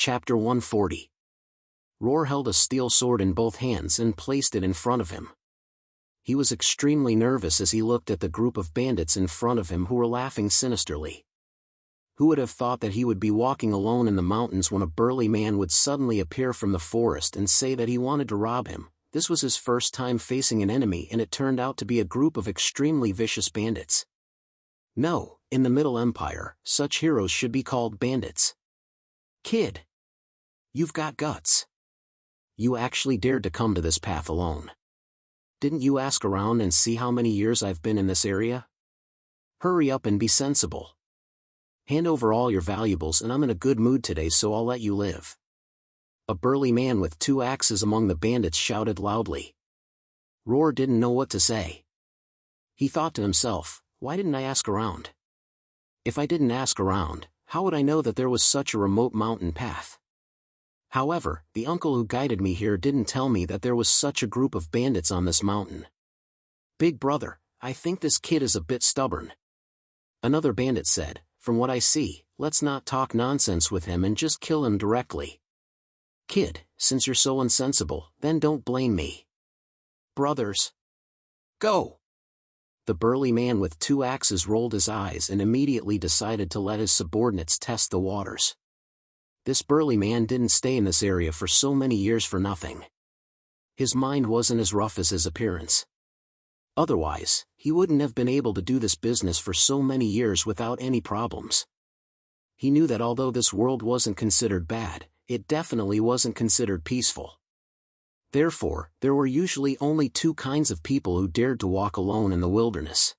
Chapter 140. Roar held a steel sword in both hands and placed it in front of him. He was extremely nervous as he looked at the group of bandits in front of him who were laughing sinisterly. Who would have thought that he would be walking alone in the mountains when a burly man would suddenly appear from the forest and say that he wanted to rob him? This was his first time facing an enemy, and it turned out to be a group of extremely vicious bandits. No, in the Middle Empire, such heroes should be called bandits. Kid! You've got guts. You actually dared to come to this path alone. Didn't you ask around and see how many years I've been in this area? Hurry up and be sensible. Hand over all your valuables, and I'm in a good mood today, so I'll let you live. A burly man with 2 axes among the bandits shouted loudly. Roar didn't know what to say. He thought to himself, why didn't I ask around? If I didn't ask around, how would I know that there was such a remote mountain path? However, the uncle who guided me here didn't tell me that there was such a group of bandits on this mountain. Big brother, I think this kid is a bit stubborn. Another bandit said, from what I see, let's not talk nonsense with him and just kill him directly. Kid, since you're so insensible, then don't blame me. Brothers. Go! The burly man with 2 axes rolled his eyes and immediately decided to let his subordinates test the waters. This burly man didn't stay in this area for so many years for nothing. His mind wasn't as rough as his appearance. Otherwise, he wouldn't have been able to do this business for so many years without any problems. He knew that although this world wasn't considered bad, it definitely wasn't considered peaceful. Therefore, there were usually only 2 kinds of people who dared to walk alone in the wilderness.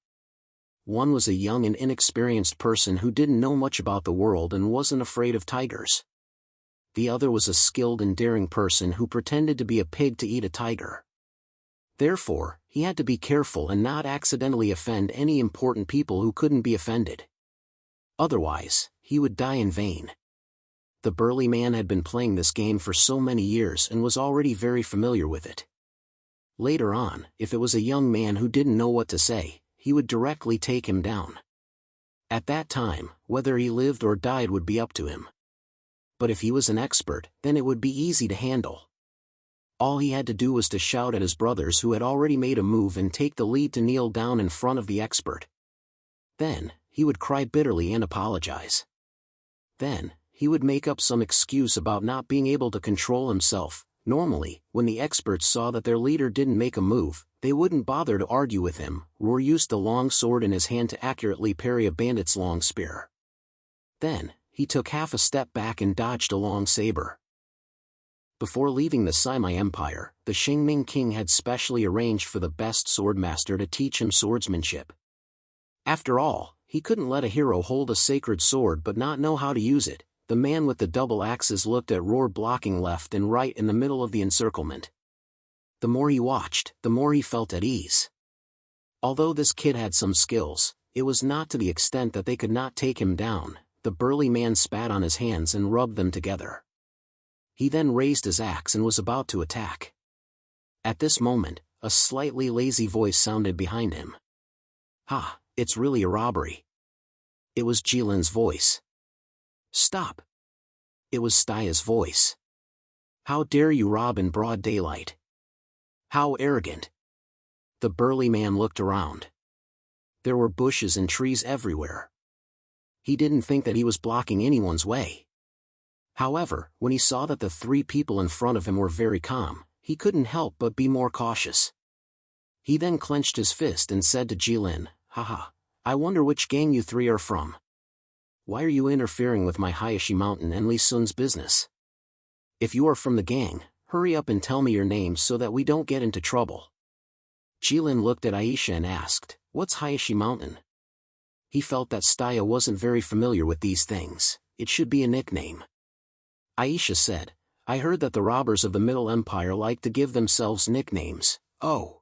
One was a young and inexperienced person who didn't know much about the world and wasn't afraid of tigers. The other was a skilled and daring person who pretended to be a pig to eat a tiger. Therefore, he had to be careful and not accidentally offend any important people who couldn't be offended. Otherwise, he would die in vain. The burly man had been playing this game for so many years and was already very familiar with it. Later on, if it was a young man who didn't know what to say, he would directly take him down. At that time, whether he lived or died would be up to him. But if he was an expert, then it would be easy to handle. All he had to do was to shout at his brothers who had already made a move and take the lead to kneel down in front of the expert. Then, he would cry bitterly and apologize. Then, he would make up some excuse about not being able to control himself. Normally, when the experts saw that their leader didn't make a move, they wouldn't bother to argue with him. Roar used the long sword in his hand to accurately parry a bandit's long spear. Then, he took half a step back and dodged a long saber. Before leaving the Simi Empire, the Xingming king had specially arranged for the best swordmaster to teach him swordsmanship. After all, he couldn't let a hero hold a sacred sword but not know how to use it. The man with the double axes looked at Roar blocking left and right in the middle of the encirclement. The more he watched, the more he felt at ease. Although this kid had some skills, it was not to the extent that they could not take him down. The burly man spat on his hands and rubbed them together. He then raised his axe and was about to attack. At this moment, a slightly lazy voice sounded behind him. Ha, it's really a robbery. It was Jilin's voice. Stop. It was Staya's voice. How dare you rob in broad daylight? How arrogant. The burly man looked around. There were bushes and trees everywhere. He didn't think that he was blocking anyone's way. However, when he saw that the 3 people in front of him were very calm, he couldn't help but be more cautious. He then clenched his fist and said to Jilin, Haha, I wonder which gang you 3 are from. Why are you interfering with my Hayashi Mountain and Li Sun's business? If you are from the gang, hurry up and tell me your names so that we don't get into trouble. Jilin looked at Aisha and asked, What's Hayashi Mountain? He felt that Staya wasn't very familiar with these things. It should be a nickname. Aisha said, I heard that the robbers of the Middle Empire like to give themselves nicknames. Oh.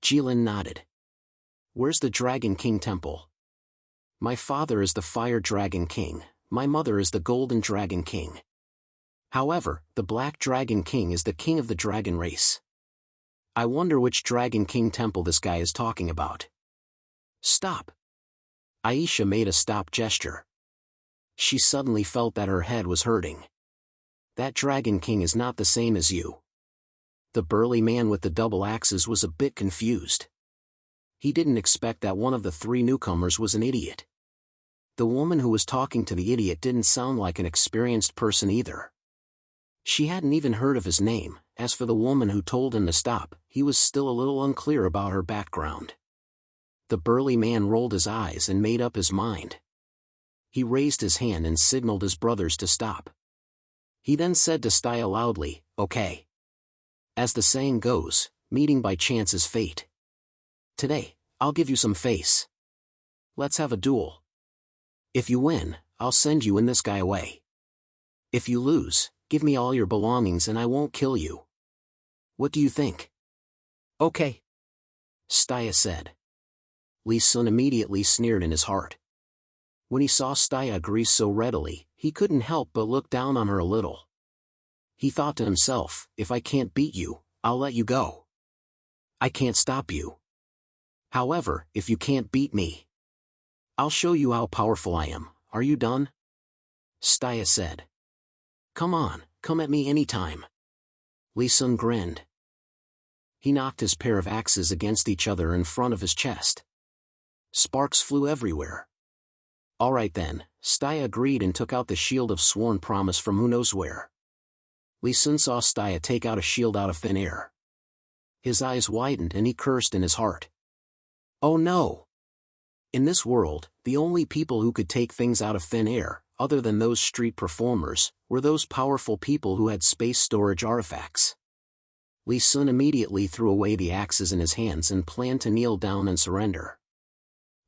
Jilin nodded. Where's the Dragon King Temple? My father is the Fire Dragon King, my mother is the Golden Dragon King. However, the Black Dragon King is the king of the dragon race. I wonder which Dragon King temple this guy is talking about. Stop. Aisha made a stop gesture. She suddenly felt that her head was hurting. That Dragon King is not the same as you." The burly man with the double axes was a bit confused. He didn't expect that one of the three newcomers was an idiot. The woman who was talking to the idiot didn't sound like an experienced person either. She hadn't even heard of his name. As for the woman who told him to stop, he was still a little unclear about her background. The burly man rolled his eyes and made up his mind. He raised his hand and signaled his brothers to stop. He then said to Staya loudly, "Okay. As the saying goes, meeting by chance is fate. Today, I'll give you some face. Let's have a duel. If you win, I'll send you and this guy away. If you lose, give me all your belongings and I won't kill you. What do you think?" "Okay," Staya said. Lee Sun immediately sneered in his heart. When he saw Staya agree so readily, he couldn't help but look down on her a little. He thought to himself, "If I can't beat you, I'll let you go. I can't stop you. However, if you can't beat me, I'll show you how powerful I am. Are you done?" Staya said. "Come on, come at me anytime." Lee Sun grinned. He knocked his pair of axes against each other in front of his chest. Sparks flew everywhere. "All right then," Staya agreed and took out the shield of sworn promise from who knows where. Lee Sun saw Staya take out a shield out of thin air. His eyes widened and he cursed in his heart. Oh no! In this world, the only people who could take things out of thin air, other than those street performers, were those powerful people who had space storage artifacts. Lee Sun immediately threw away the axes in his hands and planned to kneel down and surrender.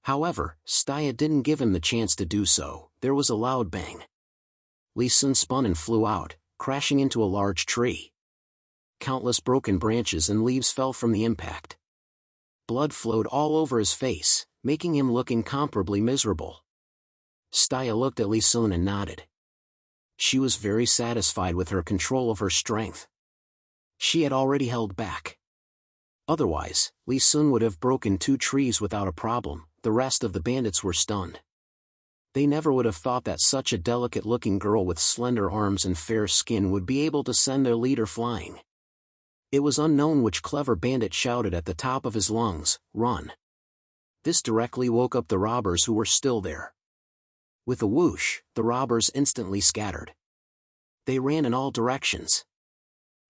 However, Staya didn't give him the chance to do so. There was a loud bang. Lee Sun spun and flew out, crashing into a large tree. Countless broken branches and leaves fell from the impact. Blood flowed all over his face, making him look incomparably miserable. Staya looked at Lee Sun and nodded. She was very satisfied with her control of her strength. She had already held back. Otherwise, Lee Sun would have broken 2 trees without a problem. The rest of the bandits were stunned. They never would have thought that such a delicate-looking girl with slender arms and fair skin would be able to send their leader flying. It was unknown which clever bandit shouted at the top of his lungs, "Run!" This directly woke up the robbers who were still there. With a whoosh, the robbers instantly scattered. They ran in all directions.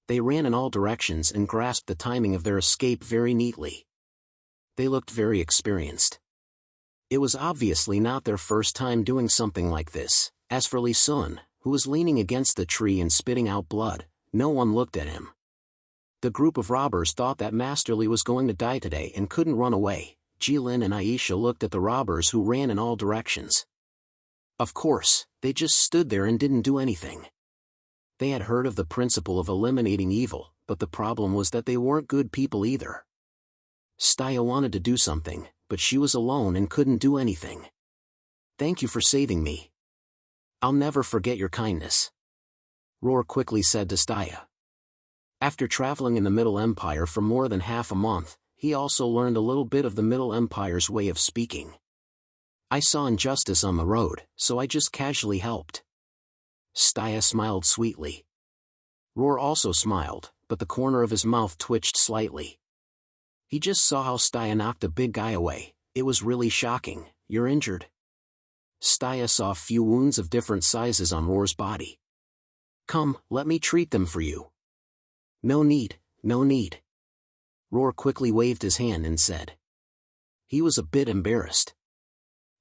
And grasped the timing of their escape very neatly. They looked very experienced. It was obviously not their first time doing something like this. As for Lee Sun, who was leaning against the tree and spitting out blood, no one looked at him. The group of robbers thought that Master Lee was going to die today and couldn't run away. Jilin and Aisha looked at the robbers who ran in all directions. Of course, they just stood there and didn't do anything. They had heard of the principle of eliminating evil, but the problem was that they weren't good people either. Staya wanted to do something, but she was alone and couldn't do anything. "Thank you for saving me. I'll never forget your kindness," Roar quickly said to Staya. After traveling in the Middle Empire for more than half a month, he also learned a little bit of the Middle Empire's way of speaking. "I saw injustice on the road, so I just casually helped." Staya smiled sweetly. Roar also smiled, but the corner of his mouth twitched slightly. He just saw how Staya knocked a big guy away. It was really shocking. "You're injured?" Staya saw a few wounds of different sizes on Roar's body. "Come, let me treat them for you." No need. Roar quickly waved his hand and said. He was a bit embarrassed.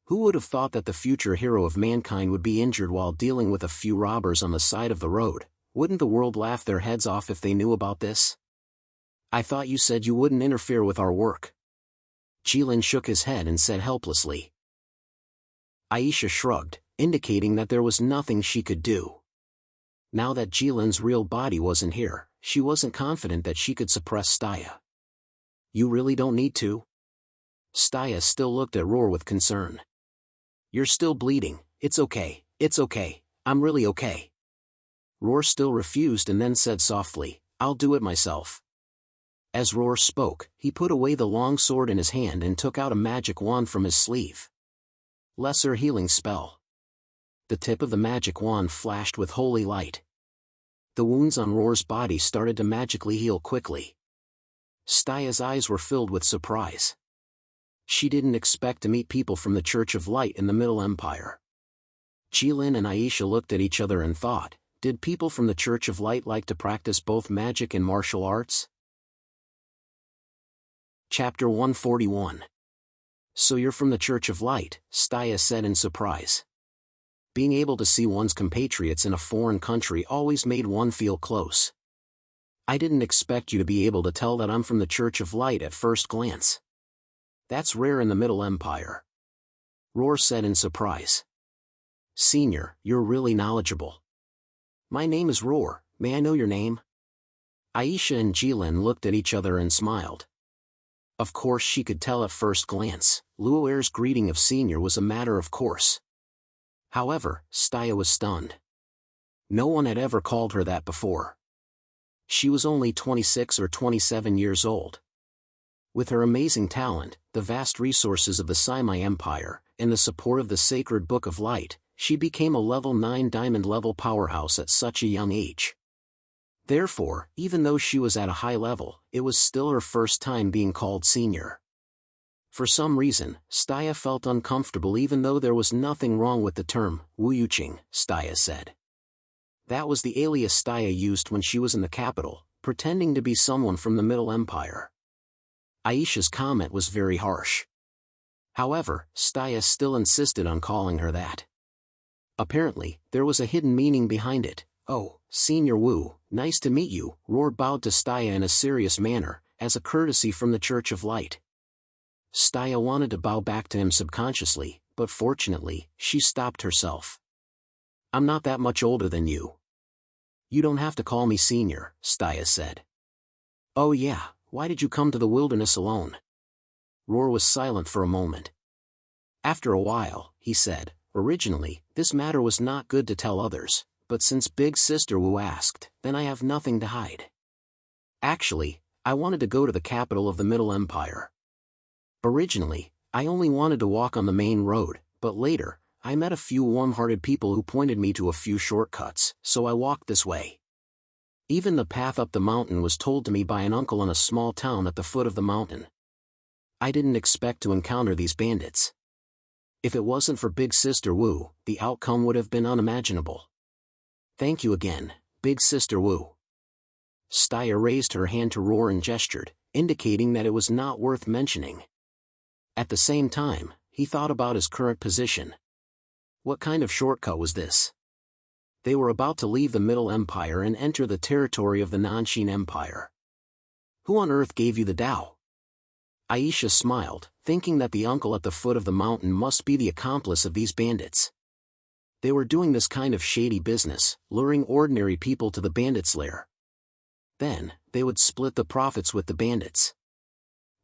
Who would have thought that the future hero of mankind would be injured while dealing with a few robbers on the side of the road? Wouldn't the world laugh their heads off if they knew about this? "I thought you said you wouldn't interfere with our work." Jilin shook his head and said helplessly. Aisha shrugged, indicating that there was nothing she could do. Now that Jilin's real body wasn't here, she wasn't confident that she could suppress Staya. "You really don't need to?" Staya still looked at Roar with concern. "You're still bleeding. It's okay, I'm really okay." Roar still refused and then said softly, "I'll do it myself." As Roar spoke, he put away the long sword in his hand and took out a magic wand from his sleeve. Lesser healing spell. The tip of the magic wand flashed with holy light. The wounds on Roar's body started to magically heal quickly. Staya's eyes were filled with surprise. She didn't expect to meet people from the Church of Light in the Middle Empire. Jilin and Aisha looked at each other and thought, did people from the Church of Light like to practice both magic and martial arts? Chapter 141. So you're from the Church of Light, Staya said in surprise. Being able to see one's compatriots in a foreign country always made one feel close. I didn't expect you to be able to tell that I'm from the Church of Light at first glance. That's rare in the Middle Empire. Roar said in surprise. Senior, you're really knowledgeable. My name is Roar, may I know your name? Aisha and Jilin looked at each other and smiled. Of course she could tell at first glance, Luoer's greeting of senior was a matter of course. However, Staya was stunned. No one had ever called her that before. She was only 26 or 27 years old. With her amazing talent, the vast resources of the Saimai Empire, and the support of the Sacred Book of Light, she became a level 9 diamond-level powerhouse at such a young age. Therefore, even though she was at a high level, it was still her first time being called senior. For some reason, Staya felt uncomfortable even though there was nothing wrong with the term, Wu Yuqing, Staya said. That was the alias Staya used when she was in the capital, pretending to be someone from the Middle Empire. Aisha's comment was very harsh. However, Staya still insisted on calling her that. Apparently, there was a hidden meaning behind it. Oh, Senior Wu, nice to meet you, Roar bowed to Staya in a serious manner, as a courtesy from the Church of Light. Staya wanted to bow back to him subconsciously, but fortunately, she stopped herself. I'm not that much older than you. You don't have to call me senior, Staya said. Oh yeah, why did you come to the wilderness alone? Roar was silent for a moment. After a while, he said, originally, this matter was not good to tell others, but since Big Sister Wu asked, then I have nothing to hide. Actually, I wanted to go to the capital of the Middle Empire. Originally, I only wanted to walk on the main road, but later, I met a few warm-hearted people who pointed me to a few shortcuts, so I walked this way. Even the path up the mountain was told to me by an uncle in a small town at the foot of the mountain. I didn't expect to encounter these bandits. If it wasn't for Big Sister Wu, the outcome would have been unimaginable. Thank you again, Big Sister Wu. Staya raised her hand to Roar and gestured, indicating that it was not worth mentioning. At the same time, he thought about his current position. What kind of shortcut was this? They were about to leave the Middle Empire and enter the territory of the Nanshin Empire. Who on earth gave you the Tao? Aisha smiled, thinking that the uncle at the foot of the mountain must be the accomplice of these bandits. They were doing this kind of shady business, luring ordinary people to the bandits' lair. Then, they would split the profits with the bandits.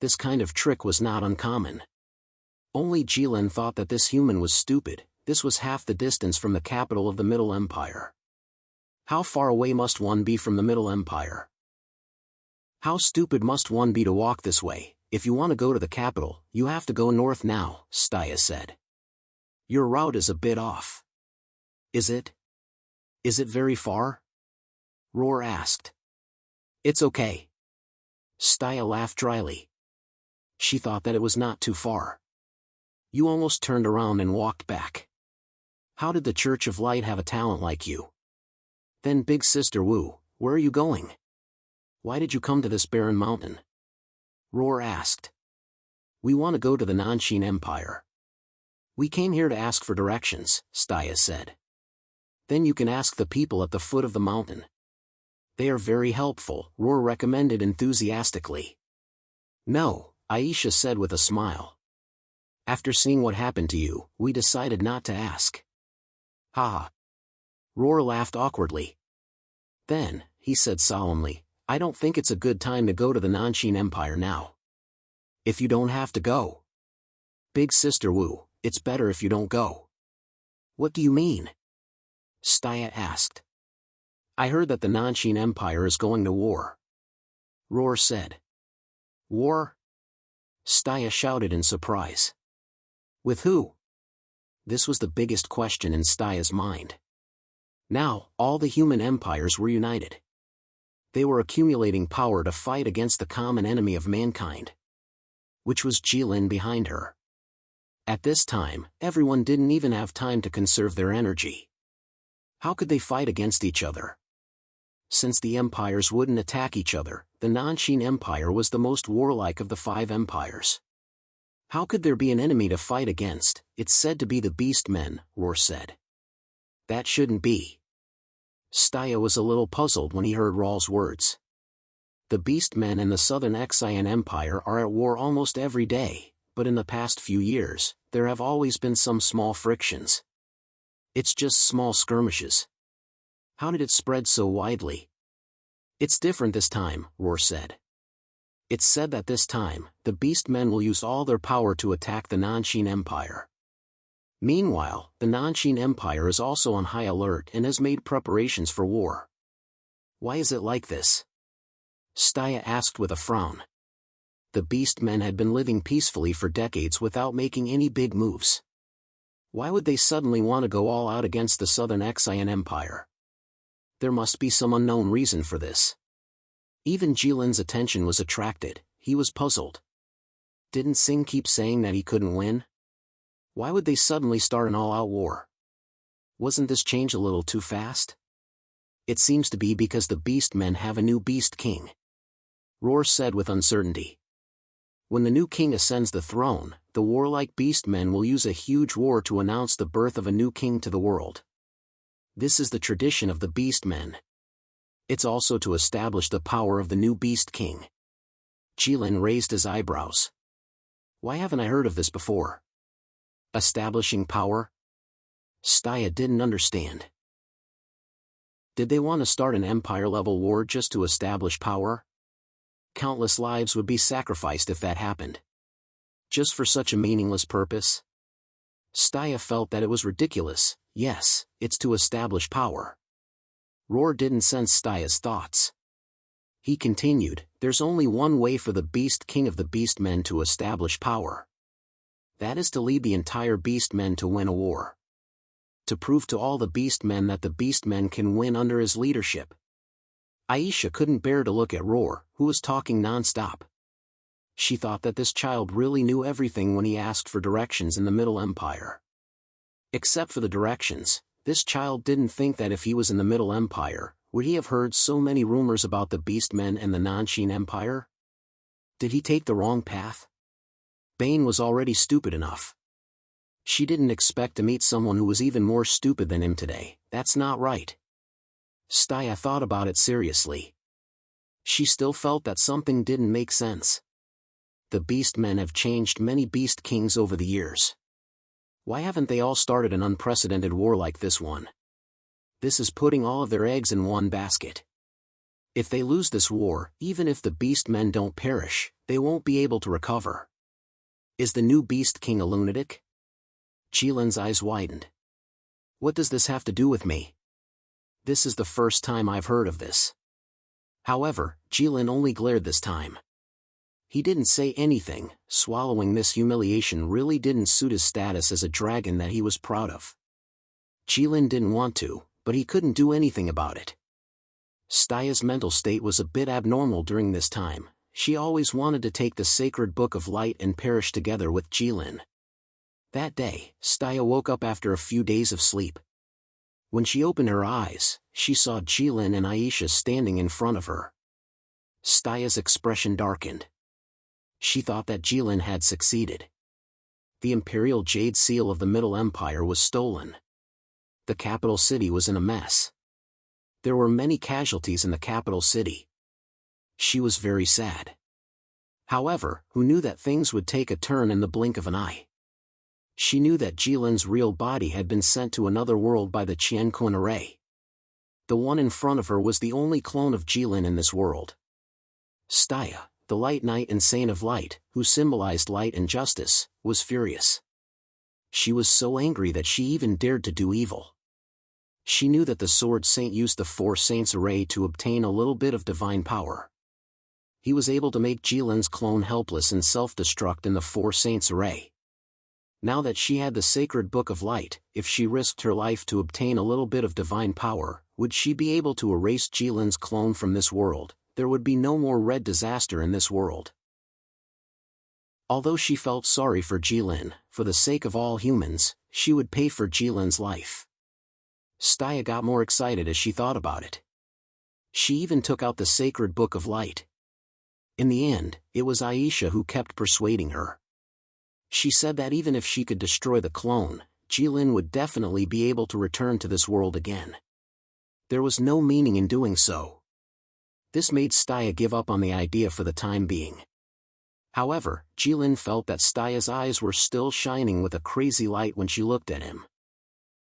This kind of trick was not uncommon. Only Jilin thought that this human was stupid. This was half the distance from the capital of the Middle Empire. How far away must one be from the Middle Empire? How stupid must one be to walk this way? If you want to go to the capital, you have to go north now, Staya said. Your route is a bit off. Is it? Is it very far? Roar asked. It's okay. Staya laughed dryly. She thought that it was not too far. You almost turned around and walked back. How did the Church of Light have a talent like you? Then Big Sister Wu, where are you going? Why did you come to this barren mountain? Roar asked. We want to go to the Nanshin Empire. We came here to ask for directions, Staya said. Then you can ask the people at the foot of the mountain. They are very helpful, Roar recommended enthusiastically. No, Aisha said with a smile. After seeing what happened to you, we decided not to ask. Ha! Roar laughed awkwardly. Then, he said solemnly, I don't think it's a good time to go to the Nanshin Empire now. If you don't have to go. Big Sister Wu, it's better if you don't go. What do you mean? Staya asked. I heard that the Nanshin Empire is going to war. Roar said. War? Staya shouted in surprise. With who? This was the biggest question in Staya's mind. Now, all the human empires were united. They were accumulating power to fight against the common enemy of mankind, which was Jilin behind her. At this time, everyone didn't even have time to conserve their energy. How could they fight against each other? Since the empires wouldn't attack each other, the Nanshin Empire was the most warlike of the 5 empires. How could there be an enemy to fight against? It's said to be the beast men, Roar said. That shouldn't be. Staya was a little puzzled when he heard Rawl's words. The beast men and the southern Exian Empire are at war almost every day, but in the past few years, there have always been some small frictions. It's just small skirmishes. How did it spread so widely? It's different this time, Roar said. It's said that this time, the beast men will use all their power to attack the Nanshin Empire. Meanwhile, the Nanshin Empire is also on high alert and has made preparations for war. Why is it like this? Staya asked with a frown. The beast men had been living peacefully for decades without making any big moves. Why would they suddenly want to go all out against the southern Exian Empire? There must be some unknown reason for this. Even Jilin's attention was attracted. He was puzzled. Didn't Singh keep saying that he couldn't win? Why would they suddenly start an all-out war? Wasn't this change a little too fast? It seems to be because the beast men have a new beast king, Roar said with uncertainty. When the new king ascends the throne, the warlike beast men will use a huge war to announce the birth of a new king to the world. This is the tradition of the beast men. It's also to establish the power of the new beast king. Jilin raised his eyebrows. Why haven't I heard of this before? Establishing power? Staya didn't understand. Did they want to start an empire-level war just to establish power? Countless lives would be sacrificed if that happened. Just for such a meaningless purpose? Staya felt that it was ridiculous. Yes, it's to establish power. Roar didn't sense Staya's thoughts. He continued, there's only one way for the beast king of the beast men to establish power. That is to lead the entire beast men to win a war. To prove to all the beast men that the beast men can win under his leadership. Aisha couldn't bear to look at Roar, who was talking non-stop. She thought that this child really knew everything when he asked for directions in the Middle Empire. Except for the directions, this child didn't think that if he was in the Middle Empire, would he have heard so many rumors about the beast men and the Nanshin Empire? Did he take the wrong path? Bane was already stupid enough. She didn't expect to meet someone who was even more stupid than him today. That's not right. Staya thought about it seriously. She still felt that something didn't make sense. The beast men have changed many beast kings over the years. Why haven't they all started an unprecedented war like this one? This is putting all of their eggs in one basket. If they lose this war, even if the beast men don't perish, they won't be able to recover. Is the new beast king a lunatic? Jilin's eyes widened. What does this have to do with me? This is the first time I've heard of this. However, Jilin only glared this time. He didn't say anything. Swallowing this humiliation really didn't suit his status as a dragon that he was proud of. Jilin didn't want to, but he couldn't do anything about it. Staya's mental state was a bit abnormal during this time. She always wanted to take the sacred book of light and perish together with Jilin. That day, Staya woke up after a few days of sleep. When she opened her eyes, she saw Jilin and Aisha standing in front of her. Staya's expression darkened. She thought that Jilin had succeeded. The imperial jade seal of the Middle Empire was stolen. The capital city was in a mess. There were many casualties in the capital city. She was very sad. However, who knew that things would take a turn in the blink of an eye? She knew that Jilin's real body had been sent to another world by the Qiankun array. The one in front of her was the only clone of Jilin in this world. Staya, the light knight and saint of light, who symbolized light and justice, was furious. She was so angry that she even dared to do evil. She knew that the Sword Saint used the Four Saints array to obtain a little bit of divine power. He was able to make Jilin's clone helpless and self-destruct in the Four Saints array. Now that she had the sacred Book of Light, if she risked her life to obtain a little bit of divine power, would she be able to erase Jilin's clone from this world? There would be no more red disaster in this world. Although she felt sorry for Jilin, for the sake of all humans, she would pay for Jilin's life. Staya got more excited as she thought about it. She even took out the sacred Book of Light. In the end, it was Aisha who kept persuading her. She said that even if she could destroy the clone, Jilin would definitely be able to return to this world again. There was no meaning in doing so. This made Staya give up on the idea for the time being. However, Jilin felt that Staya's eyes were still shining with a crazy light when she looked at him.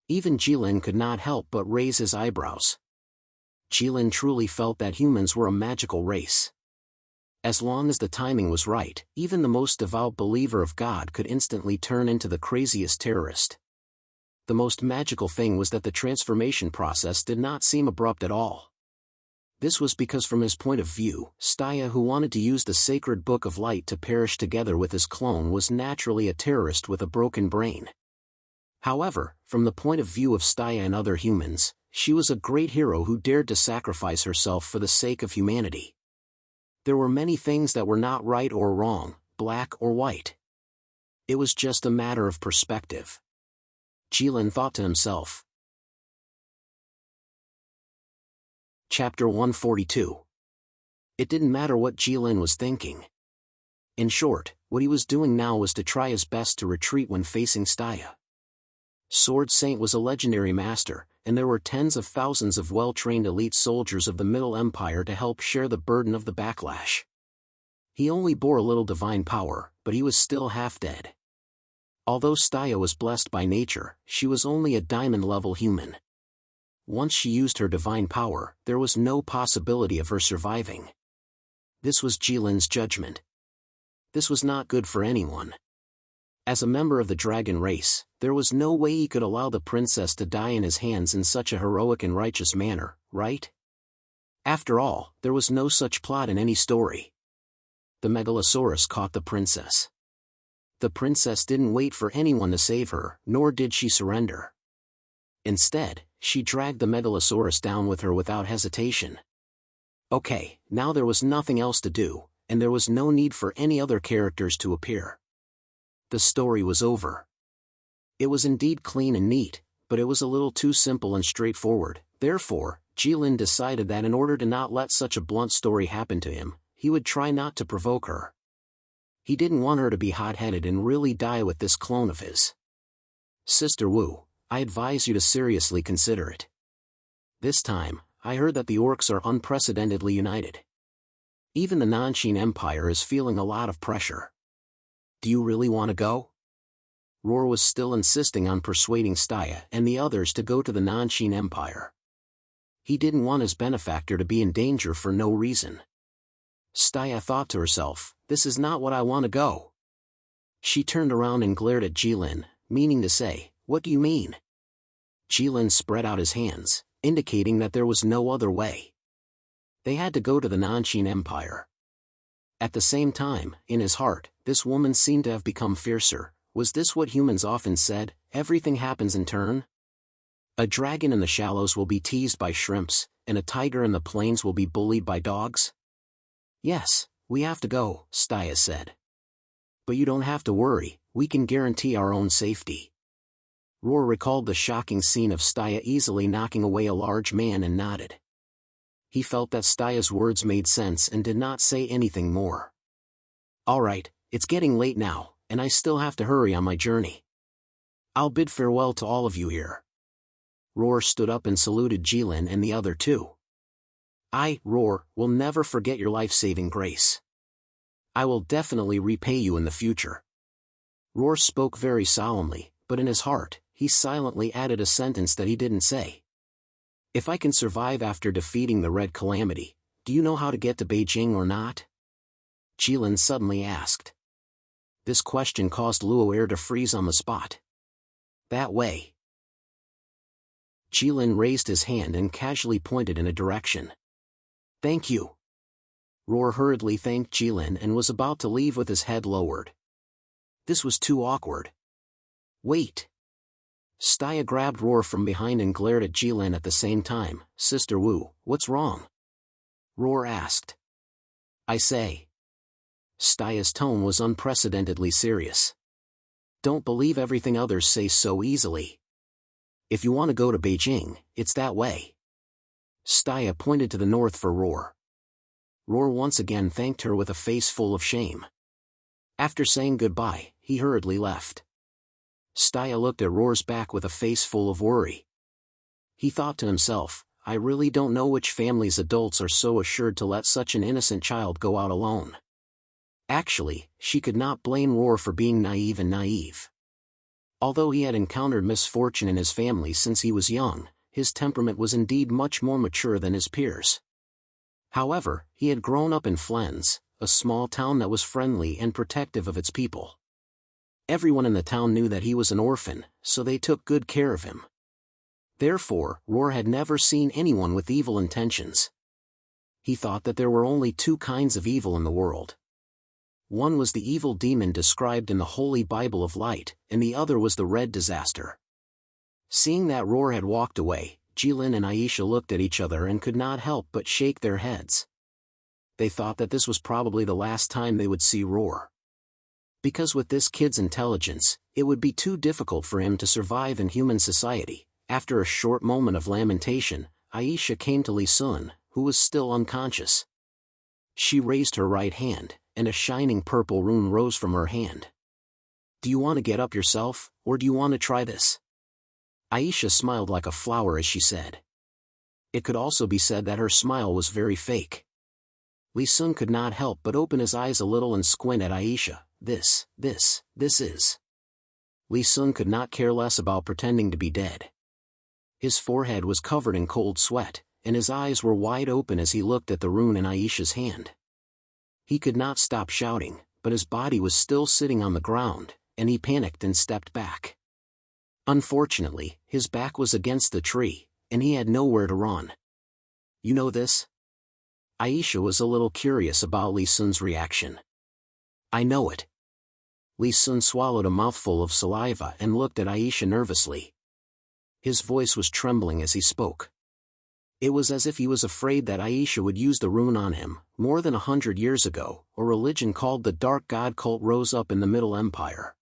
Even Jilin could not help but raise his eyebrows. Jilin truly felt that humans were a magical race. As long as the timing was right, even the most devout believer of God could instantly turn into the craziest terrorist. The most magical thing was that the transformation process did not seem abrupt at all. This was because from his point of view, Staya, who wanted to use the sacred Book of Light to perish together with his clone, was naturally a terrorist with a broken brain. However, from the point of view of Staya and other humans, she was a great hero who dared to sacrifice herself for the sake of humanity. There were many things that were not right or wrong, black or white. It was just a matter of perspective. Jilin thought to himself. Chapter 142. It didn't matter what Jilin was thinking. In short, what he was doing now was to try his best to retreat when facing Staya. Sword Saint was a legendary master, and there were tens of thousands of well-trained elite soldiers of the Middle Empire to help share the burden of the backlash. He only bore a little divine power, but he was still half dead. Although Staya was blessed by nature, she was only a diamond-level human. Once she used her divine power, there was no possibility of her surviving. This was Jilin's judgment. This was not good for anyone. As a member of the dragon race, there was no way he could allow the princess to die in his hands in such a heroic and righteous manner, right? After all, there was no such plot in any story. The Megalosaurus caught the princess. The princess didn't wait for anyone to save her, nor did she surrender. Instead, she dragged the Megalosaurus down with her without hesitation. Okay, now there was nothing else to do, and there was no need for any other characters to appear. The story was over. It was indeed clean and neat, but it was a little too simple and straightforward. Therefore, Jilin decided that in order to not let such a blunt story happen to him, he would try not to provoke her. He didn't want her to be hot-headed and really die with this clone of his. Sister Wu, I advise you to seriously consider it. This time, I heard that the orcs are unprecedentedly united. Even the Nanshin Empire is feeling a lot of pressure. Do you really want to go? Roar was still insisting on persuading Staya and the others to go to the Nanshin Empire. He didn't want his benefactor to be in danger for no reason. Staya thought to herself, this is not what I want to go. She turned around and glared at Jilin, meaning to say, what do you mean? Jilin spread out his hands, indicating that there was no other way. They had to go to the Nanshin Empire. At the same time, in his heart, this woman seemed to have become fiercer. Was this what humans often said, everything happens in turn? A dragon in the shallows will be teased by shrimps, and a tiger in the plains will be bullied by dogs? Yes, we have to go, Staya said. But you don't have to worry, we can guarantee our own safety. Roar recalled the shocking scene of Staya easily knocking away a large man and nodded. He felt that Staya's words made sense and did not say anything more. All right, it's getting late now, and I still have to hurry on my journey. I'll bid farewell to all of you here. Roar stood up and saluted Jilin and the other two. I, Roar, will never forget your life-saving grace. I will definitely repay you in the future. Roar spoke very solemnly, but in his heart, he silently added a sentence that he didn't say. If I can survive after defeating the Red Calamity, do you know how to get to Beijing or not? Jilin suddenly asked. This question caused Luo'er to freeze on the spot. That way. Jilin raised his hand and casually pointed in a direction. Thank you. Roar hurriedly thanked Jilin and was about to leave with his head lowered. This was too awkward. Wait! Staya grabbed Roar from behind and glared at Jilin at the same time. Sister Wu, what's wrong? Roar asked. I say. Staya's tone was unprecedentedly serious. Don't believe everything others say so easily. If you want to go to Beijing, it's that way. Staya pointed to the north for Roar. Roar once again thanked her with a face full of shame. After saying goodbye, he hurriedly left. Staya looked at Roar's back with a face full of worry. He thought to himself, I really don't know which family's adults are so assured to let such an innocent child go out alone. Actually, she could not blame Roar for being naive. Although he had encountered misfortune in his family since he was young, his temperament was indeed much more mature than his peers. However, he had grown up in Flens, a small town that was friendly and protective of its people. Everyone in the town knew that he was an orphan, so they took good care of him. Therefore, Roar had never seen anyone with evil intentions. He thought that there were only two kinds of evil in the world. One was the evil demon described in the Holy Bible of Light, and the other was the Red Disaster. Seeing that Roar had walked away, Jilin and Aisha looked at each other and could not help but shake their heads. They thought that this was probably the last time they would see Roar. Because with this kid's intelligence, it would be too difficult for him to survive in human society. After a short moment of lamentation, Aisha came to Li Sun, who was still unconscious. She raised her right hand, and a shining purple rune rose from her hand. Do you want to get up yourself, or do you want to try this? Aisha smiled like a flower as she said. It could also be said that her smile was very fake. Li Sun could not help but open his eyes a little and squint at Aisha. This is. Li Sun could not care less about pretending to be dead. His forehead was covered in cold sweat, and his eyes were wide open as he looked at the rune in Aisha's hand. He could not stop shouting, but his body was still sitting on the ground, and he panicked and stepped back. Unfortunately, his back was against the tree, and he had nowhere to run. You know this? Aisha was a little curious about Li Sun's reaction. I know it. Li Sun swallowed a mouthful of saliva and looked at Aisha nervously. His voice was trembling as he spoke. It was as if he was afraid that Aisha would use the rune on him. More than 100 years ago, a religion called the Dark God cult rose up in the Middle Empire.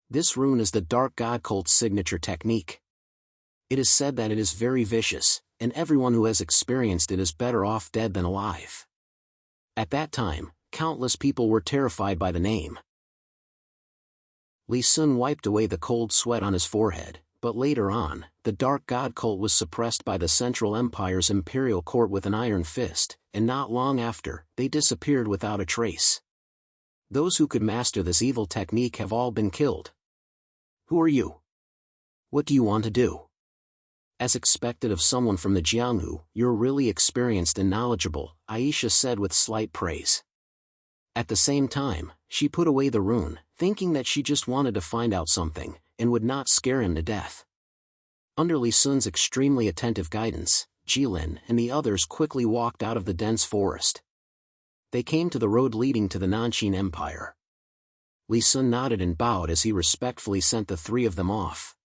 This rune is the Dark God cult's signature technique. It is said that it is very vicious, and everyone who has experienced it is better off dead than alive. At that time, countless people were terrified by the name. Li Sun wiped away the cold sweat on his forehead, but later on, the Dark God cult was suppressed by the Central Empire's imperial court with an iron fist, and not long after, they disappeared without a trace. Those who could master this evil technique have all been killed. Who are you? What do you want to do? As expected of someone from the Jianghu, you're really experienced and knowledgeable, Aisha said with slight praise. At the same time, she put away the rune, thinking that she just wanted to find out something, and would not scare him to death. Under Li Sun's extremely attentive guidance, Jilin and the others quickly walked out of the dense forest. They came to the road leading to the Nanqing Empire. Li Sun nodded and bowed as he respectfully sent the three of them off.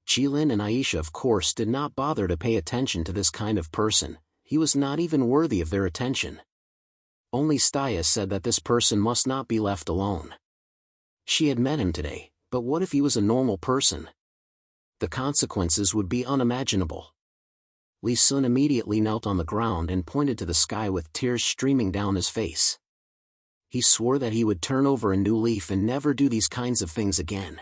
Jilin and Aisha of course did not bother to pay attention to this kind of person. He was not even worthy of their attention. Only Staya said that this person must not be left alone. She had met him today, but what if he was a normal person? The consequences would be unimaginable. Li Sun immediately knelt on the ground and pointed to the sky with tears streaming down his face. He swore that he would turn over a new leaf and never do these kinds of things again.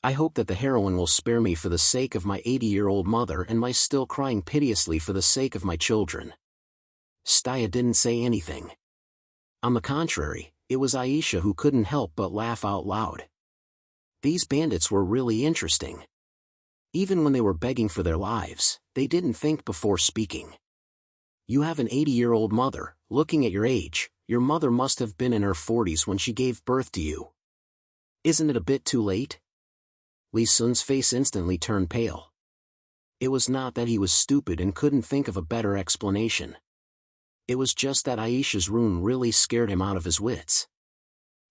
I hope that the heroine will spare me for the sake of my 80-year-old mother and my still crying piteously for the sake of my children. Staya didn't say anything. On the contrary, it was Aisha who couldn't help but laugh out loud. These bandits were really interesting. Even when they were begging for their lives, they didn't think before speaking. You have an 80-year-old mother. Looking at your age, your mother must have been in her 40s when she gave birth to you. Isn't it a bit too late? Li Sun's face instantly turned pale. It was not that he was stupid and couldn't think of a better explanation. It was just that Aisha's rune really scared him out of his wits.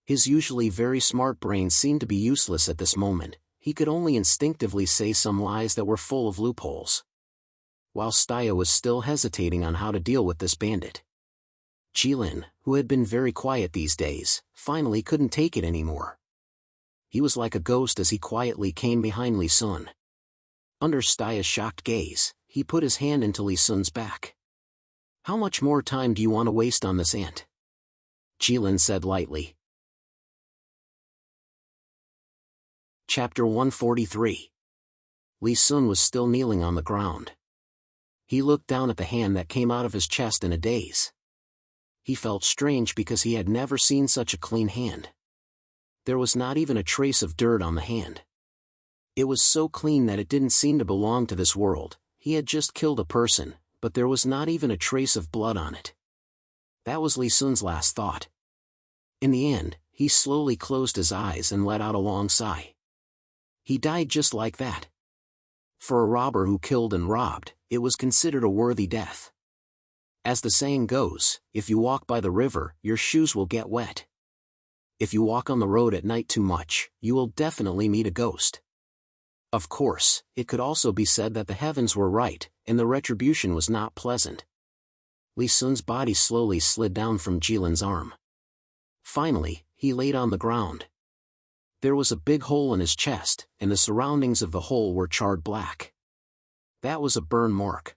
His usually very smart brain seemed to be useless at this moment. He could only instinctively say some lies that were full of loopholes. While Staya was still hesitating on how to deal with this bandit, Jilin, who had been very quiet these days, finally couldn't take it anymore. He was like a ghost as he quietly came behind Li Sun. Under Staya's shocked gaze, he put his hand into Li Sun's back. "How much more time do you want to waste on this ant?" Jilin said lightly. Chapter 143. Li Sun was still kneeling on the ground. He looked down at the hand that came out of his chest in a daze. He felt strange because he had never seen such a clean hand. There was not even a trace of dirt on the hand. It was so clean that it didn't seem to belong to this world. He had just killed a person, but there was not even a trace of blood on it. That was Li Sun's last thought. In the end, he slowly closed his eyes and let out a long sigh. He died just like that. For a robber who killed and robbed, it was considered a worthy death. As the saying goes, if you walk by the river, your shoes will get wet. If you walk on the road at night too much, you will definitely meet a ghost. Of course, it could also be said that the heavens were right, and the retribution was not pleasant. Li Sun's body slowly slid down from Jilin's arm. Finally, he laid on the ground. There was a big hole in his chest, and the surroundings of the hole were charred black. That was a burn mark.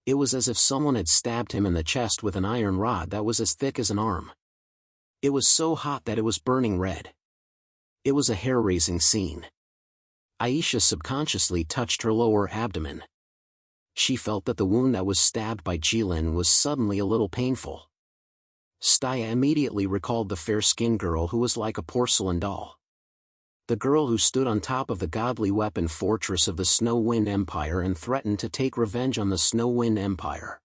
It was as if someone had stabbed him in the chest with an iron rod that was as thick as an arm. It was so hot that it was burning red. It was a hair-raising scene. Aisha subconsciously touched her lower abdomen. She felt that the wound that was stabbed by Jilin was suddenly a little painful. Staya immediately recalled the fair-skinned girl who was like a porcelain doll. The girl who stood on top of the godly weapon fortress of the Snow Wind Empire and threatened to take revenge on the Snow Wind Empire.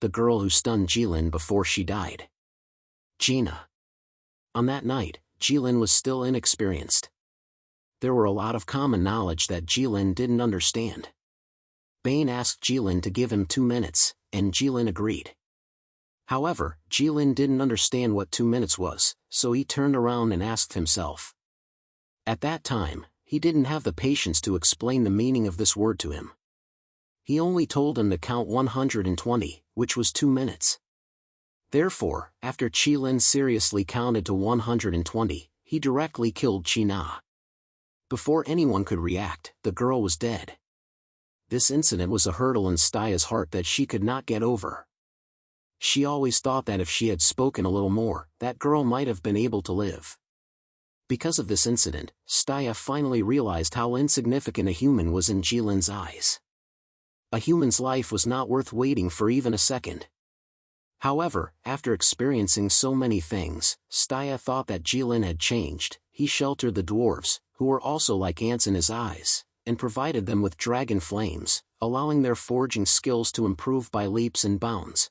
The girl who stunned Jilin before she died. Gina. On that night, Jilin was still inexperienced. There were a lot of common knowledge that Jilin didn't understand. Bane asked Jilin to give him 2 minutes, and Jilin agreed. However, Jilin didn't understand what 2 minutes was, so he turned around and asked himself. At that time, he didn't have the patience to explain the meaning of this word to him. He only told him to count 120, which was 2 minutes. Therefore, after Jilin seriously counted to 120, he directly killed China. Before anyone could react, the girl was dead. This incident was a hurdle in Staya's heart that she could not get over. She always thought that if she had spoken a little more, that girl might have been able to live. Because of this incident, Staya finally realized how insignificant a human was in Jilin's eyes. A human's life was not worth waiting for even a second. However, after experiencing so many things, Staya thought that Jilin had changed. He sheltered the dwarves, who were also like ants in his eyes, and provided them with dragon flames, allowing their forging skills to improve by leaps and bounds.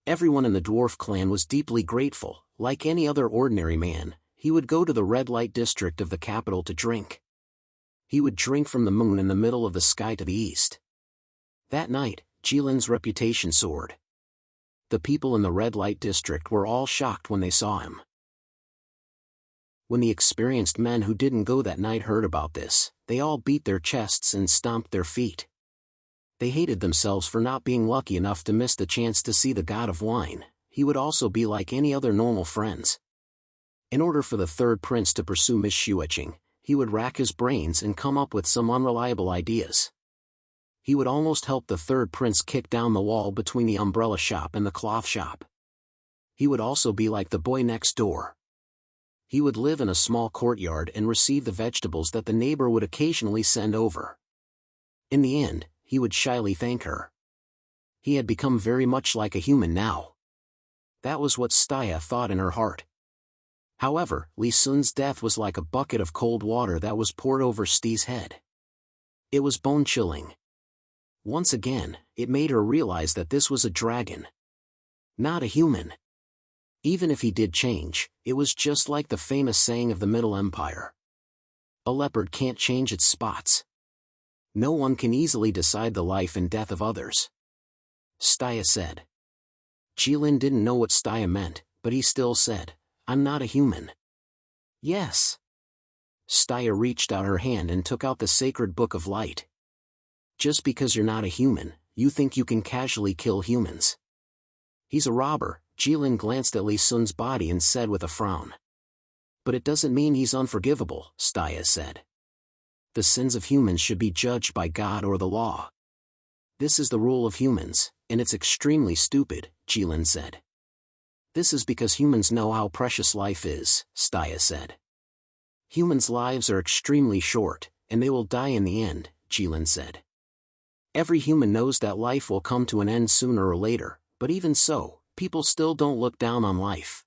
Everyone in the dwarf clan was deeply grateful. Like any other ordinary man, he would go to the red light district of the capital to drink. He would drink from the moon in the middle of the sky to the east. That night, Jilin's reputation soared. The people in the red light district were all shocked when they saw him. When the experienced men who didn't go that night heard about this, they all beat their chests and stomped their feet. They hated themselves for not being lucky enough to miss the chance to see the god of wine. He would also be like any other normal friends. In order for the third prince to pursue Miss Shuiching, he would rack his brains and come up with some unreliable ideas. He would almost help the third prince kick down the wall between the umbrella shop and the cloth shop. He would also be like the boy next door. He would live in a small courtyard and receive the vegetables that the neighbor would occasionally send over. In the end, he would shyly thank her. He had become very much like a human now. That was what Staya thought in her heart. However, Li Sun's death was like a bucket of cold water that was poured over Stee's head. It was bone-chilling. Once again, it made her realize that this was a dragon. Not a human. Even if he did change, it was just like the famous saying of the Middle Empire. A leopard can't change its spots. No one can easily decide the life and death of others. Staya said. Jilin didn't know what Staya meant, but he still said, I'm not a human. Yes. Staya reached out her hand and took out the sacred book of light. Just because you're not a human, you think you can casually kill humans. He's a robber, Jilin glanced at Li Sun's body and said with a frown. But it doesn't mean he's unforgivable, Staya said. The sins of humans should be judged by God or the law. This is the rule of humans, and it's extremely stupid, Jilin said. This is because humans know how precious life is, Staya said. Humans' lives are extremely short, and they will die in the end, Jilin said. Every human knows that life will come to an end sooner or later, but even so, people still don't look down on life.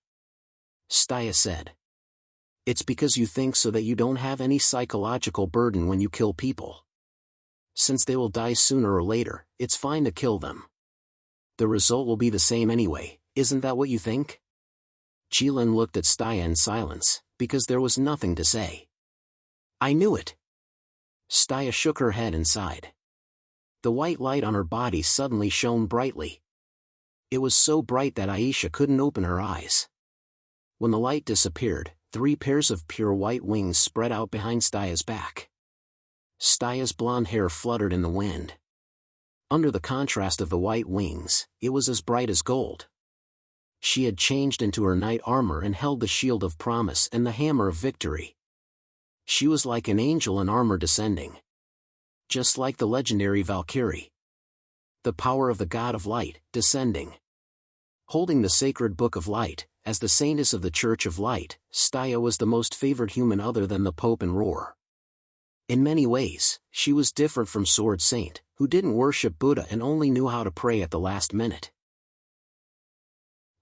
Staya said. It's because you think so that you don't have any psychological burden when you kill people. Since they will die sooner or later, it's fine to kill them. The result will be the same anyway, isn't that what you think? Jilin looked at Staya in silence, because there was nothing to say. I knew it. Staya shook her head and sighed. The white light on her body suddenly shone brightly. It was so bright that Aisha couldn't open her eyes. When the light disappeared, 3 pairs of pure white wings spread out behind Staya's back. Staya's blonde hair fluttered in the wind. Under the contrast of the white wings, it was as bright as gold. She had changed into her knight armor and held the shield of promise and the hammer of victory. She was like an angel in armor descending. Just like the legendary Valkyrie. The power of the God of Light, descending. Holding the sacred book of light, as the saintess of the Church of Light, Staya was the most favored human other than the Pope and Roar. In many ways, she was different from Sword Saint, who didn't worship Buddha and only knew how to pray at the last minute.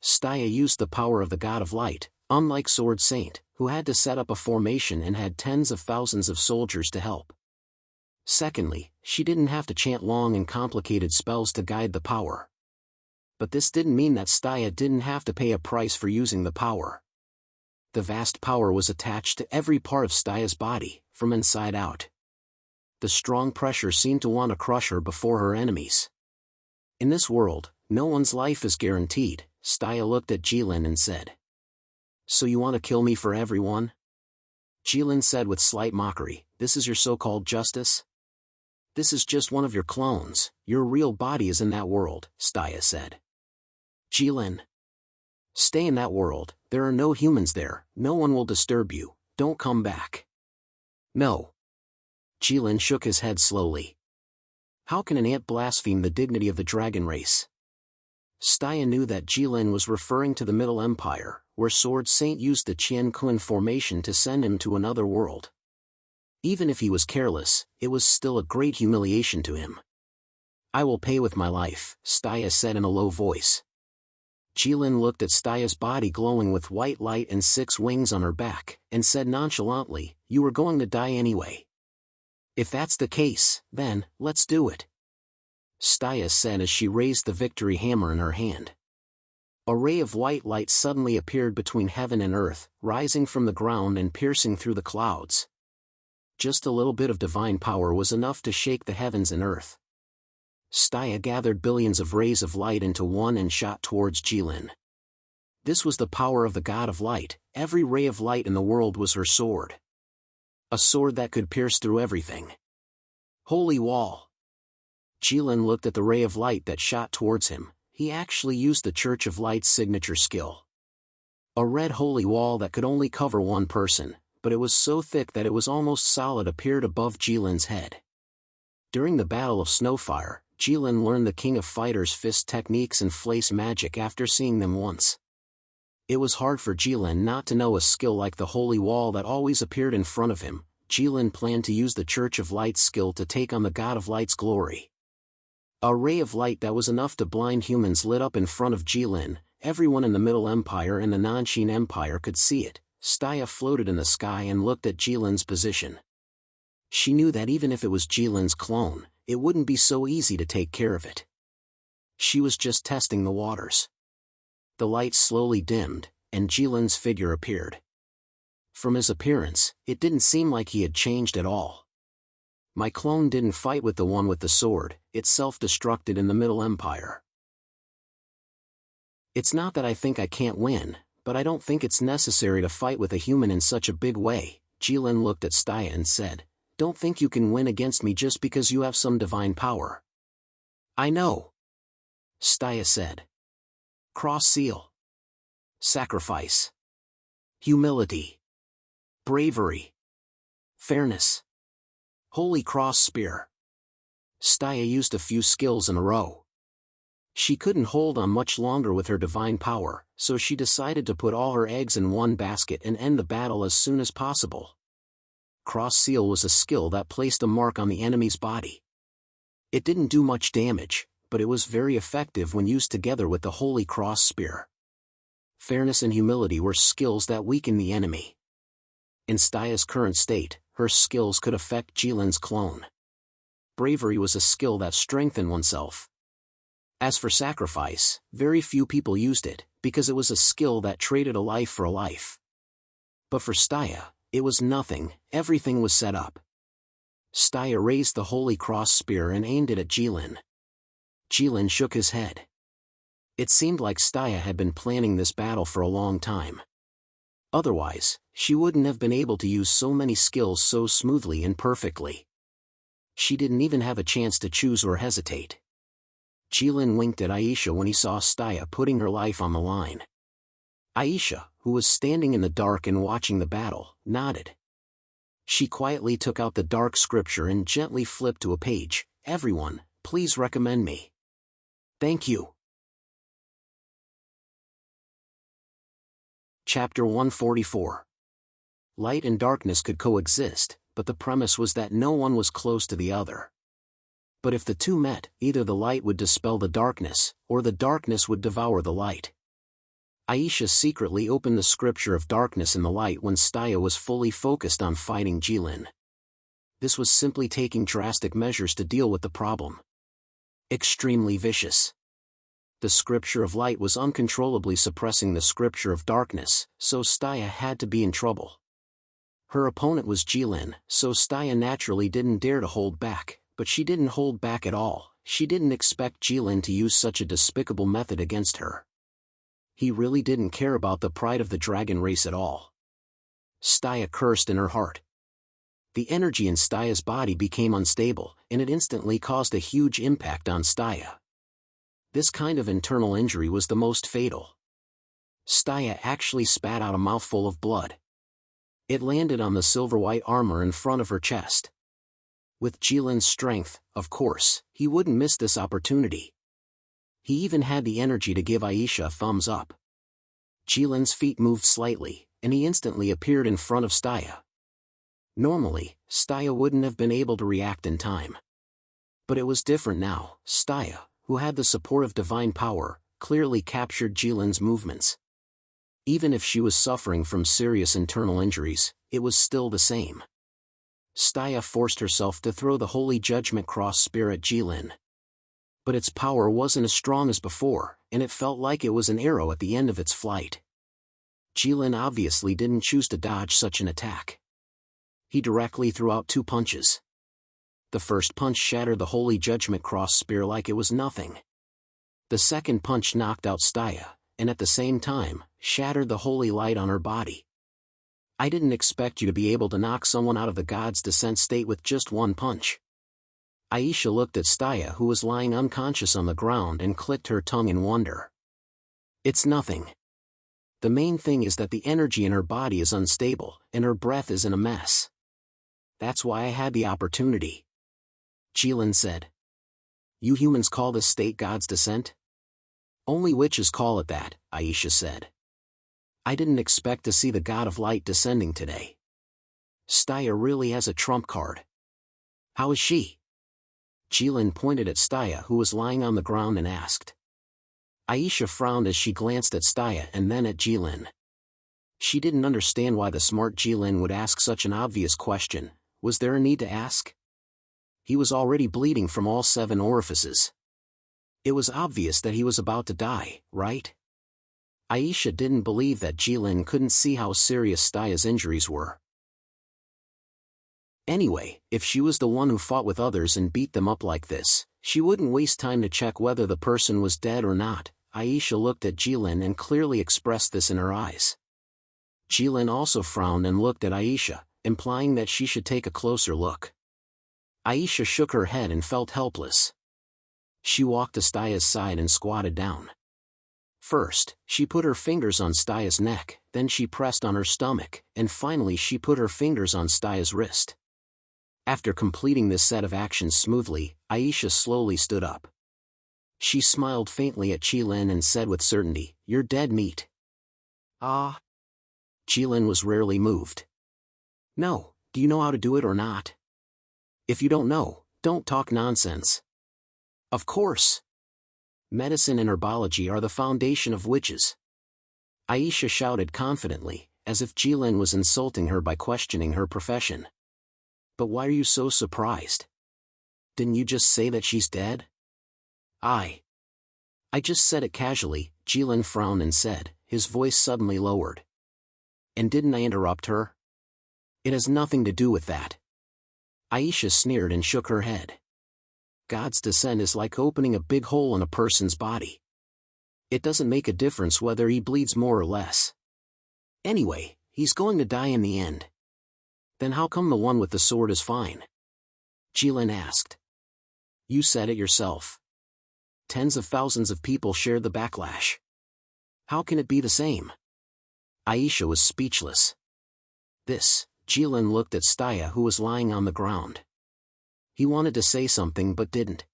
Staya used the power of the God of Light, unlike Sword Saint, who had to set up a formation and had tens of thousands of soldiers to help. Secondly, she didn't have to chant long and complicated spells to guide the power. But this didn't mean that Staya didn't have to pay a price for using the power. The vast power was attached to every part of Staya's body, from inside out. The strong pressure seemed to want to crush her before her enemies. In this world, no one's life is guaranteed, Staya looked at Jilin and said. So you want to kill me for everyone? Jilin said with slight mockery, this is your so-called justice? This is just one of your clones, your real body is in that world, Staya said. Jilin. Stay in that world, there are no humans there, no one will disturb you, don't come back. No. Jilin shook his head slowly. How can an ant blaspheme the dignity of the dragon race? Staya knew that Jilin was referring to the Middle Empire, where Sword Saint used the Qian Kun formation to send him to another world. Even if he was careless, it was still a great humiliation to him. I will pay with my life, Staya said in a low voice. Jilin looked at Staya's body glowing with white light and 6 wings on her back, and said nonchalantly, you were going to die anyway. If that's the case, then, let's do it. Staya said as she raised the victory hammer in her hand. A ray of white light suddenly appeared between heaven and earth, rising from the ground and piercing through the clouds. Just a little bit of divine power was enough to shake the heavens and earth. Staya gathered billions of rays of light into one and shot towards Jilin. This was the power of the God of Light, every ray of light in the world was her sword. A sword that could pierce through everything. Holy wall! Jilin looked at the ray of light that shot towards him, he actually used the Church of Light's signature skill. A red holy wall that could only cover one person, but it was so thick that it was almost solid appeared above Jilin's head. During the Battle of Snowfire, Jilin learned the King of Fighters' fist techniques and flace magic after seeing them once. It was hard for Jilin not to know a skill like the holy wall that always appeared in front of him. Jilin planned to use the Church of Light's skill to take on the God of Light's glory. A ray of light that was enough to blind humans lit up in front of Jilin. Everyone in the Middle Empire and the Nanshin Empire could see it. Staya floated in the sky and looked at Jilin's position. She knew that even if it was Jilin's clone, it wouldn't be so easy to take care of it. She was just testing the waters. The light slowly dimmed, and Jilin's figure appeared. From his appearance, it didn't seem like he had changed at all. My clone didn't fight with the one with the sword, it self-destructed in the Middle Empire. It's not that I think I can't win, but I don't think it's necessary to fight with a human in such a big way. Jilin looked at Staya and said, "Don't think you can win against me just because you have some divine power." "I know," Staya said. "Cross seal. Sacrifice. Humility. Bravery. Fairness. Holy cross spear." Staya used a few skills in a row. She couldn't hold on much longer with her divine power, so she decided to put all her eggs in one basket and end the battle as soon as possible. Cross seal was a skill that placed a mark on the enemy's body. It didn't do much damage, but it was very effective when used together with the holy cross spear. Fairness and humility were skills that weakened the enemy. In Staya's current state, her skills could affect Jilin's clone. Bravery was a skill that strengthened oneself. As for sacrifice, very few people used it, because it was a skill that traded a life for a life. But for Staya, it was nothing, everything was set up. Staya raised the holy cross spear and aimed it at Jilin. Jilin shook his head. It seemed like Staya had been planning this battle for a long time. Otherwise, she wouldn't have been able to use so many skills so smoothly and perfectly. She didn't even have a chance to choose or hesitate. Jilin winked at Aisha when he saw Staya putting her life on the line. Aisha, who was standing in the dark and watching the battle, nodded. She quietly took out the dark scripture and gently flipped to a page. "Everyone, please recommend me. Thank you." Chapter 144. Light and darkness could coexist, but the premise was that no one was close to the other. But if the two met, either the light would dispel the darkness, or the darkness would devour the light. Aisha secretly opened the scripture of darkness in the light when Staya was fully focused on fighting Jilin. This was simply taking drastic measures to deal with the problem. Extremely vicious. The scripture of light was uncontrollably suppressing the scripture of darkness, so Staya had to be in trouble. Her opponent was Jilin, so Staya naturally didn't dare to hold back, but she didn't hold back at all. She didn't expect Jilin to use such a despicable method against her. He really didn't care about the pride of the dragon race at all. Staya cursed in her heart. The energy in Staya's body became unstable, and it instantly caused a huge impact on Staya. This kind of internal injury was the most fatal. Staya actually spat out a mouthful of blood. It landed on the silver-white armor in front of her chest. With Jilin's strength, of course, he wouldn't miss this opportunity. He even had the energy to give Aisha a thumbs up. Jilin's feet moved slightly, and he instantly appeared in front of Staya. Normally, Staya wouldn't have been able to react in time. But it was different now. Staya, who had the support of divine power, clearly captured Jilin's movements. Even if she was suffering from serious internal injuries, it was still the same. Staya forced herself to throw the Holy Judgment Cross spear at Jilin. But its power wasn't as strong as before, and it felt like it was an arrow at the end of its flight. Jilin obviously didn't choose to dodge such an attack. He directly threw out 2 punches. The first punch shattered the Holy Judgment Cross spear like it was nothing. The second punch knocked out Staya, and at the same time, shattered the holy light on her body. "I didn't expect you to be able to knock someone out of the God's Descent state with just 1 punch." Aisha looked at Staya, who was lying unconscious on the ground, and clicked her tongue in wonder. "It's nothing. The main thing is that the energy in her body is unstable, and her breath is in a mess. That's why I had the opportunity," Jilin said. "You humans call this state God's Descent?" "Only witches call it that," Aisha said. "I didn't expect to see the God of Light descending today. Staya really has a trump card. How is she?" Jilin pointed at Staya, who was lying on the ground, and asked. Aisha frowned as she glanced at Staya and then at Jilin. She didn't understand why the smart Jilin would ask such an obvious question. Was there a need to ask? He was already bleeding from all 7 orifices. It was obvious that he was about to die, right? Aisha didn't believe that Jilin couldn't see how serious Staya's injuries were. Anyway, if she was the one who fought with others and beat them up like this, she wouldn't waste time to check whether the person was dead or not. Aisha looked at Jilin and clearly expressed this in her eyes. Jilin also frowned and looked at Aisha, implying that she should take a closer look. Aisha shook her head and felt helpless. She walked to Staya's side and squatted down. First, she put her fingers on Staya's neck, then she pressed on her stomach, and finally she put her fingers on Staya's wrist. After completing this set of actions smoothly, Aisha slowly stood up. She smiled faintly at Jilin and said with certainty, "You're dead meat." "Ah." Jilin was rarely moved. "No, do you know how to do it or not? If you don't know, don't talk nonsense." "Of course. Medicine and herbology are the foundation of witches." Aisha shouted confidently, as if Jilin was insulting her by questioning her profession. "But why are you so surprised? Didn't you just say that she's dead?" I just said it casually," Jilin frowned and said, his voice suddenly lowered. "And didn't I interrupt her? It has nothing to do with that." Aisha sneered and shook her head. "God's descent is like opening a big hole in a person's body. It doesn't make a difference whether he bleeds more or less. Anyway, he's going to die in the end." "Then how come the one with the sword is fine?" Jilin asked. "You said it yourself. Tens of thousands of people shared the backlash. How can it be the same?" Aisha was speechless. Jilin looked at Staya, who was lying on the ground. He wanted to say something but didn't.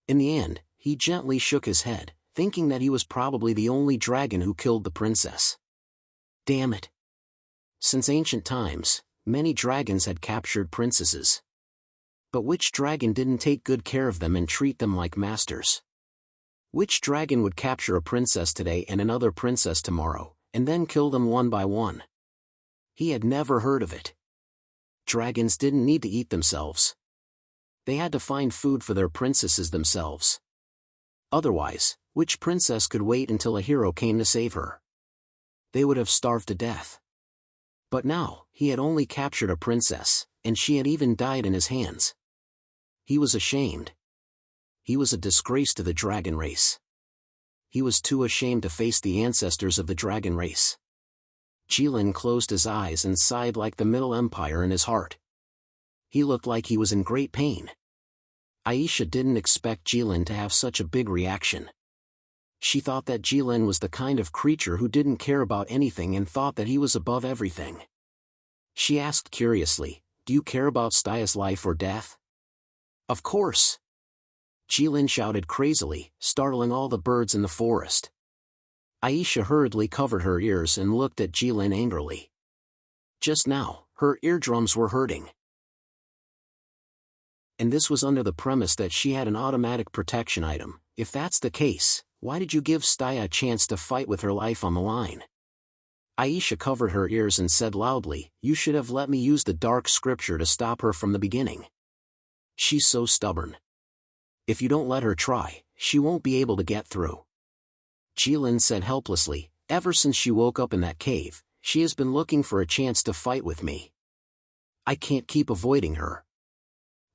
In the end, he gently shook his head, thinking that he was probably the only dragon who killed the princess. Damn it. Since ancient times, many dragons had captured princesses. But which dragon didn't take good care of them and treat them like masters? Which dragon would capture a princess today and another princess tomorrow, and then kill them one by one? He had never heard of it. Dragons didn't need to eat themselves. They had to find food for their princesses themselves. Otherwise, which princess could wait until a hero came to save her? They would have starved to death. But now, he had only captured a princess, and she had even died in his hands. He was ashamed. He was a disgrace to the dragon race. He was too ashamed to face the ancestors of the dragon race. Jilin closed his eyes and sighed like the Middle Empire in his heart. He looked like he was in great pain. Aisha didn't expect Jilin to have such a big reaction. She thought that Jilin was the kind of creature who didn't care about anything and thought that he was above everything. She asked curiously, "Do you care about Staya's life or death?" "Of course." Jilin shouted crazily, startling all the birds in the forest. Aisha hurriedly covered her ears and looked at Jilin angrily. Just now, her eardrums were hurting. And this was under the premise that she had an automatic protection item. If that's the case, why did you give Staya a chance to fight with her life on the line? Aisha covered her ears and said loudly, "You should have let me use the dark scripture to stop her from the beginning. She's so stubborn. If you don't let her try, she won't be able to get through." Jilin said helplessly, "Ever since she woke up in that cave, she has been looking for a chance to fight with me. I can't keep avoiding her.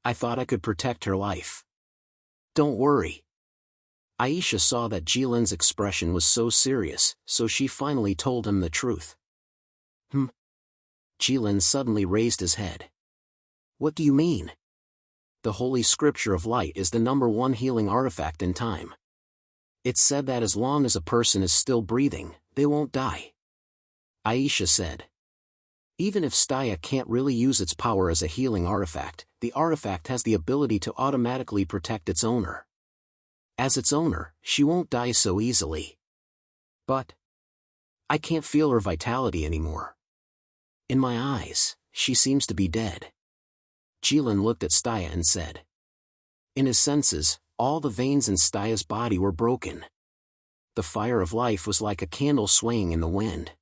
I thought I could protect her life." "Don't worry." Aisha saw that Jilin's expression was so serious, so she finally told him the truth. Jilin suddenly raised his head. "What do you mean?" "The Holy Scripture of Light is the #1 healing artifact in time. It's said that as long as a person is still breathing, they won't die," Aisha said. "Even if Staya can't really use its power as a healing artifact, the artifact has the ability to automatically protect its owner. As its owner, she won't die so easily." "But I can't feel her vitality anymore. In my eyes, she seems to be dead." Jilin looked at Staya and said. In his senses, all the veins in Staya's body were broken. The fire of life was like a candle swaying in the wind.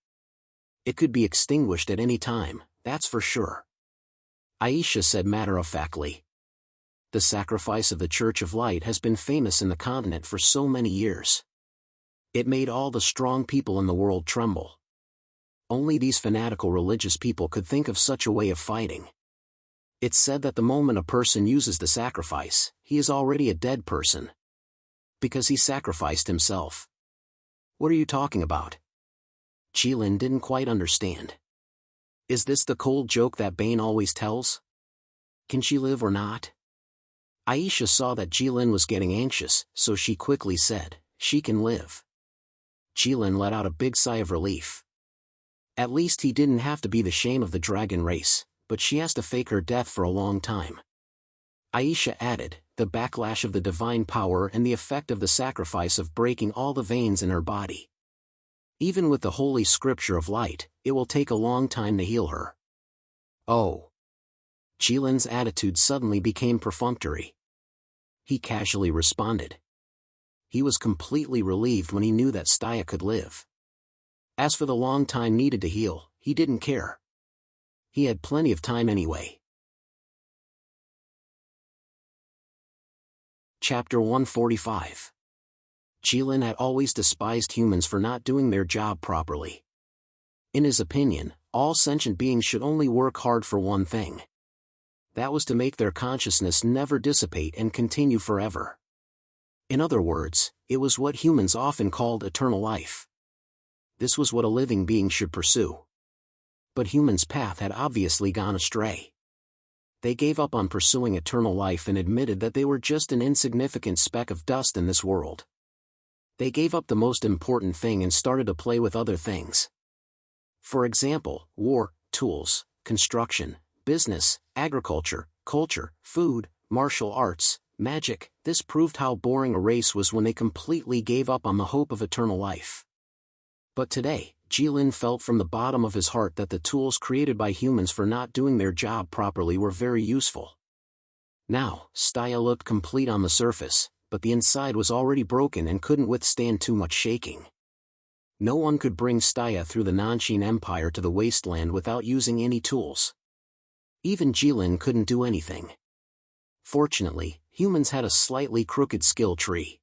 It could be extinguished at any time, that's for sure. Aisha said matter-of-factly. "The sacrifice of the Church of Light has been famous in the continent for so many years. It made all the strong people in the world tremble. Only these fanatical religious people could think of such a way of fighting. It's said that the moment a person uses the sacrifice, he is already a dead person. Because he sacrificed himself. What are you talking about? Jilin didn't quite understand. Is this the cold joke that Bane always tells? Can she live or not? Aisha saw that Jilin was getting anxious, so she quickly said, she can live. Jilin let out a big sigh of relief. At least he didn't have to be the shame of the dragon race, but she has to fake her death for a long time. Aisha added, the backlash of the divine power and the effect of the sacrifice of breaking all the veins in her body. Even with the holy scripture of light, it will take a long time to heal her. Oh. Jilin's attitude suddenly became perfunctory. He casually responded. He was completely relieved when he knew that Staya could live. As for the long time needed to heal, he didn't care. He had plenty of time anyway. Chapter 145. Jilin had always despised humans for not doing their job properly. In his opinion, all sentient beings should only work hard for one thing. That was to make their consciousness never dissipate and continue forever. In other words, it was what humans often called eternal life. This was what a living being should pursue. But humans' path had obviously gone astray. They gave up on pursuing eternal life and admitted that they were just an insignificant speck of dust in this world. They gave up the most important thing and started to play with other things. For example, war, tools, construction, business, agriculture, culture, food, martial arts, magic. This proved how boring a race was when they completely gave up on the hope of eternal life. But today, Jilin felt from the bottom of his heart that the tools created by humans for not doing their job properly were very useful. Now, Staya looked complete on the surface, but the inside was already broken and couldn't withstand too much shaking. No one could bring Staya through the Nanshin Empire to the wasteland without using any tools. Even Jilin couldn't do anything. Fortunately, humans had a slightly crooked skill tree.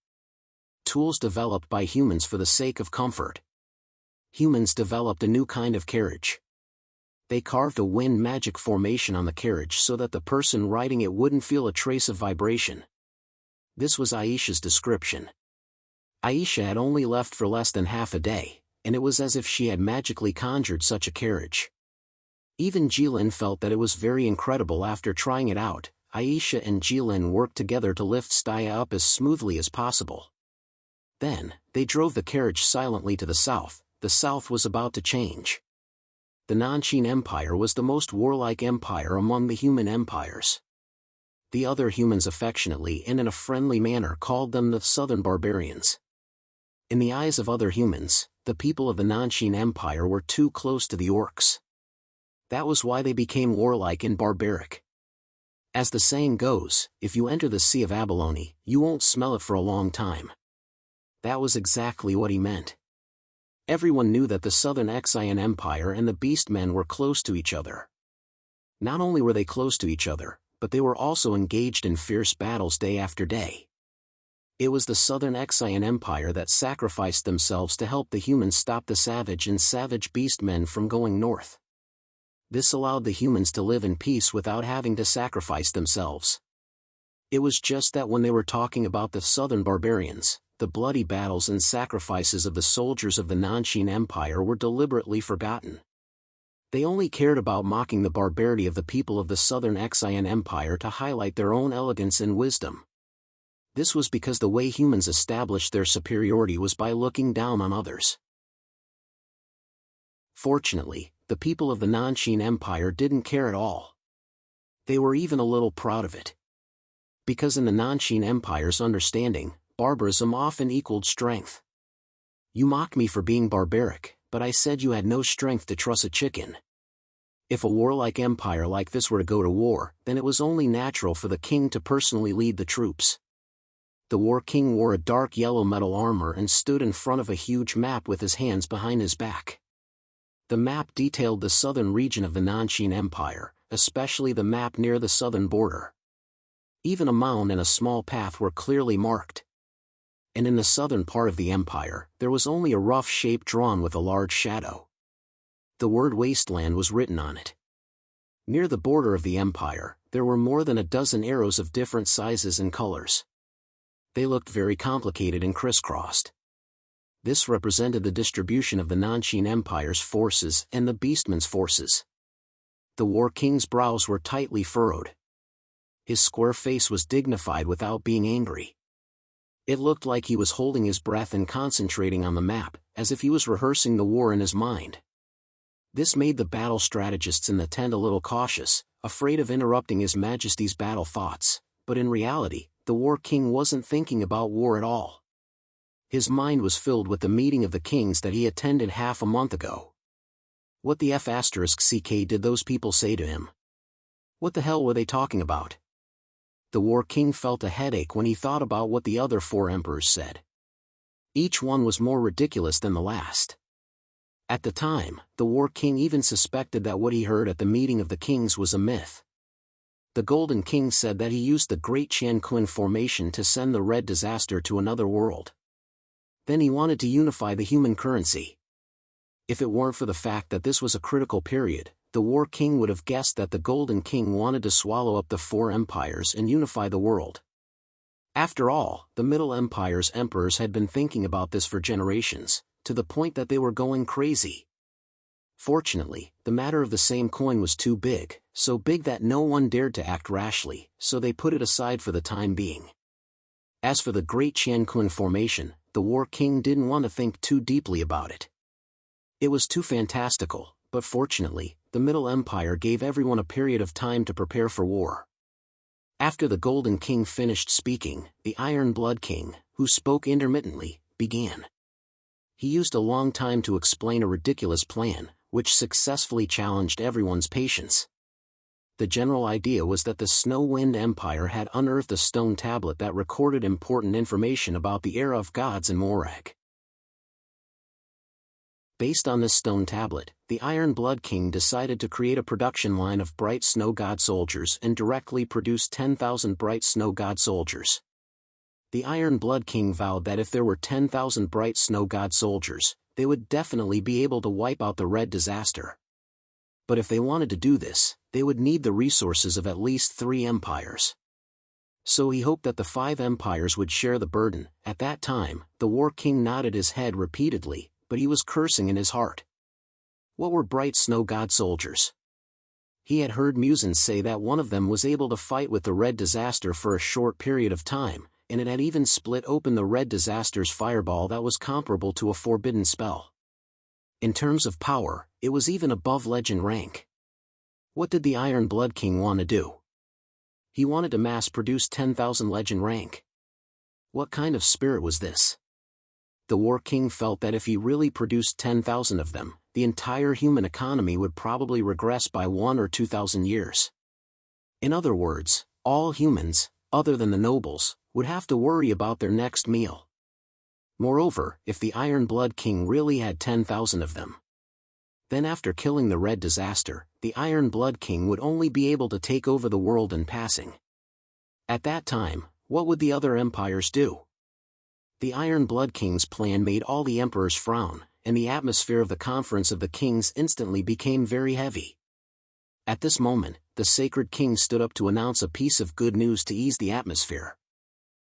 Tools developed by humans for the sake of comfort. Humans developed a new kind of carriage. They carved a wind magic formation on the carriage so that the person riding it wouldn't feel a trace of vibration. This was Aisha's description. Aisha had only left for less than half a day, and it was as if she had magically conjured such a carriage. Even Jilin felt that it was very incredible. After trying it out, Aisha and Jilin worked together to lift Staya up as smoothly as possible. Then, they drove the carriage silently to the south. The south was about to change. The Nanshin Empire was the most warlike empire among the human empires. The other humans affectionately and in a friendly manner called them the Southern Barbarians. In the eyes of other humans, the people of the Nanshin Empire were too close to the orcs. That was why they became warlike and barbaric. As the saying goes, if you enter the Sea of Abalone, you won't smell it for a long time. That was exactly what he meant. Everyone knew that the Southern Exian Empire and the Beastmen were close to each other. Not only were they close to each other, but they were also engaged in fierce battles day after day. It was the Southern Exian Empire that sacrificed themselves to help the humans stop the savage and savage Beastmen from going north. This allowed the humans to live in peace without having to sacrifice themselves. It was just that when they were talking about the Southern Barbarians, the bloody battles and sacrifices of the soldiers of the Nanshin Empire were deliberately forgotten. They only cared about mocking the barbarity of the people of the Southern Exian Empire to highlight their own elegance and wisdom. This was because the way humans established their superiority was by looking down on others. Fortunately, the people of the Nanshin Empire didn't care at all. They were even a little proud of it. Because in the Nanshin Empire's understanding, barbarism often equaled strength. You mocked me for being barbaric, but I said you had no strength to truss a chicken. If a warlike empire like this were to go to war, then it was only natural for the king to personally lead the troops. The war king wore a dark yellow metal armor and stood in front of a huge map with his hands behind his back. The map detailed the southern region of the Nanshin Empire, especially the map near the southern border. Even a mound and a small path were clearly marked. And in the southern part of the empire, there was only a rough shape drawn with a large shadow. The word wasteland was written on it. Near the border of the empire, there were more than a dozen arrows of different sizes and colors. They looked very complicated and crisscrossed. This represented the distribution of the Nanshin Empire's forces and the Beastman's forces. The War King's brows were tightly furrowed. His square face was dignified without being angry. It looked like he was holding his breath and concentrating on the map, as if he was rehearsing the war in his mind. This made the battle strategists in the tent a little cautious, afraid of interrupting His Majesty's battle thoughts, but in reality, the War King wasn't thinking about war at all. His mind was filled with the meeting of the kings that he attended half a month ago. What the *CK did those people say to him? What the hell were they talking about? The War King felt a headache when he thought about what the other 4 emperors said. Each one was more ridiculous than the last. At the time, the War King even suspected that what he heard at the meeting of the kings was a myth. The Golden King said that he used the Great Qianquan formation to send the Red Disaster to another world. Then he wanted to unify the human currency. If it weren't for the fact that this was a critical period, the War King would have guessed that the Golden King wanted to swallow up the 4 empires and unify the world. After all, the Middle Empire's emperors had been thinking about this for generations, to the point that they were going crazy. Fortunately, the matter of the same coin was too big, so big that no one dared to act rashly, so they put it aside for the time being. As for the Great Qianquan formation, the War King didn't want to think too deeply about it. It was too fantastical, but fortunately, the Middle Empire gave everyone a period of time to prepare for war. After the Golden King finished speaking, the Iron Blood King, who spoke intermittently, began. He used a long time to explain a ridiculous plan, which successfully challenged everyone's patience. The general idea was that the Snow Wind Empire had unearthed a stone tablet that recorded important information about the era of gods in Morag. Based on this stone tablet, the Iron Blood King decided to create a production line of bright snow god soldiers and directly produce 10,000 bright snow god soldiers. The Iron Blood King vowed that if there were 10,000 bright snow god soldiers, they would definitely be able to wipe out the Red Disaster. But if they wanted to do this, they would need the resources of at least 3 empires. So he hoped that the 5 empires would share the burden. At that time, the War King nodded his head repeatedly, but he was cursing in his heart. What were bright snow god soldiers? He had heard Musin say that one of them was able to fight with the Red Disaster for a short period of time, and it had even split open the Red Disaster's fireball that was comparable to a forbidden spell. In terms of power, it was even above legend rank. What did the Iron Blood King want to do? He wanted to mass-produce 10,000 legend rank. What kind of spirit was this? The War King felt that if he really produced 10,000 of them, the entire human economy would probably regress by 1 or 2,000 years. In other words, all humans, other than the nobles, would have to worry about their next meal. Moreover, if the Iron Blood King really had 10,000 of them, then after killing the Red Disaster, the Iron Blood King would only be able to take over the world in passing. At that time, what would the other empires do? The Iron Blood King's plan made all the emperors frown, and the atmosphere of the Conference of the Kings instantly became very heavy. At this moment, the Sacred King stood up to announce a piece of good news to ease the atmosphere.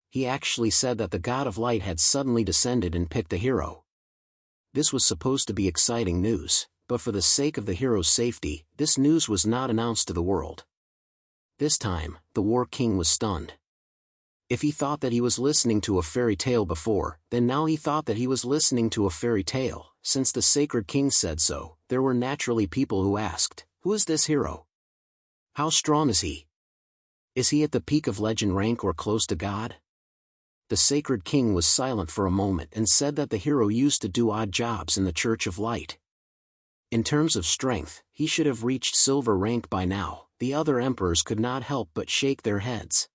He actually said that the God of Light had suddenly descended and picked a hero. This was supposed to be exciting news, but for the sake of the hero's safety, this news was not announced to the world. This time, the War King was stunned. If he thought that he was listening to a fairy tale before, then now he thought that he was listening to a fairy tale. Since the Sacred King said so, there were naturally people who asked, "Who is this hero? How strong is he? Is he at the peak of legend rank or close to God?" The Sacred King was silent for a moment and said that the hero used to do odd jobs in the Church of Light. In terms of strength, he should have reached silver rank by now. The other emperors could not help but shake their heads.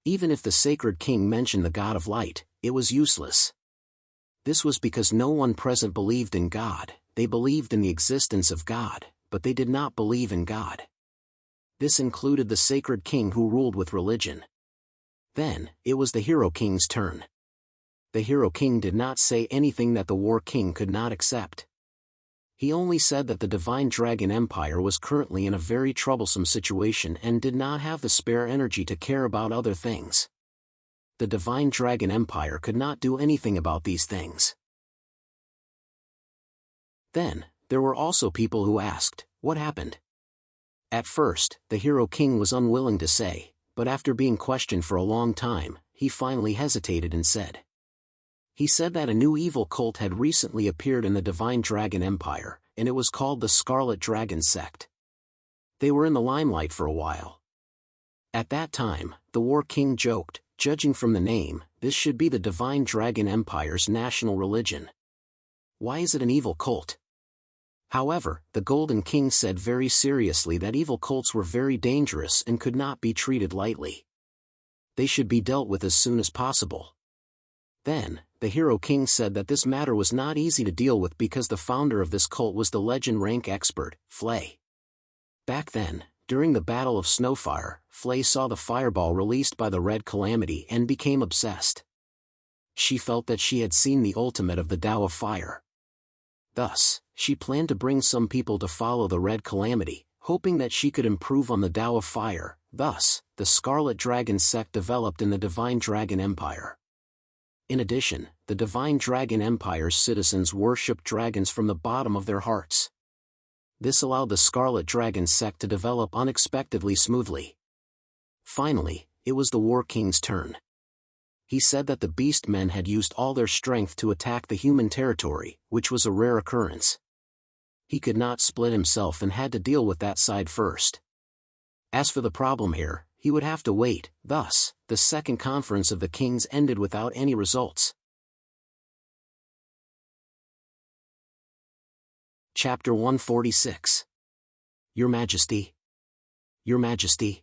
Even if the Sacred King mentioned the God of Light, it was useless. This was because no one present believed in God. They believed in the existence of God, but they did not believe in God. This included the Sacred King who ruled with religion. Then, it was the Hero King's turn. The Hero King did not say anything that the War King could not accept. He only said that the Divine Dragon Empire was currently in a very troublesome situation and did not have the spare energy to care about other things. The Divine Dragon Empire could not do anything about these things. Then, there were also people who asked, what happened? At first, the hero king was unwilling to say, but after being questioned for a long time, he finally hesitated and said. He said that a new evil cult had recently appeared in the Divine Dragon Empire, and it was called the Scarlet Dragon Sect. They were in the limelight for a while. At that time, the War King joked, judging from the name, this should be the Divine Dragon Empire's national religion. Why is it an evil cult? However, the Golden King said very seriously that evil cults were very dangerous and could not be treated lightly. They should be dealt with as soon as possible. Then, the Hero King said that this matter was not easy to deal with because the founder of this cult was the legend rank expert, Flay. Back then, during the Battle of Snowfire, Flay saw the fireball released by the Red Calamity and became obsessed. She felt that she had seen the ultimate of the Tao of Fire. Thus, she planned to bring some people to follow the Red Calamity, hoping that she could improve on the Tao of Fire. Thus, the Scarlet Dragon sect developed in the Divine Dragon Empire. In addition, the Divine Dragon Empire's citizens worshipped dragons from the bottom of their hearts. This allowed the Scarlet Dragon sect to develop unexpectedly smoothly. Finally, it was the War King's turn. He said that the Beast Men had used all their strength to attack the human territory, which was a rare occurrence. He could not split himself and had to deal with that side first. As for the problem here, he would have to wait. Thus, the second conference of the kings ended without any results. Chapter 146. Your Majesty. Your Majesty.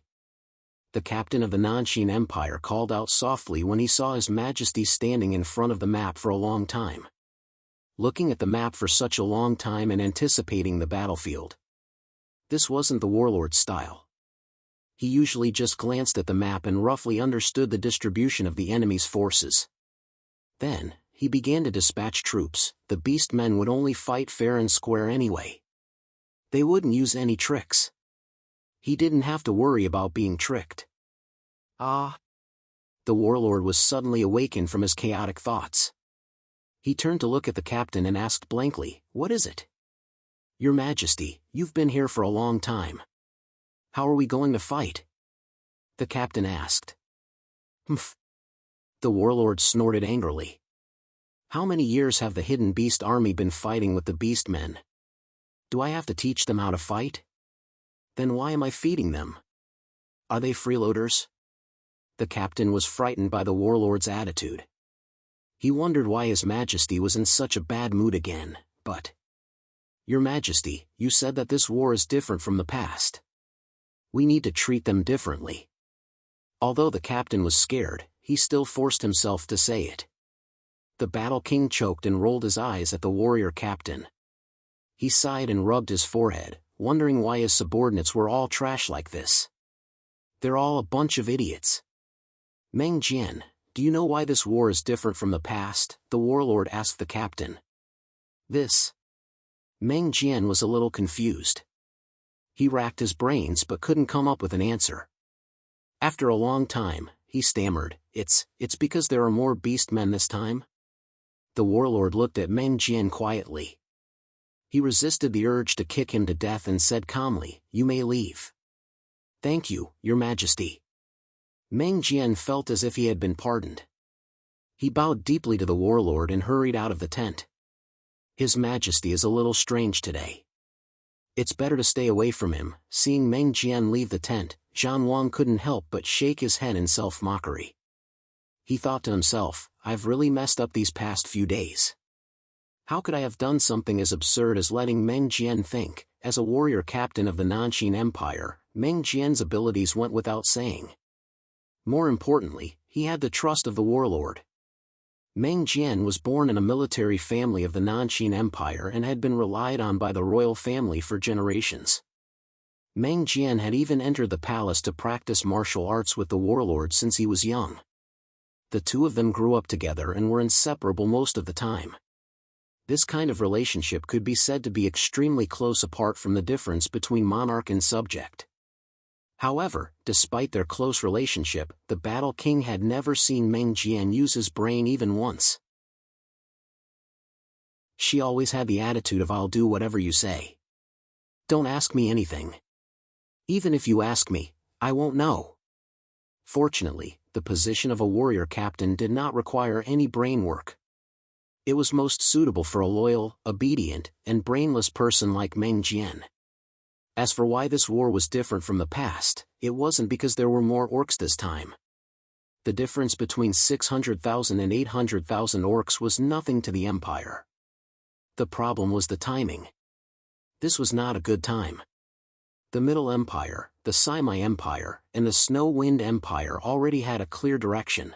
The captain of the Nanshin Empire called out softly when he saw His Majesty standing in front of the map for a long time. Looking at the map for such a long time and anticipating the battlefield. This wasn't the warlord's style. He usually just glanced at the map and roughly understood the distribution of the enemy's forces. Then, he began to dispatch troops. The Beast Men would only fight fair and square anyway. They wouldn't use any tricks. He didn't have to worry about being tricked. Ah! The warlord was suddenly awakened from his chaotic thoughts. He turned to look at the captain and asked blankly, "What is it?" "Your Majesty, you've been here for a long time. How are we going to fight?" the captain asked. "Humph." The warlord snorted angrily. "How many years have the Hidden Beast army been fighting with the Beast Men? Do I have to teach them how to fight? Then why am I feeding them? Are they freeloaders?" The captain was frightened by the warlord's attitude. He wondered why His Majesty was in such a bad mood again, but... "Your Majesty, you said that this war is different from the past. We need to treat them differently." Although the captain was scared, he still forced himself to say it. The Battle King choked and rolled his eyes at the warrior captain. He sighed and rubbed his forehead, wondering why his subordinates were all trash like this. They're all a bunch of idiots. "Meng Jian, do you know why this war is different from the past?" the warlord asked the captain. This. Meng Jian was a little confused. He racked his brains but couldn't come up with an answer. After a long time, he stammered, It's because there are more Beast Men this time?" The warlord looked at Meng Jian quietly. He resisted the urge to kick him to death and said calmly, "You may leave." "Thank you, Your Majesty." Meng Jian felt as if he had been pardoned. He bowed deeply to the warlord and hurried out of the tent. His Majesty is a little strange today. It's better to stay away from him. Seeing Meng Jian leave the tent, Zhan Wang couldn't help but shake his head in self-mockery. He thought to himself, "I've really messed up these past few days. How could I have done something as absurd as letting Meng Jian think?" As a warrior captain of the Nanshin Empire, Meng Jian's abilities went without saying. More importantly, he had the trust of the warlord. Meng Jian was born in a military family of the Nanshin Empire and had been relied on by the royal family for generations. Meng Jian had even entered the palace to practice martial arts with the warlord since he was young. The two of them grew up together and were inseparable most of the time. This kind of relationship could be said to be extremely close apart from the difference between monarch and subject. However, despite their close relationship, the Battle King had never seen Meng Jian use his brain even once. She always had the attitude of "I'll do whatever you say. Don't ask me anything. Even if you ask me, I won't know." Fortunately, the position of a warrior captain did not require any brain work. It was most suitable for a loyal, obedient, and brainless person like Meng Jian. As for why this war was different from the past, it wasn't because there were more orcs this time. The difference between 600,000 and 800,000 orcs was nothing to the Empire. The problem was the timing. This was not a good time. The Middle Empire, the Saimai Empire, and the Snow Wind Empire already had a clear direction.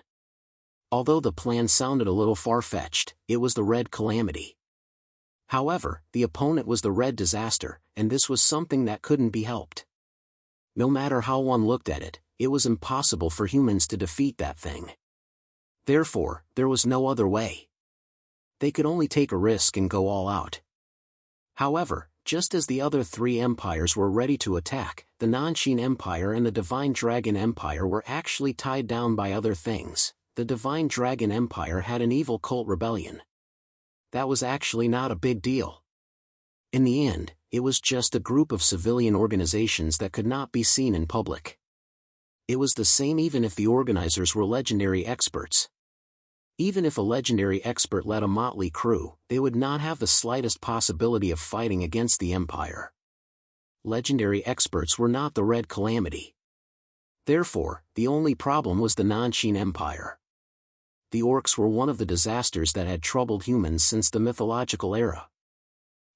Although the plan sounded a little far-fetched, it was the Red Calamity. However, the opponent was the Red Disaster, and this was something that couldn't be helped. No matter how one looked at it, it was impossible for humans to defeat that thing. Therefore, there was no other way. They could only take a risk and go all out. However, just as the other three empires were ready to attack, the Nanshin Empire and the Divine Dragon Empire were actually tied down by other things. The Divine Dragon Empire had an evil cult rebellion. That was actually not a big deal. In the end, it was just a group of civilian organizations that could not be seen in public. It was the same even if the organizers were legendary experts. Even if a legendary expert led a motley crew, they would not have the slightest possibility of fighting against the Empire. Legendary experts were not the Red Calamity. Therefore, the only problem was the Nanshin Empire. The orcs were one of the disasters that had troubled humans since the mythological era.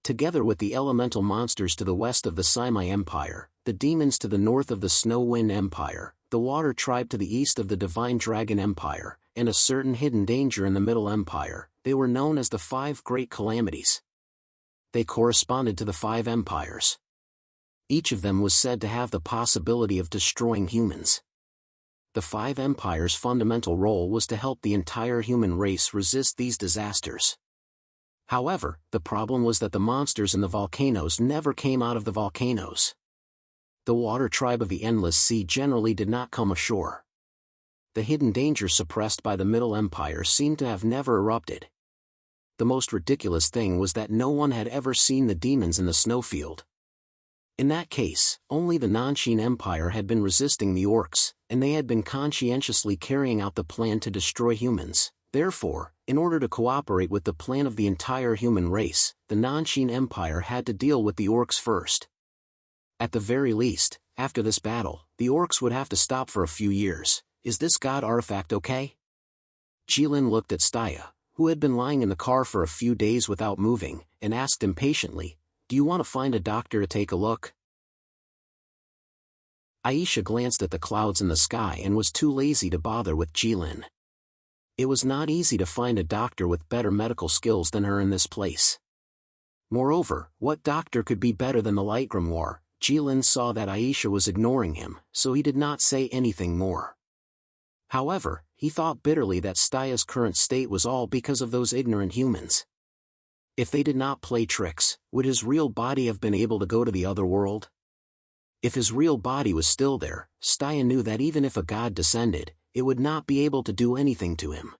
Together with the elemental monsters to the west of the Saimai Empire, the demons to the north of the Snow Wind Empire, the Water Tribe to the east of the Divine Dragon Empire, and a certain hidden danger in the Middle Empire, they were known as the Five Great Calamities. They corresponded to the five empires. Each of them was said to have the possibility of destroying humans. The five empires' fundamental role was to help the entire human race resist these disasters. However, the problem was that the monsters in the volcanoes never came out of the volcanoes. The Water Tribe of the Endless Sea generally did not come ashore. The hidden danger suppressed by the Middle Empire seemed to have never erupted. The most ridiculous thing was that no one had ever seen the demons in the snowfield. In that case, only the Nanshin Empire had been resisting the orcs, and they had been conscientiously carrying out the plan to destroy humans. Therefore, in order to cooperate with the plan of the entire human race, the Nanshin Empire had to deal with the orcs first. At the very least, after this battle, the orcs would have to stop for a few years. Is this god artifact okay? Jilin looked at Staya, who had been lying in the car for a few days without moving, and asked impatiently, "Do you want to find a doctor to take a look?" Aisha glanced at the clouds in the sky and was too lazy to bother with Jilin. It was not easy to find a doctor with better medical skills than her in this place. Moreover, what doctor could be better than the Light Grimoire? Jilin saw that Aisha was ignoring him, so he did not say anything more. However, he thought bitterly that Staya's current state was all because of those ignorant humans. If they did not play tricks, would his real body have been able to go to the other world? If his real body was still there, Staya knew that even if a god descended, it would not be able to do anything to him.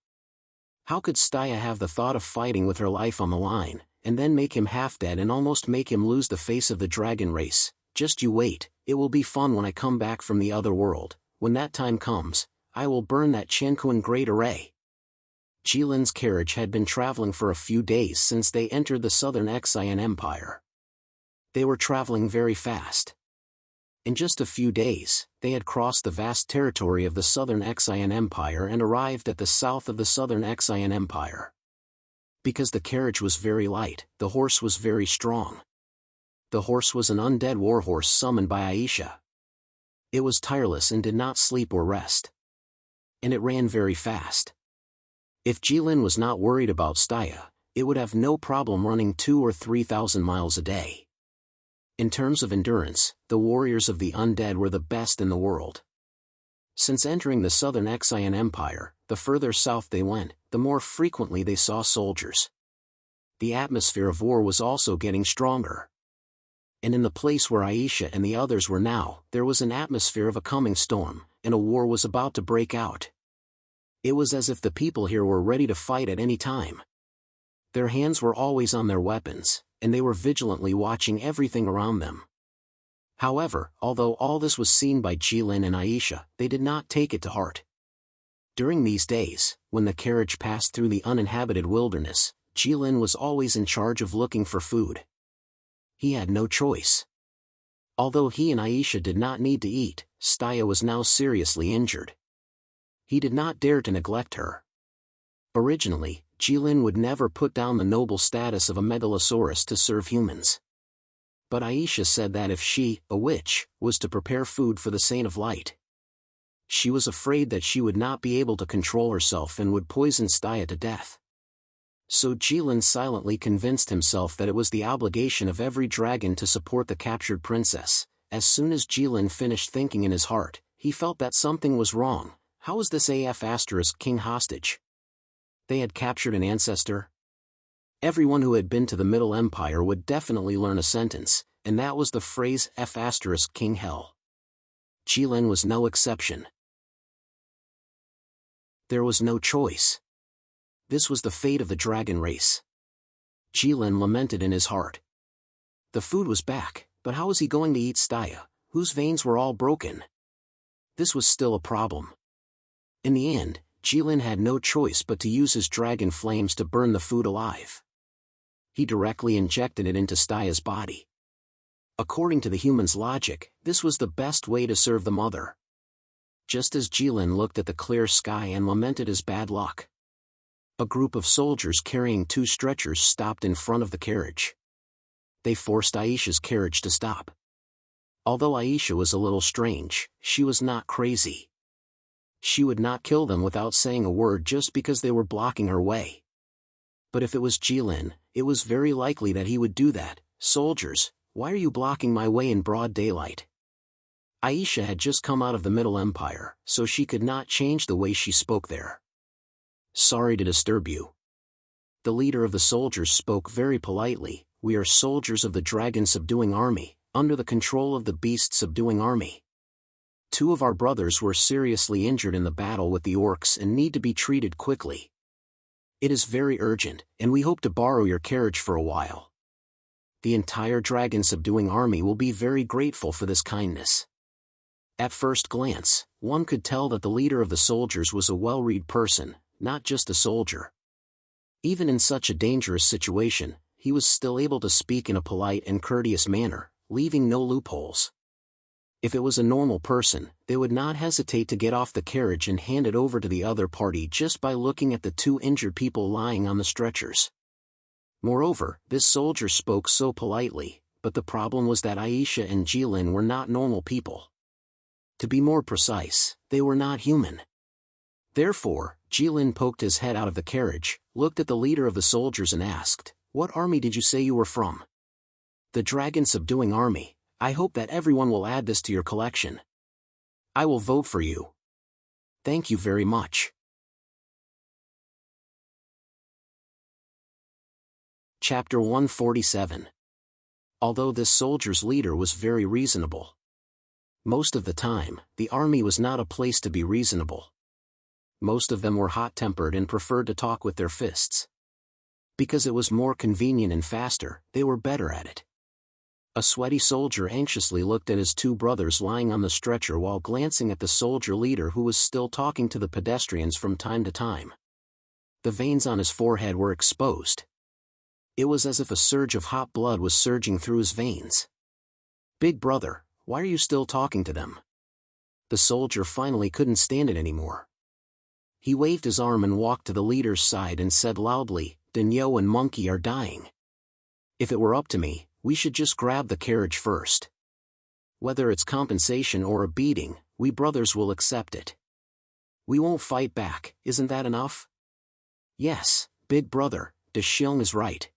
How could Staya have the thought of fighting with her life on the line, and then make him half dead and almost make him lose the face of the dragon race? Just you wait, it will be fun when I come back from the other world. When that time comes, I will burn that Qianquan Great Array. Jilin's carriage had been traveling for a few days since they entered the southern Xian Empire. They were traveling very fast. In just a few days, they had crossed the vast territory of the southern Xian Empire and arrived at the south of the southern Xian Empire. Because the carriage was very light, the horse was very strong. The horse was an undead warhorse summoned by Aisha. It was tireless and did not sleep or rest. And it ran very fast. If Jilin was not worried about Staya, it would have no problem running 2,000 or 3,000 miles a day. In terms of endurance, the warriors of the undead were the best in the world. Since entering the southern Xian Empire, the further south they went, the more frequently they saw soldiers. The atmosphere of war was also getting stronger. And in the place where Aisha and the others were now, there was an atmosphere of a coming storm, and a war was about to break out. It was as if the people here were ready to fight at any time. Their hands were always on their weapons, and they were vigilantly watching everything around them. However, although all this was seen by Jilin and Aisha, they did not take it to heart. During these days, when the carriage passed through the uninhabited wilderness, Jilin was always in charge of looking for food. He had no choice. Although he and Aisha did not need to eat, Staya was now seriously injured. He did not dare to neglect her. Originally, Jilin would never put down the noble status of a megalosaurus to serve humans. But Aisha said that if she, a witch, was to prepare food for the Saint of Light, she was afraid that she would not be able to control herself and would poison Staya to death. So Jilin silently convinced himself that it was the obligation of every dragon to support the captured princess. As soon as Jilin finished thinking in his heart, he felt that something was wrong. How was this king hostage? They had captured an ancestor? Everyone who had been to the Middle Empire would definitely learn a sentence, and that was the phrase king hell. Jilin was no exception. There was no choice. This was the fate of the dragon race. Jilin lamented in his heart. The food was back, but how was he going to eat Staya, whose veins were all broken? This was still a problem. In the end, Jilin had no choice but to use his dragon flames to burn the food alive. He directly injected it into Staya's body. According to the human's logic, this was the best way to serve the mother. Just as Jilin looked at the clear sky and lamented his bad luck, a group of soldiers carrying 2 stretchers stopped in front of the carriage. They forced Aisha's carriage to stop. Although Aisha was a little strange, she was not crazy. She would not kill them without saying a word just because they were blocking her way. But if it was Jilin, it was very likely that he would do that. Soldiers, why are you blocking my way in broad daylight? Aisha had just come out of the Middle Empire, so she could not change the way she spoke there. Sorry to disturb you. The leader of the soldiers spoke very politely. We are soldiers of the dragon-subduing army, under the control of the beast-subduing army. 2 of our brothers were seriously injured in the battle with the orcs and need to be treated quickly. It is very urgent, and we hope to borrow your carriage for a while. The entire dragon-subduing army will be very grateful for this kindness. At first glance, one could tell that the leader of the soldiers was a well-read person, not just a soldier. Even in such a dangerous situation, he was still able to speak in a polite and courteous manner, leaving no loopholes. If it was a normal person, they would not hesitate to get off the carriage and hand it over to the other party just by looking at the 2 injured people lying on the stretchers. Moreover, this soldier spoke so politely, but the problem was that Aisha and Jilin were not normal people. To be more precise, they were not human. Therefore, Jilin poked his head out of the carriage, looked at the leader of the soldiers and asked, "What army did you say you were from?" "The dragon-subduing army. I hope that everyone will add this to your collection. I will vote for you. Thank you very much." Chapter 147. Although this soldier's leader was very reasonable. Most of the time, the army was not a place to be reasonable. Most of them were hot-tempered and preferred to talk with their fists. Because it was more convenient and faster, they were better at it. A sweaty soldier anxiously looked at his 2 brothers lying on the stretcher while glancing at the soldier leader who was still talking to the pedestrians from time to time. The veins on his forehead were exposed. It was as if a surge of hot blood was surging through his veins. "Big brother, why are you still talking to them?" The soldier finally couldn't stand it anymore. He waved his arm and walked to the leader's side and said loudly, "Danyo and Monkey are dying. If it were up to me, we should just grab the carriage first. Whether it's compensation or a beating, we brothers will accept it. We won't fight back, isn't that enough?" "Yes, big brother, Dashiong is right.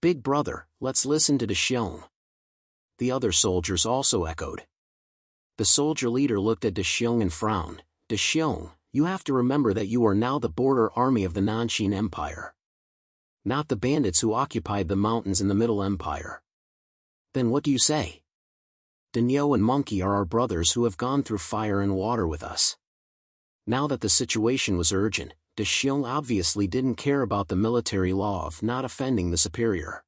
Big brother, let's listen to Dashiong." The other soldiers also echoed. The soldier leader looked at Dashiong and frowned. "Dashiong, you have to remember that you are now the border army of the Nanshin Empire. Not the bandits who occupied the mountains in the Middle Empire. Then what do you say? Danyo and Monkey are our brothers who have gone through fire and water with us. Now that the situation was urgent, De Xiong obviously didn't care about the military law of not offending the superior.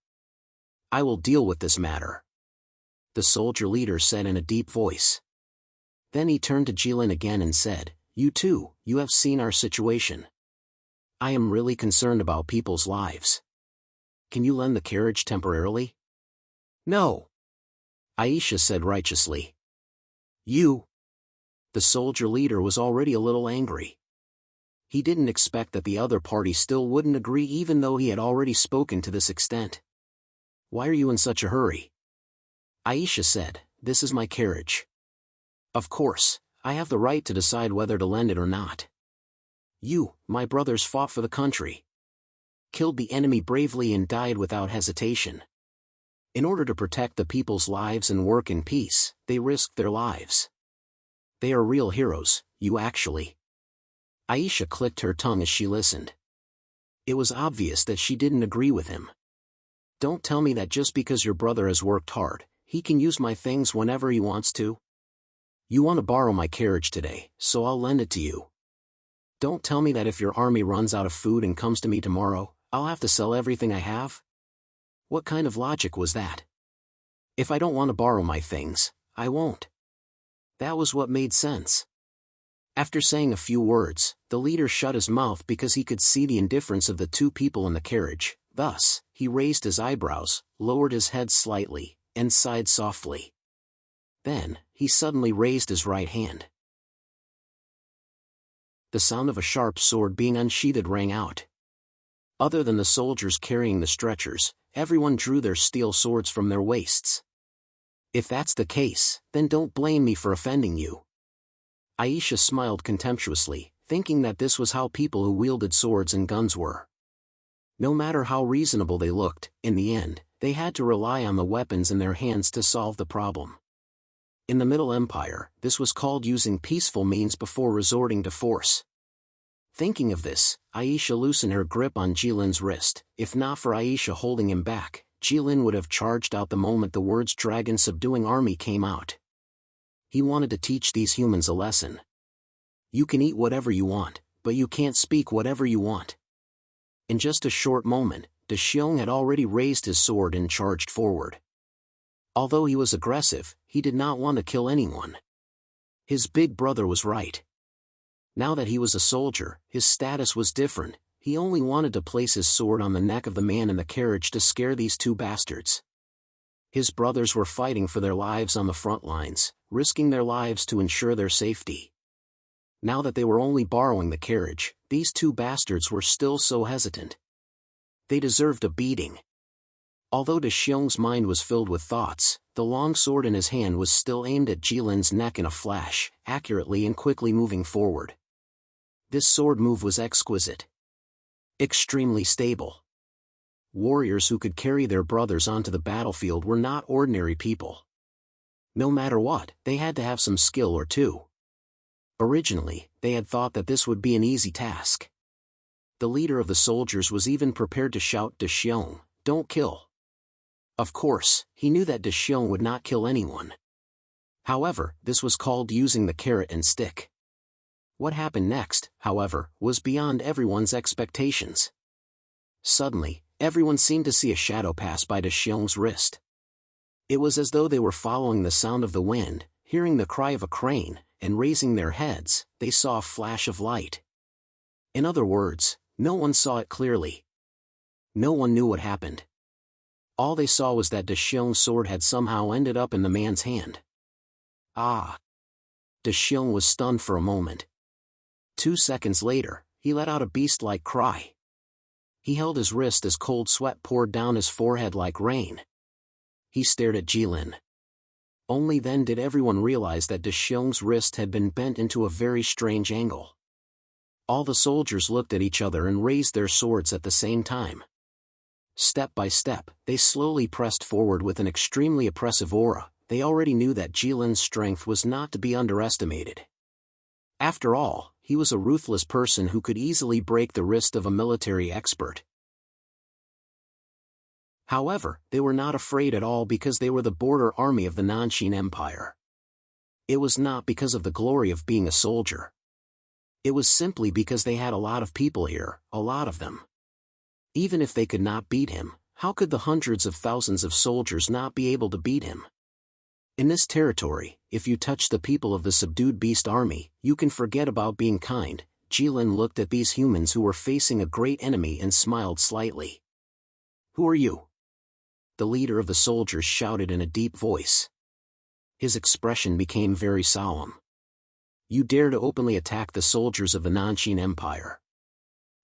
"I will deal with this matter," the soldier leader said in a deep voice. Then he turned to Jilin again and said, "You too, you have seen our situation. I am really concerned about people's lives. Can you lend the carriage temporarily?" "No," Aisha said righteously. "You." The soldier leader was already a little angry. He didn't expect that the other party still wouldn't agree even though he had already spoken to this extent. "Why are you in such a hurry?" Aisha said, "This is my carriage. Of course, I have the right to decide whether to lend it or not. You, my brothers, fought for the country, killed the enemy bravely and died without hesitation. In order to protect the people's lives and work in peace, they risked their lives. They are real heroes, you actually." Aisha clicked her tongue as she listened. It was obvious that she didn't agree with him. "Don't tell me that just because your brother has worked hard, he can use my things whenever he wants to. You want to borrow my carriage today, so I'll lend it to you. Don't tell me that if your army runs out of food and comes to me tomorrow, I'll have to sell everything I have. What kind of logic was that? If I don't want to borrow my things, I won't." That was what made sense. After saying a few words, the leader shut his mouth because he could see the indifference of the two people in the carriage. Thus, he raised his eyebrows, lowered his head slightly, and sighed softly. Then, he suddenly raised his right hand. The sound of a sharp sword being unsheathed rang out. Other than the soldiers carrying the stretchers, everyone drew their steel swords from their waists. "If that's the case, then don't blame me for offending you." Aisha smiled contemptuously, thinking that this was how people who wielded swords and guns were. No matter how reasonable they looked, in the end, they had to rely on the weapons in their hands to solve the problem. In the Middle Empire, this was called using peaceful means before resorting to force. Thinking of this, Aisha loosened her grip on Jilin's wrist. If not for Aisha holding him back, Jilin would have charged out the moment the words "dragon subduing army" came out. He wanted to teach these humans a lesson. You can eat whatever you want, but you can't speak whatever you want. In just a short moment, De Xiong had already raised his sword and charged forward. Although he was aggressive, he did not want to kill anyone. His big brother was right. Now that he was a soldier, his status was different. He only wanted to place his sword on the neck of the man in the carriage to scare these two bastards. His brothers were fighting for their lives on the front lines, risking their lives to ensure their safety. Now that they were only borrowing the carriage, these two bastards were still so hesitant. They deserved a beating. Although De Xiong's mind was filled with thoughts, the long sword in his hand was still aimed at Jilin's neck in a flash, accurately and quickly moving forward. This sword move was exquisite. Extremely stable. Warriors who could carry their brothers onto the battlefield were not ordinary people. No matter what, they had to have some skill or two. Originally, they had thought that this would be an easy task. The leader of the soldiers was even prepared to shout, "De Xiong, don't kill." Of course, he knew that De Xiong would not kill anyone. However, this was called using the carrot and stick. What happened next, however, was beyond everyone's expectations. Suddenly, everyone seemed to see a shadow pass by De Xiong's wrist. It was as though they were following the sound of the wind, hearing the cry of a crane, and raising their heads, they saw a flash of light. In other words, no one saw it clearly. No one knew what happened. All they saw was that De Xiong's sword had somehow ended up in the man's hand. Ah! De Xiong was stunned for a moment. 2 seconds later, he let out a beast-like cry. He held his wrist as cold sweat poured down his forehead like rain. He stared at Jilin. Only then did everyone realize that De Xiong's wrist had been bent into a very strange angle. All the soldiers looked at each other and raised their swords at the same time. Step by step, they slowly pressed forward with an extremely oppressive aura. They already knew that Jilin's strength was not to be underestimated. After all, he was a ruthless person who could easily break the wrist of a military expert. However, they were not afraid at all because they were the border army of the Nanshin Empire. It was not because of the glory of being a soldier. It was simply because they had a lot of people here, a lot of them. Even if they could not beat him, how could the hundreds of thousands of soldiers not be able to beat him? In this territory, if you touch the people of the subdued beast army, you can forget about being kind. Jilin looked at these humans who were facing a great enemy and smiled slightly. Who are you? The leader of the soldiers shouted in a deep voice. His expression became very solemn. You dare to openly attack the soldiers of the Nanshin Empire.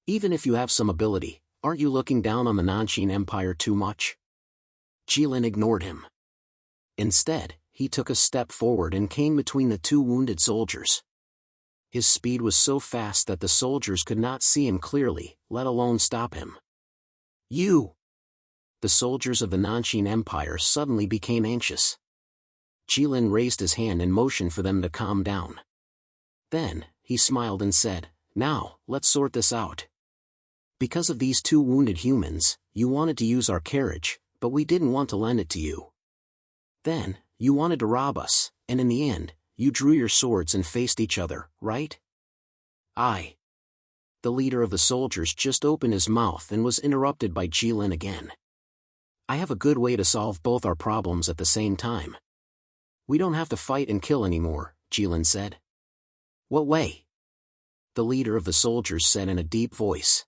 Even if you have some ability, aren't you looking down on the Nanshin Empire too much? Jilin ignored him. Instead, he took a step forward and came between the two wounded soldiers. His speed was so fast that the soldiers could not see him clearly, let alone stop him. You! The soldiers of the Nanshin Empire suddenly became anxious. Jilin raised his hand and motioned for them to calm down. Then, he smiled and said, Now, let's sort this out. Because of these two wounded humans, you wanted to use our carriage, but we didn't want to lend it to you. Then, you wanted to rob us, and in the end, you drew your swords and faced each other, right? I. The leader of the soldiers just opened his mouth and was interrupted by Jilin again. I have a good way to solve both our problems at the same time. We don't have to fight and kill anymore, Jilin said. What way? The leader of the soldiers said in a deep voice.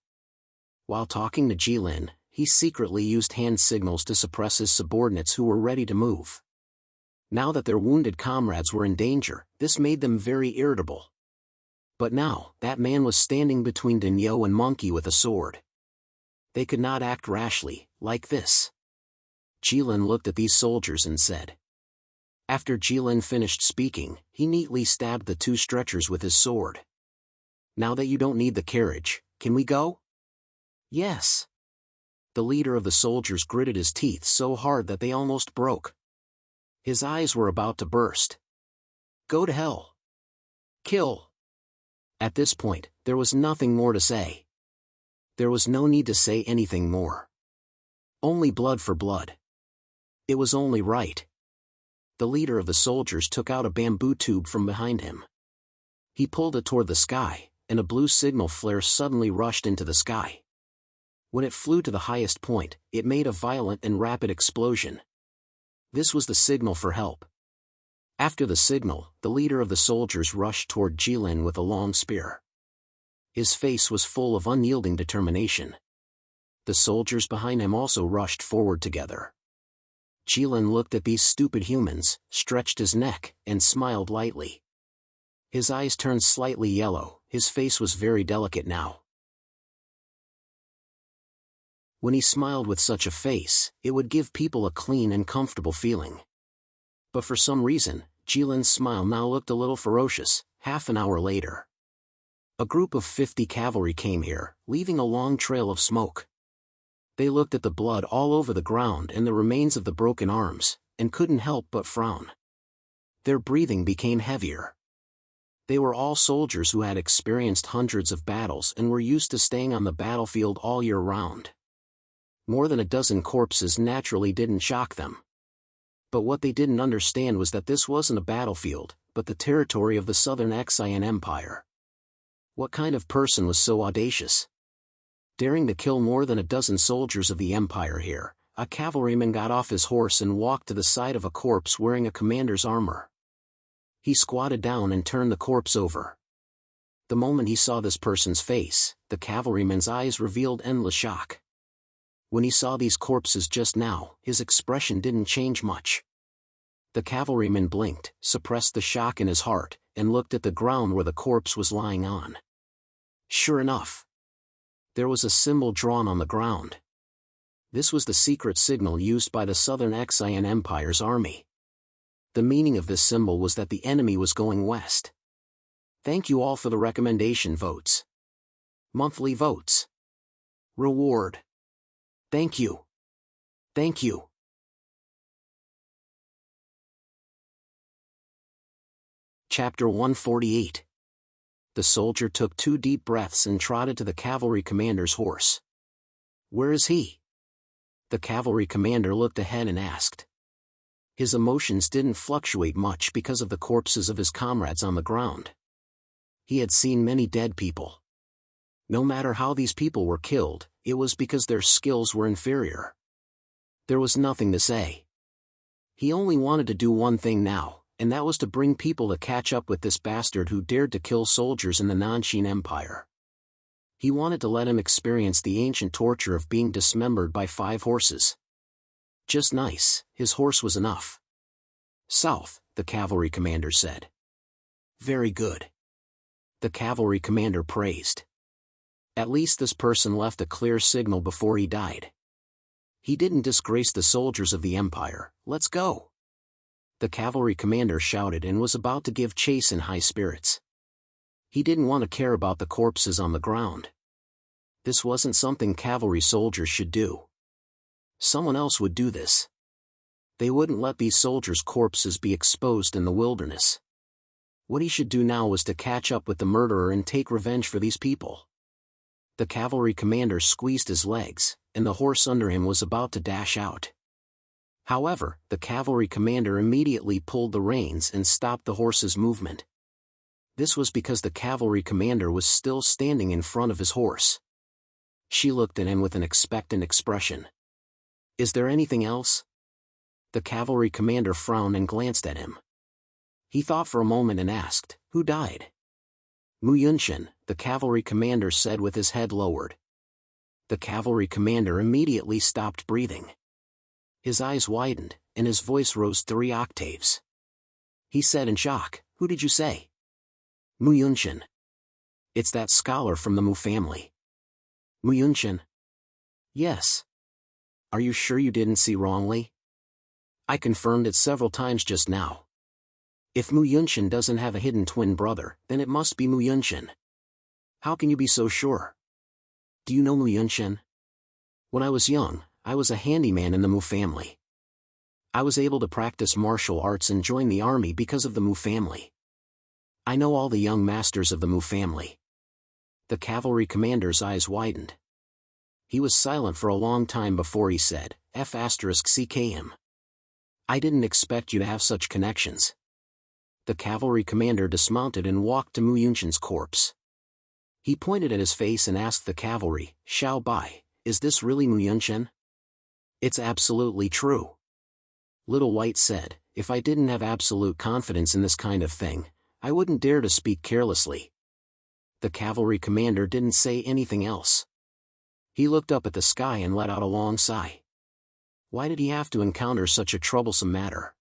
While talking to Jilin, he secretly used hand signals to suppress his subordinates who were ready to move. Now that their wounded comrades were in danger, this made them very irritable. But now, that man was standing between Danyo and Monkey with a sword. They could not act rashly, like this. Jilin looked at these soldiers and said. After Jilin finished speaking, he neatly stabbed the two stretchers with his sword. Now that you don't need the carriage, can we go? Yes. The leader of the soldiers gritted his teeth so hard that they almost broke. His eyes were about to burst. Go to hell. Kill. At this point, there was nothing more to say. There was no need to say anything more. Only blood for blood. It was only right. The leader of the soldiers took out a bamboo tube from behind him. He pulled it toward the sky, and a blue signal flare suddenly rushed into the sky. When it flew to the highest point, it made a violent and rapid explosion. This was the signal for help. After the signal, the leader of the soldiers rushed toward Jilin with a long spear. His face was full of unyielding determination. The soldiers behind him also rushed forward together. Jilin looked at these stupid humans, stretched his neck, and smiled lightly. His eyes turned slightly yellow, his face was very delicate now. When he smiled with such a face, it would give people a clean and comfortable feeling. But for some reason, Jilin's smile now looked a little ferocious. Half an hour later, a group of 50 cavalry came here, leaving a long trail of smoke. They looked at the blood all over the ground and the remains of the broken arms, and couldn't help but frown. Their breathing became heavier. They were all soldiers who had experienced hundreds of battles and were used to staying on the battlefield all year round. More than a dozen corpses naturally didn't shock them. But what they didn't understand was that this wasn't a battlefield, but the territory of the Southern Xian Empire. What kind of person was so audacious? Daring to kill more than a dozen soldiers of the Empire here, a cavalryman got off his horse and walked to the side of a corpse wearing a commander's armor. He squatted down and turned the corpse over. The moment he saw this person's face, the cavalryman's eyes revealed endless shock. When he saw these corpses just now, his expression didn't change much. The cavalryman blinked, suppressed the shock in his heart, and looked at the ground where the corpse was lying on. Sure enough, there was a symbol drawn on the ground. This was the secret signal used by the Southern Xian Empire's army. The meaning of this symbol was that the enemy was going west. Thank you all for the recommendation votes. Monthly votes. Reward. Thank you. Thank you. Chapter 148. The soldier took 2 deep breaths and trotted to the cavalry commander's horse. Where is he? The cavalry commander looked ahead and asked. His emotions didn't fluctuate much because of the corpses of his comrades on the ground. He had seen many dead people. No matter how these people were killed, it was because their skills were inferior. There was nothing to say. He only wanted to do one thing now, and that was to bring people to catch up with this bastard who dared to kill soldiers in the Nanshin Empire. He wanted to let him experience the ancient torture of being dismembered by 5 horses. Just nice, his horse was enough. South, the cavalry commander said. Very good. The cavalry commander praised. At least this person left a clear signal before he died. He didn't disgrace the soldiers of the Empire. Let's go. The cavalry commander shouted and was about to give chase in high spirits. He didn't want to care about the corpses on the ground. This wasn't something cavalry soldiers should do. Someone else would do this. They wouldn't let these soldiers' corpses be exposed in the wilderness. What he should do now was to catch up with the murderer and take revenge for these people. The cavalry commander squeezed his legs, and the horse under him was about to dash out. However, the cavalry commander immediately pulled the reins and stopped the horse's movement. This was because the cavalry commander was still standing in front of his horse. She looked at him with an expectant expression. Is there anything else? The cavalry commander frowned and glanced at him. He thought for a moment and asked, who died? Mu Yunshin, the cavalry commander said with his head lowered. The cavalry commander immediately stopped breathing. His eyes widened, and his voice rose 3 octaves. He said in shock, who did you say? Mu Yunshin. It's that scholar from the Mu family. Mu Yunshin? Yes. Are you sure you didn't see wrongly? I confirmed it several times just now. If Mu Yunshin doesn't have a hidden twin brother, then it must be Mu Yunshin. How can you be so sure? Do you know Mu Yunshin? When I was young, I was a handyman in the Mu family. I was able to practice martial arts and join the army because of the Mu family. I know all the young masters of the Mu family. The cavalry commander's eyes widened. He was silent for a long time before he said, F***CKM. I didn't expect you to have such connections. The cavalry commander dismounted and walked to Mu Yunshin's corpse. He pointed at his face and asked the cavalry, Xiao Bai, is this really Mu Yunshin? It's absolutely true. Little White said, if I didn't have absolute confidence in this kind of thing, I wouldn't dare to speak carelessly. The cavalry commander didn't say anything else. He looked up at the sky and let out a long sigh. Why did he have to encounter such a troublesome matter?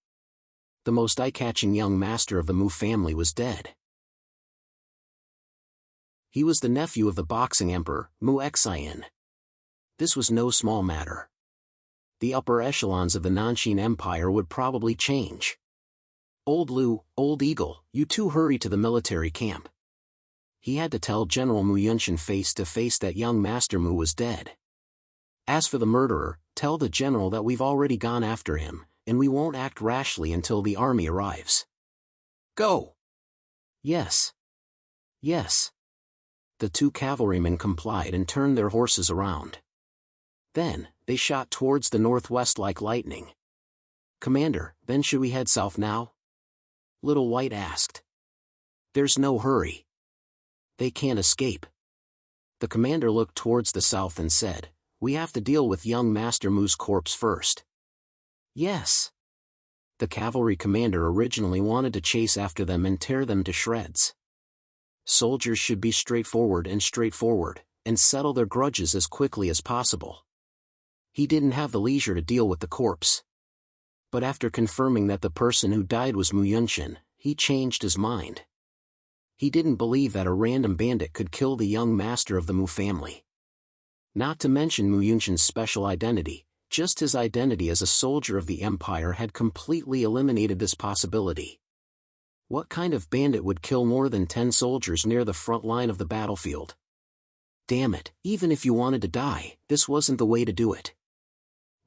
The most eye-catching young master of the Mu family was dead. He was the nephew of the boxing emperor, Mu Xian. This was no small matter. The upper echelons of the Nanshin Empire would probably change. Old Lu, Old Eagle, you two hurry to the military camp. He had to tell General Mu Yunshin face to face that young Master Mu was dead. As for the murderer, tell the general that we've already gone after him, and we won't act rashly until the army arrives. Go! Yes. Yes. The 2 cavalrymen complied and turned their horses around. Then, they shot towards the northwest like lightning. Commander, then should we head south now? Little White asked. There's no hurry. They can't escape. The commander looked towards the south and said, we have to deal with young Master Mu's corpse first. Yes. The cavalry commander originally wanted to chase after them and tear them to shreds. Soldiers should be straightforward, and settle their grudges as quickly as possible. He didn't have the leisure to deal with the corpse. But after confirming that the person who died was Mu Yunshin, he changed his mind. He didn't believe that a random bandit could kill the young master of the Mu family. Not to mention Mu Yunshin's special identity, just his identity as a soldier of the Empire had completely eliminated this possibility. What kind of bandit would kill more than 10 soldiers near the front line of the battlefield? Damn it, even if you wanted to die, this wasn't the way to do it.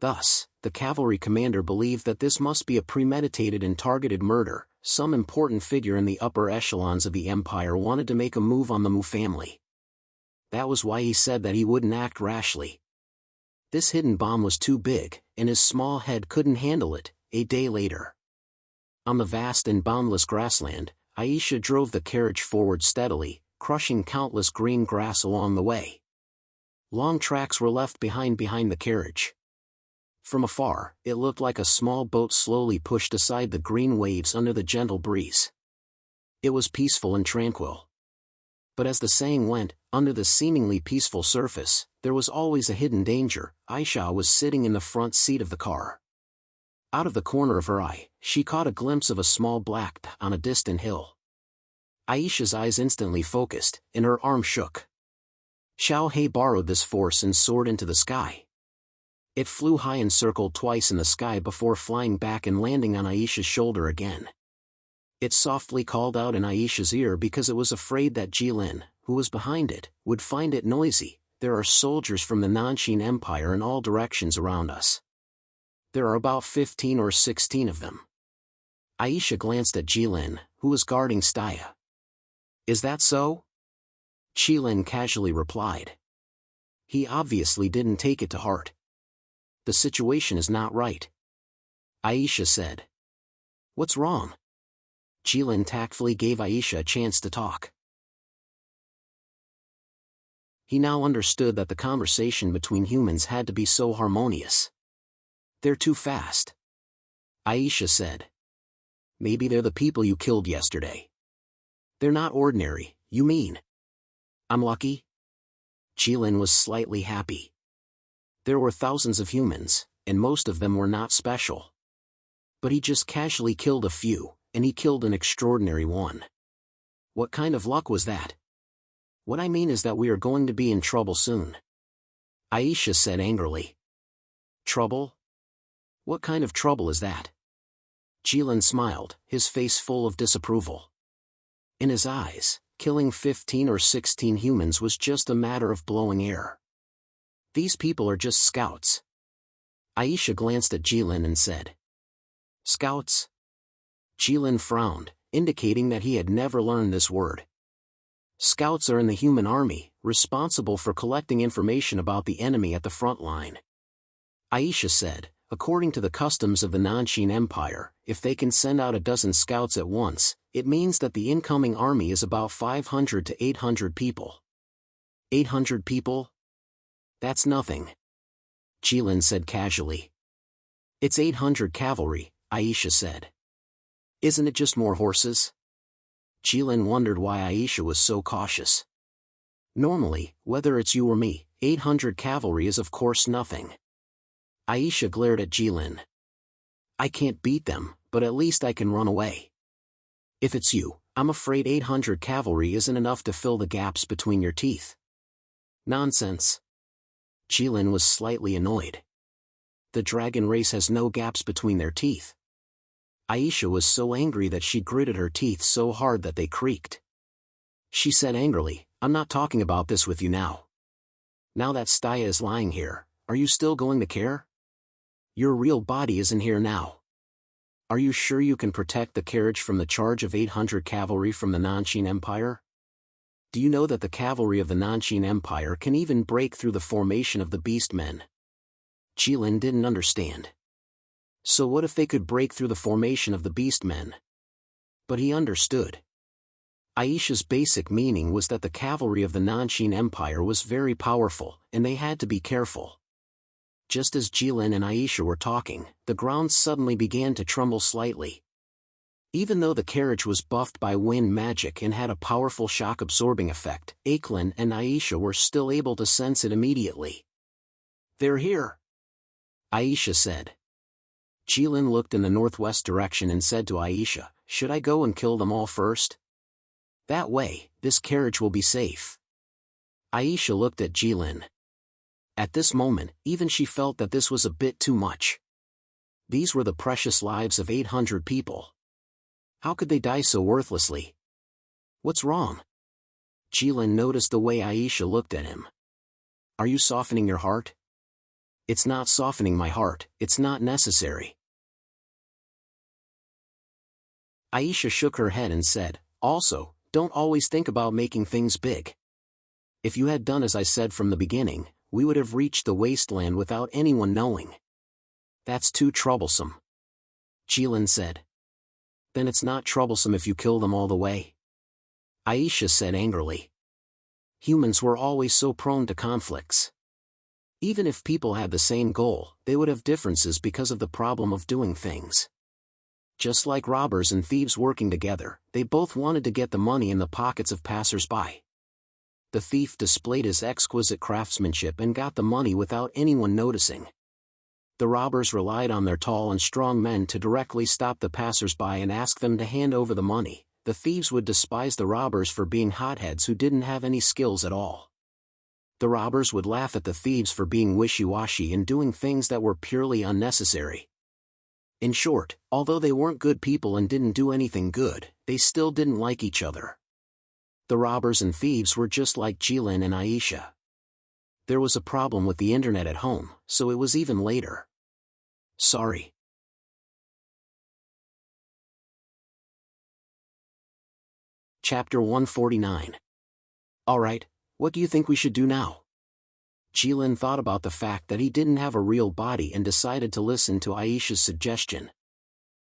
Thus, the cavalry commander believed that this must be a premeditated and targeted murder. Some important figure in the upper echelons of the Empire wanted to make a move on the Mu family. That was why he said that he wouldn't act rashly. This hidden bomb was too big, and his small head couldn't handle it. A day later. On the vast and boundless grassland, Aisha drove the carriage forward steadily, crushing countless green grass along the way. Long tracks were left behind the carriage. From afar, it looked like a small boat slowly pushed aside the green waves under the gentle breeze. It was peaceful and tranquil. But as the saying went, under the seemingly peaceful surface, there was always a hidden danger. Aisha was sitting in the front seat of the car. Out of the corner of her eye, she caught a glimpse of a small black dot on a distant hill. Aisha's eyes instantly focused, and her arm shook. Xiao He borrowed this force and soared into the sky. It flew high and circled twice in the sky before flying back and landing on Aisha's shoulder again. It softly called out in Aisha's ear because it was afraid that Jilin, who was behind it, would find it noisy. There are soldiers from the Nanshin Empire in all directions around us. There are about 15 or 16 of them. Aisha glanced at Jilin, who was guarding Staya. Is that so? Jilin casually replied. He obviously didn't take it to heart. The situation is not right. Aisha said. What's wrong? Jilin tactfully gave Aisha a chance to talk. He now understood that the conversation between humans had to be so harmonious. They're too fast. Aisha said. Maybe they're the people you killed yesterday. They're not ordinary, you mean? I'm lucky? Jilin was slightly happy. There were thousands of humans, and most of them were not special. But he just casually killed a few, and he killed an extraordinary one. What kind of luck was that? What I mean is that we are going to be in trouble soon. Aisha said angrily. Trouble? What kind of trouble is that? Jilin smiled, his face full of disapproval. In his eyes, killing 15 or 16 humans was just a matter of blowing air. These people are just scouts. Aisha glanced at Jilin and said. Scouts? Jilin frowned, indicating that he had never learned this word. Scouts are in the human army, responsible for collecting information about the enemy at the front line. Aisha said, according to the customs of the Nanshin Empire, if they can send out a dozen scouts at once, it means that the incoming army is about 500 to 800 people. 800 people? That's nothing. Jilin said casually. It's 800 cavalry, Aisha said. Isn't it just more horses? Jilin wondered why Aisha was so cautious. Normally, whether it's you or me, 800 cavalry is of course nothing. Aisha glared at Jilin. I can't beat them, but at least I can run away. If it's you, I'm afraid 800 cavalry isn't enough to fill the gaps between your teeth. Nonsense. Jilin was slightly annoyed. The dragon race has no gaps between their teeth. Aisha was so angry that she gritted her teeth so hard that they creaked. She said angrily, I'm not talking about this with you now. Now that Staya is lying here, are you still going to care? Your real body isn't here now. Are you sure you can protect the carriage from the charge of 800 cavalry from the Nanshin Empire? Do you know that the cavalry of the Nanshin Empire can even break through the formation of the beastmen? Jilin didn't understand. So what if they could break through the formation of the beastmen? But he understood. Aisha's basic meaning was that the cavalry of the Nanshin Empire was very powerful, and they had to be careful. Just as Jilin and Aisha were talking, the ground suddenly began to tremble slightly. Even though the carriage was buffed by wind magic and had a powerful shock-absorbing effect, Aiklin and Aisha were still able to sense it immediately. They're here, Aisha said. Jilin looked in the northwest direction and said to Aisha, should I go and kill them all first? That way, this carriage will be safe. Aisha looked at Jilin. At this moment, even she felt that this was a bit too much. These were the precious lives of 800 people. How could they die so worthlessly? What's wrong? Jilin noticed the way Aisha looked at him. Are you softening your heart? It's not softening my heart, it's not necessary. Aisha shook her head and said, also, don't always think about making things big. If you had done as I said from the beginning, we would have reached the wasteland without anyone knowing. That's too troublesome. Jilin said. Then it's not troublesome if you kill them all the way? Aisha said angrily. Humans were always so prone to conflicts. Even if people had the same goal, they would have differences because of the problem of doing things. Just like robbers and thieves working together, they both wanted to get the money in the pockets of passers-by. The thief displayed his exquisite craftsmanship and got the money without anyone noticing. The robbers relied on their tall and strong men to directly stop the passers-by and ask them to hand over the money. The thieves would despise the robbers for being hotheads who didn't have any skills at all. The robbers would laugh at the thieves for being wishy-washy and doing things that were purely unnecessary. In short, although they weren't good people and didn't do anything good, they still didn't like each other. The robbers and thieves were just like Jilin and Aisha. There was a problem with the internet at home, so it was even later. Sorry. Chapter 149. Alright, what do you think we should do now? Jilin thought about the fact that he didn't have a real body and decided to listen to Aisha's suggestion.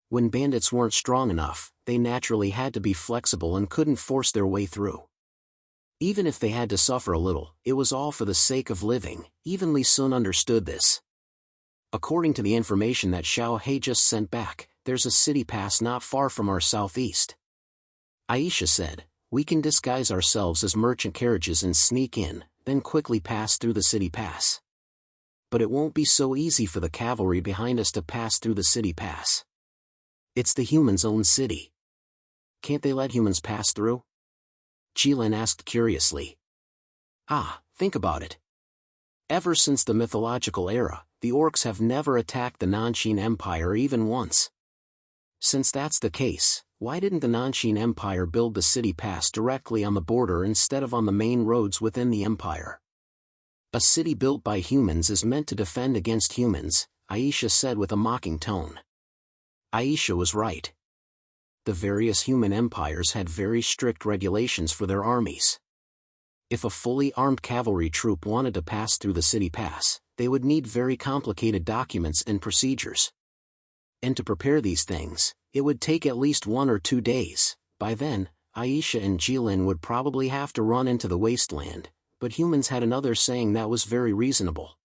When bandits weren't strong enough, they naturally had to be flexible and couldn't force their way through. Even if they had to suffer a little, it was all for the sake of living. Even Li Sun understood this. According to the information that Xiao He just sent back, there's a city pass not far from our southeast. Aisha said, we can disguise ourselves as merchant carriages and sneak in, then quickly pass through the city pass. But it won't be so easy for the cavalry behind us to pass through the city pass. It's the humans' own city. Can't they let humans pass through? Jilin asked curiously. Think about it. Ever since the mythological era, the orcs have never attacked the Nanshin Empire even once. Since that's the case, why didn't the Nanshin Empire build the city pass directly on the border instead of on the main roads within the empire? A city built by humans is meant to defend against humans, Aisha said with a mocking tone. Aisha was right. The various human empires had very strict regulations for their armies. If a fully armed cavalry troop wanted to pass through the city pass, they would need very complicated documents and procedures. And to prepare these things, it would take at least 1 or 2 days. By then, Aisha and Jilin would probably have to run into the wasteland, but humans had another saying that was very reasonable.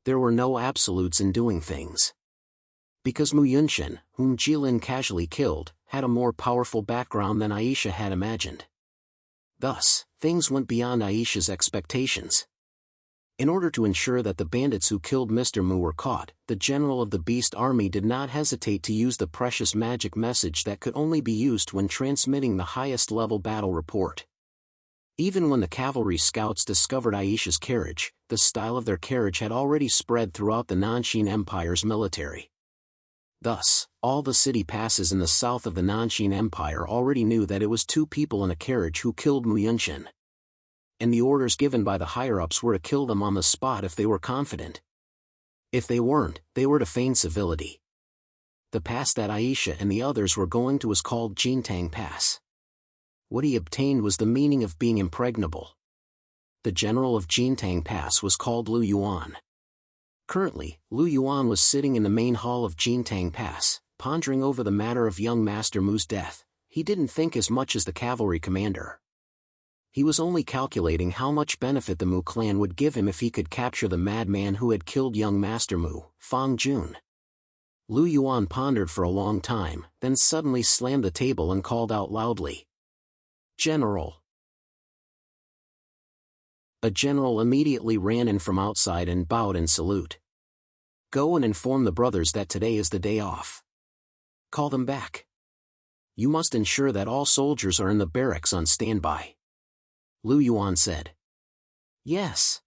There were no absolutes in doing things. Because Mu Yunshin, whom Jilin casually killed, had a more powerful background than Aisha had imagined. Thus, things went beyond Aisha's expectations. In order to ensure that the bandits who killed Mr. Mu were caught, the general of the Beast Army did not hesitate to use the precious magic message that could only be used when transmitting the highest-level battle report. Even when the cavalry scouts discovered Aisha's carriage, the style of their carriage had already spread throughout the Nanshin Empire's military. Thus, all the city passes in the south of the Nanshin Empire already knew that it was 2 people in a carriage who killed Mu Yunshin. And the orders given by the higher-ups were to kill them on the spot if they were confident. If they weren't, they were to feign civility. The pass that Aisha and the others were going to was called Jintang Pass. What he obtained was the meaning of being impregnable. The general of Jintang Pass was called Lu Yuan. Currently, Lu Yuan was sitting in the main hall of Jintang Pass, pondering over the matter of young Master Mu's death. He didn't think as much as the cavalry commander. He was only calculating how much benefit the Mu clan would give him if he could capture the madman who had killed young Master Mu, Fang Jun. Lu Yuan pondered for a long time, then suddenly slammed the table and called out loudly, "General!" A general immediately ran in from outside and bowed in salute. "Go and inform the brothers that today is the day off. Call them back. You must ensure that all soldiers are in the barracks on standby," Lu Yuan said. "Yes."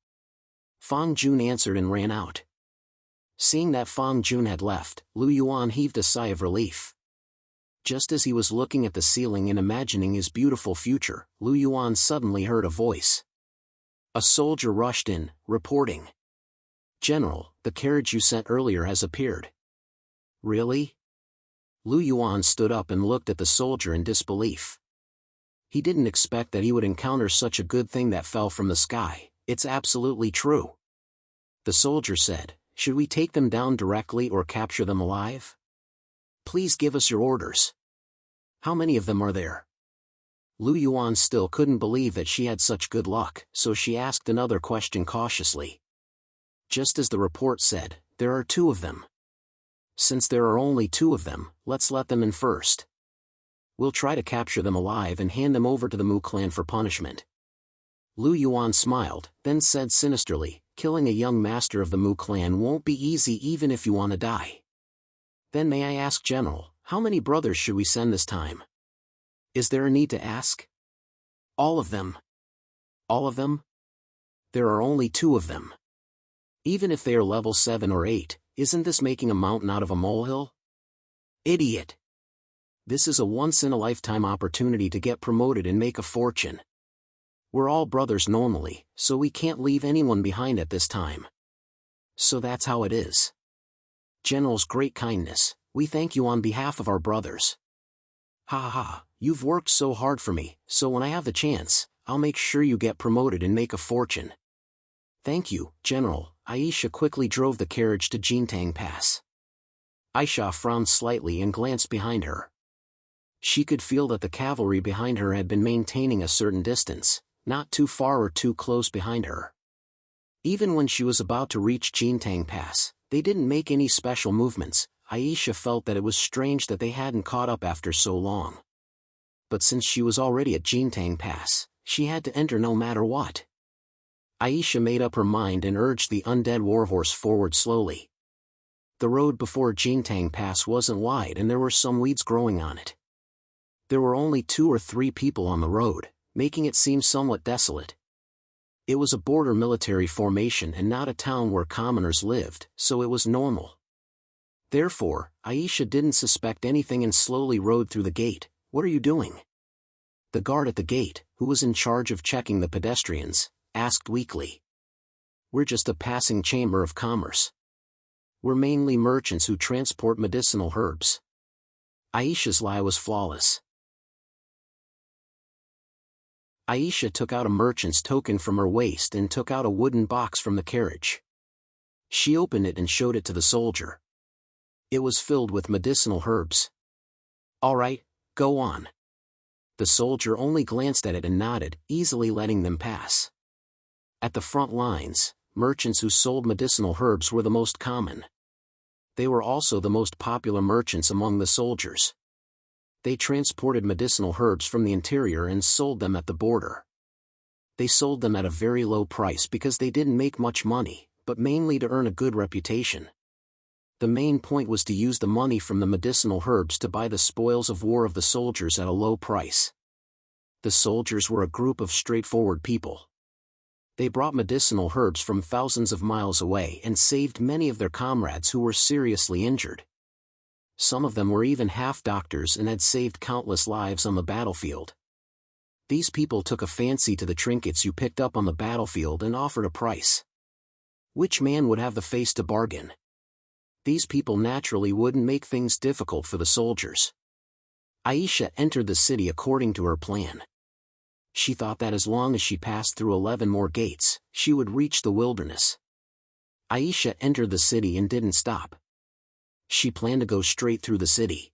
Fang Jun answered and ran out. Seeing that Fang Jun had left, Lu Yuan heaved a sigh of relief. Just as he was looking at the ceiling and imagining his beautiful future, Lu Yuan suddenly heard a voice. A soldier rushed in, reporting, "General, the carriage you sent earlier has appeared." "Really?" Lu Yuan stood up and looked at the soldier in disbelief. He didn't expect that he would encounter such a good thing that fell from the sky. "It's absolutely true." The soldier said, "Should we take them down directly or capture them alive? Please give us your orders." How many of them are there? Lu Yuan still couldn't believe that she had such good luck, so she asked another question cautiously. Just as the report said, there are 2 of them. Since there are only 2 of them, let's let them in first. We'll try to capture them alive and hand them over to the Mu clan for punishment. Lu Yuan smiled, then said sinisterly, killing a young master of the Mu clan won't be easy even if you want to die. Then may I ask General, how many brothers should we send this time? Is there a need to ask? All of them. All of them? There are only 2 of them. Even if they are level 7 or 8, isn't this making a mountain out of a molehill? Idiot! This is a once-in-a-lifetime opportunity to get promoted and make a fortune. We're all brothers normally, so we can't leave anyone behind at this time. So that's how it is. General's great kindness, we thank you on behalf of our brothers. Ha ha ha, you've worked so hard for me, so when I have the chance, I'll make sure you get promoted and make a fortune. Thank you, General. Aisha quickly drove the carriage to Jintang Pass. Aisha frowned slightly and glanced behind her. She could feel that the cavalry behind her had been maintaining a certain distance, not too far or too close behind her. Even when she was about to reach Jintang Pass, they didn't make any special movements. Aisha felt that it was strange that they hadn't caught up after so long. But since she was already at Jintang Pass, she had to enter no matter what. Aisha made up her mind and urged the undead warhorse forward slowly. The road before Jintang Pass wasn't wide and there were some weeds growing on it. There were only 2 or 3 people on the road, making it seem somewhat desolate. It was a border military formation and not a town where commoners lived, so it was normal. Therefore, Aisha didn't suspect anything and slowly rode through the gate. What are you doing? The guard at the gate, who was in charge of checking the pedestrians, asked weakly. We're just a passing chamber of commerce. We're mainly merchants who transport medicinal herbs. Aisha's lie was flawless. Aisha took out a merchant's token from her waist and took out a wooden box from the carriage. She opened it and showed it to the soldier. It was filled with medicinal herbs. All right, go on. The soldier only glanced at it and nodded, easily letting them pass. At the front lines, merchants who sold medicinal herbs were the most common. They were also the most popular merchants among the soldiers. They transported medicinal herbs from the interior and sold them at the border. They sold them at a very low price because they didn't make much money, but mainly to earn a good reputation. The main point was to use the money from the medicinal herbs to buy the spoils of war of the soldiers at a low price. The soldiers were a group of straightforward people. They brought medicinal herbs from thousands of miles away and saved many of their comrades who were seriously injured. Some of them were even half-doctors and had saved countless lives on the battlefield. These people took a fancy to the trinkets you picked up on the battlefield and offered a price. Which man would have the face to bargain? These people naturally wouldn't make things difficult for the soldiers. Aisha entered the city according to her plan. She thought that as long as she passed through 11 more gates, she would reach the wilderness. Aisha entered the city and didn't stop. She planned to go straight through the city.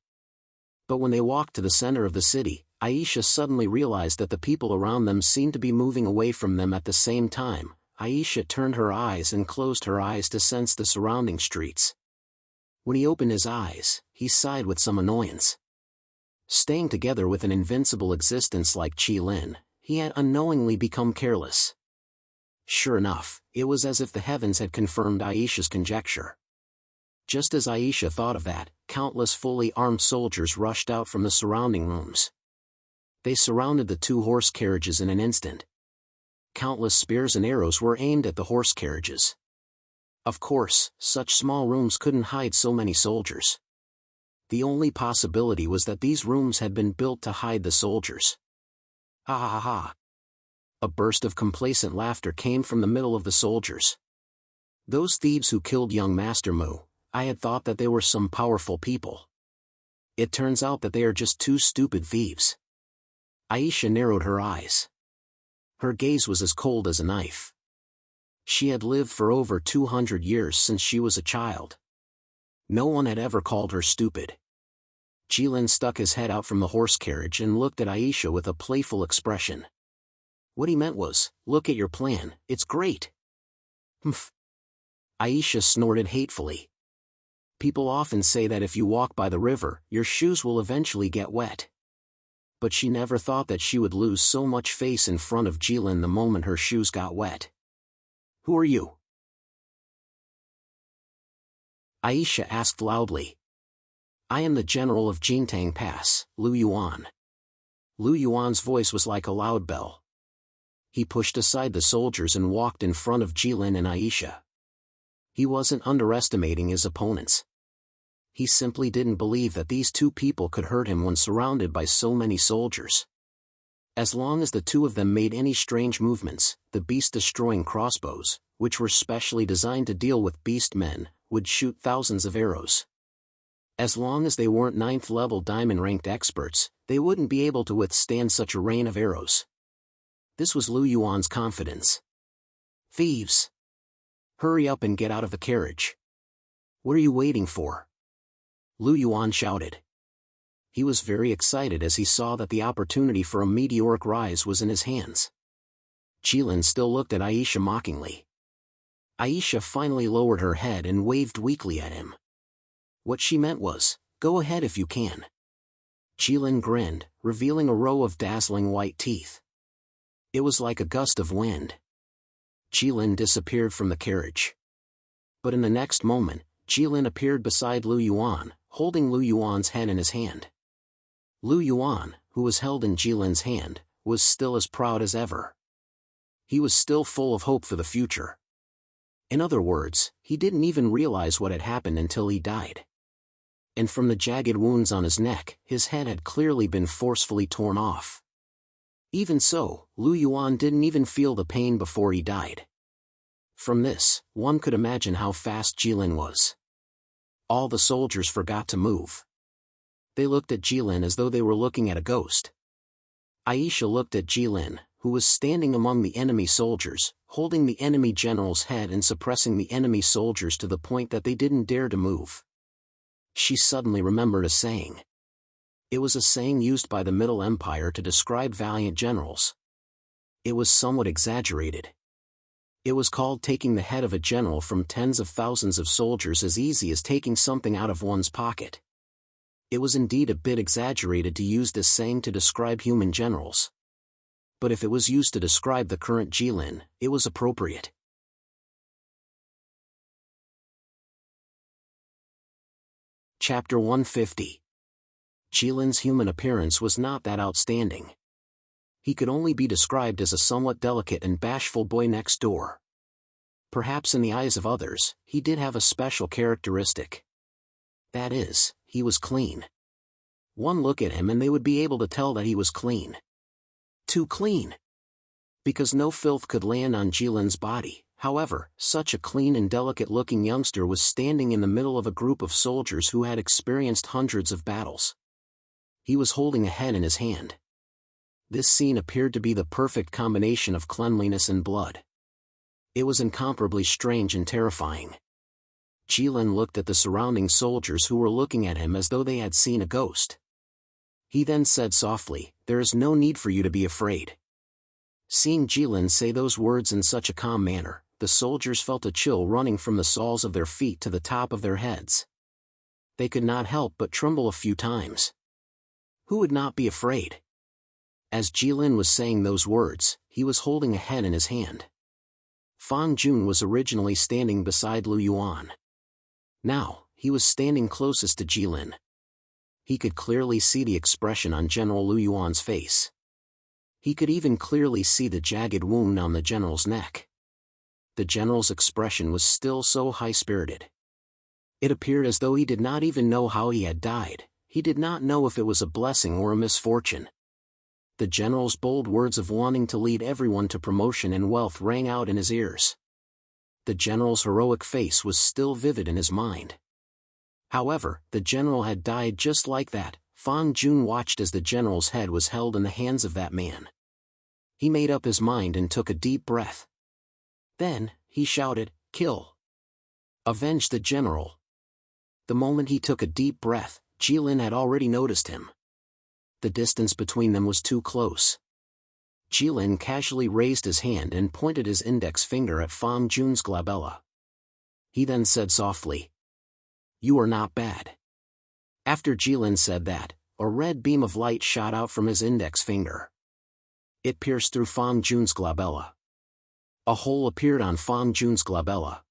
But when they walked to the center of the city, Aisha suddenly realized that the people around them seemed to be moving away from them at the same time. Aisha turned her eyes and closed her eyes to sense the surrounding streets. When he opened his eyes, he sighed with some annoyance. Staying together with an invincible existence like Qi Lin, he had unknowingly become careless. Sure enough, it was as if the heavens had confirmed Aisha's conjecture. Just as Aisha thought of that, countless fully armed soldiers rushed out from the surrounding rooms. They surrounded the 2 horse carriages in an instant. Countless spears and arrows were aimed at the horse carriages. Of course, such small rooms couldn't hide so many soldiers. The only possibility was that these rooms had been built to hide the soldiers. Ha ha ha. A burst of complacent laughter came from the middle of the soldiers. Those thieves who killed young Master Mu, I had thought that they were some powerful people. It turns out that they are just 2 stupid thieves. Aisha narrowed her eyes. Her gaze was as cold as a knife. She had lived for over 200 years since she was a child. No one had ever called her stupid. Jilin stuck his head out from the horse carriage and looked at Aisha with a playful expression. What he meant was, look at your plan, it's great. Humph. Aisha snorted hatefully. People often say that if you walk by the river, your shoes will eventually get wet. But she never thought that she would lose so much face in front of Jilin the moment her shoes got wet. Who are you? Aisha asked loudly. I am the general of Jintang Pass, Lu Yuan. Lu Yuan's voice was like a loud bell. He pushed aside the soldiers and walked in front of Jilin and Aisha. He wasn't underestimating his opponents. He simply didn't believe that these two people could hurt him when surrounded by so many soldiers. As long as the two of them made any strange movements, the beast-destroying crossbows, which were specially designed to deal with beast men, would shoot thousands of arrows. As long as they weren't 9th-level diamond-ranked experts, they wouldn't be able to withstand such a rain of arrows. This was Lu Yuan's confidence. Thieves! Hurry up and get out of the carriage. What are you waiting for? Lu Yuan shouted. He was very excited as he saw that the opportunity for a meteoric rise was in his hands. Jilin still looked at Aisha mockingly. Aisha finally lowered her head and waved weakly at him. What she meant was, go ahead if you can. Jilin grinned, revealing a row of dazzling white teeth. It was like a gust of wind. Jilin disappeared from the carriage. But in the next moment, Jilin appeared beside Lu Yuan, holding Lu Yuan's head in his hand. Lu Yuan, who was held in Jilin's hand, was still as proud as ever. He was still full of hope for the future. In other words, he didn't even realize what had happened until he died. And from the jagged wounds on his neck, his head had clearly been forcefully torn off. Even so, Lu Yuan didn't even feel the pain before he died. From this, one could imagine how fast Jilin was. All the soldiers forgot to move. They looked at Jilin as though they were looking at a ghost. Aisha looked at Jilin, who was standing among the enemy soldiers, holding the enemy general's head and suppressing the enemy soldiers to the point that they didn't dare to move. She suddenly remembered a saying. It was a saying used by the Middle Empire to describe valiant generals. It was somewhat exaggerated. It was called taking the head of a general from tens of thousands of soldiers as easy as taking something out of one's pocket. It was indeed a bit exaggerated to use this saying to describe human generals. But if it was used to describe the current Jilin, it was appropriate. Chapter 150. Jilin's human appearance was not that outstanding. He could only be described as a somewhat delicate and bashful boy next door. Perhaps in the eyes of others, he did have a special characteristic. That is, he was clean. One look at him and they would be able to tell that he was clean. Too clean. Because no filth could land on Jilin's body, however, such a clean and delicate-looking youngster was standing in the middle of a group of soldiers who had experienced hundreds of battles. He was holding a head in his hand. This scene appeared to be the perfect combination of cleanliness and blood. It was incomparably strange and terrifying. Jilin looked at the surrounding soldiers who were looking at him as though they had seen a ghost. He then said softly, "There is no need for you to be afraid." Seeing Jilin say those words in such a calm manner, the soldiers felt a chill running from the soles of their feet to the top of their heads. They could not help but tremble a few times. Who would not be afraid? As Jilin was saying those words, he was holding a head in his hand. Fan Jun was originally standing beside Lu Yuan. Now, he was standing closest to Jilin. He could clearly see the expression on General Lu Yuan's face. He could even clearly see the jagged wound on the general's neck. The general's expression was still so high-spirited. It appeared as though he did not even know how he had died. He did not know if it was a blessing or a misfortune. The general's bold words of wanting to lead everyone to promotion and wealth rang out in his ears. The general's heroic face was still vivid in his mind. However, the general had died just like that. Fan Jun watched as the general's head was held in the hands of that man. He made up his mind and took a deep breath. Then, he shouted, "Kill! Avenge the general!" The moment he took a deep breath, Jilin had already noticed him. The distance between them was too close. Jilin casually raised his hand and pointed his index finger at Fang Jun's glabella. He then said softly, "You are not bad." After Jilin said that, a red beam of light shot out from his index finger. It pierced through Fang Jun's glabella. A hole appeared on Fang Jun's glabella.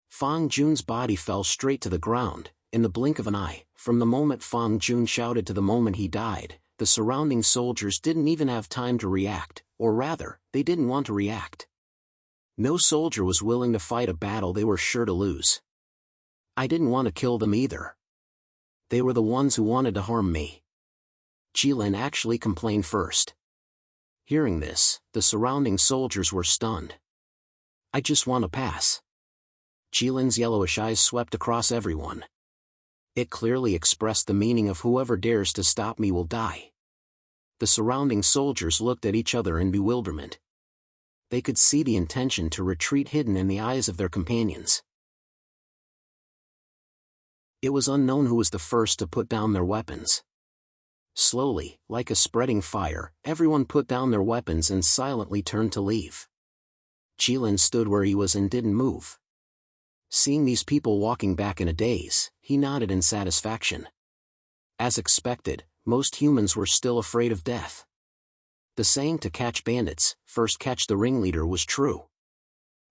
Fang Jun's body fell straight to the ground, in the blink of an eye. From the moment Fang Jun shouted to the moment he died, the surrounding soldiers didn't even have time to react, or rather, they didn't want to react. No soldier was willing to fight a battle they were sure to lose. I didn't want to kill them either. They were the ones who wanted to harm me. Jilin actually complained first. Hearing this, the surrounding soldiers were stunned. I just want to pass. Jilin's yellowish eyes swept across everyone. It clearly expressed the meaning of whoever dares to stop me will die. The surrounding soldiers looked at each other in bewilderment. They could see the intention to retreat hidden in the eyes of their companions. It was unknown who was the first to put down their weapons. Slowly, like a spreading fire, everyone put down their weapons and silently turned to leave. Jilin stood where he was and didn't move. Seeing these people walking back in a daze, he nodded in satisfaction. As expected, most humans were still afraid of death. The saying to catch bandits, first catch the ringleader was true.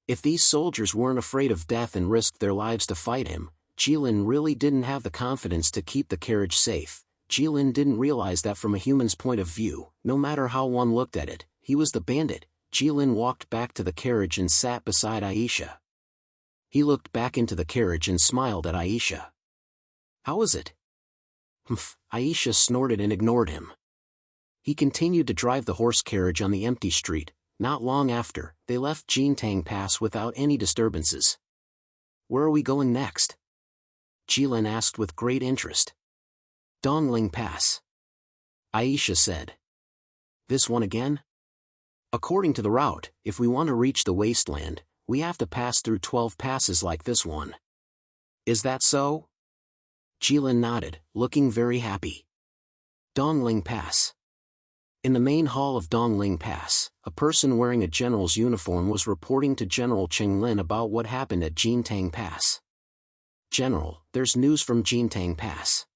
If these soldiers weren't afraid of death and risked their lives to fight him, Jilin really didn't have the confidence to keep the carriage safe. Jilin didn't realize that from a human's point of view, no matter how one looked at it, he was the bandit. Jilin walked back to the carriage and sat beside Aisha. He looked back into the carriage and smiled at Aisha. "How is it?" "Humph," Aisha snorted and ignored him. He continued to drive the horse carriage on the empty street. Not long after, they left Jintang Pass without any disturbances. "Where are we going next?" Jilin asked with great interest. "Dongling Pass," Aisha said. "This one again?" "According to the route, if we want to reach the wasteland, we have to pass through 12 passes like this one." "Is that so?" Jilin nodded, looking very happy. Dongling Pass. In the main hall of Dongling Pass, a person wearing a general's uniform was reporting to General Qinglin about what happened at Jintang Pass. "General, there's news from Jintang Pass.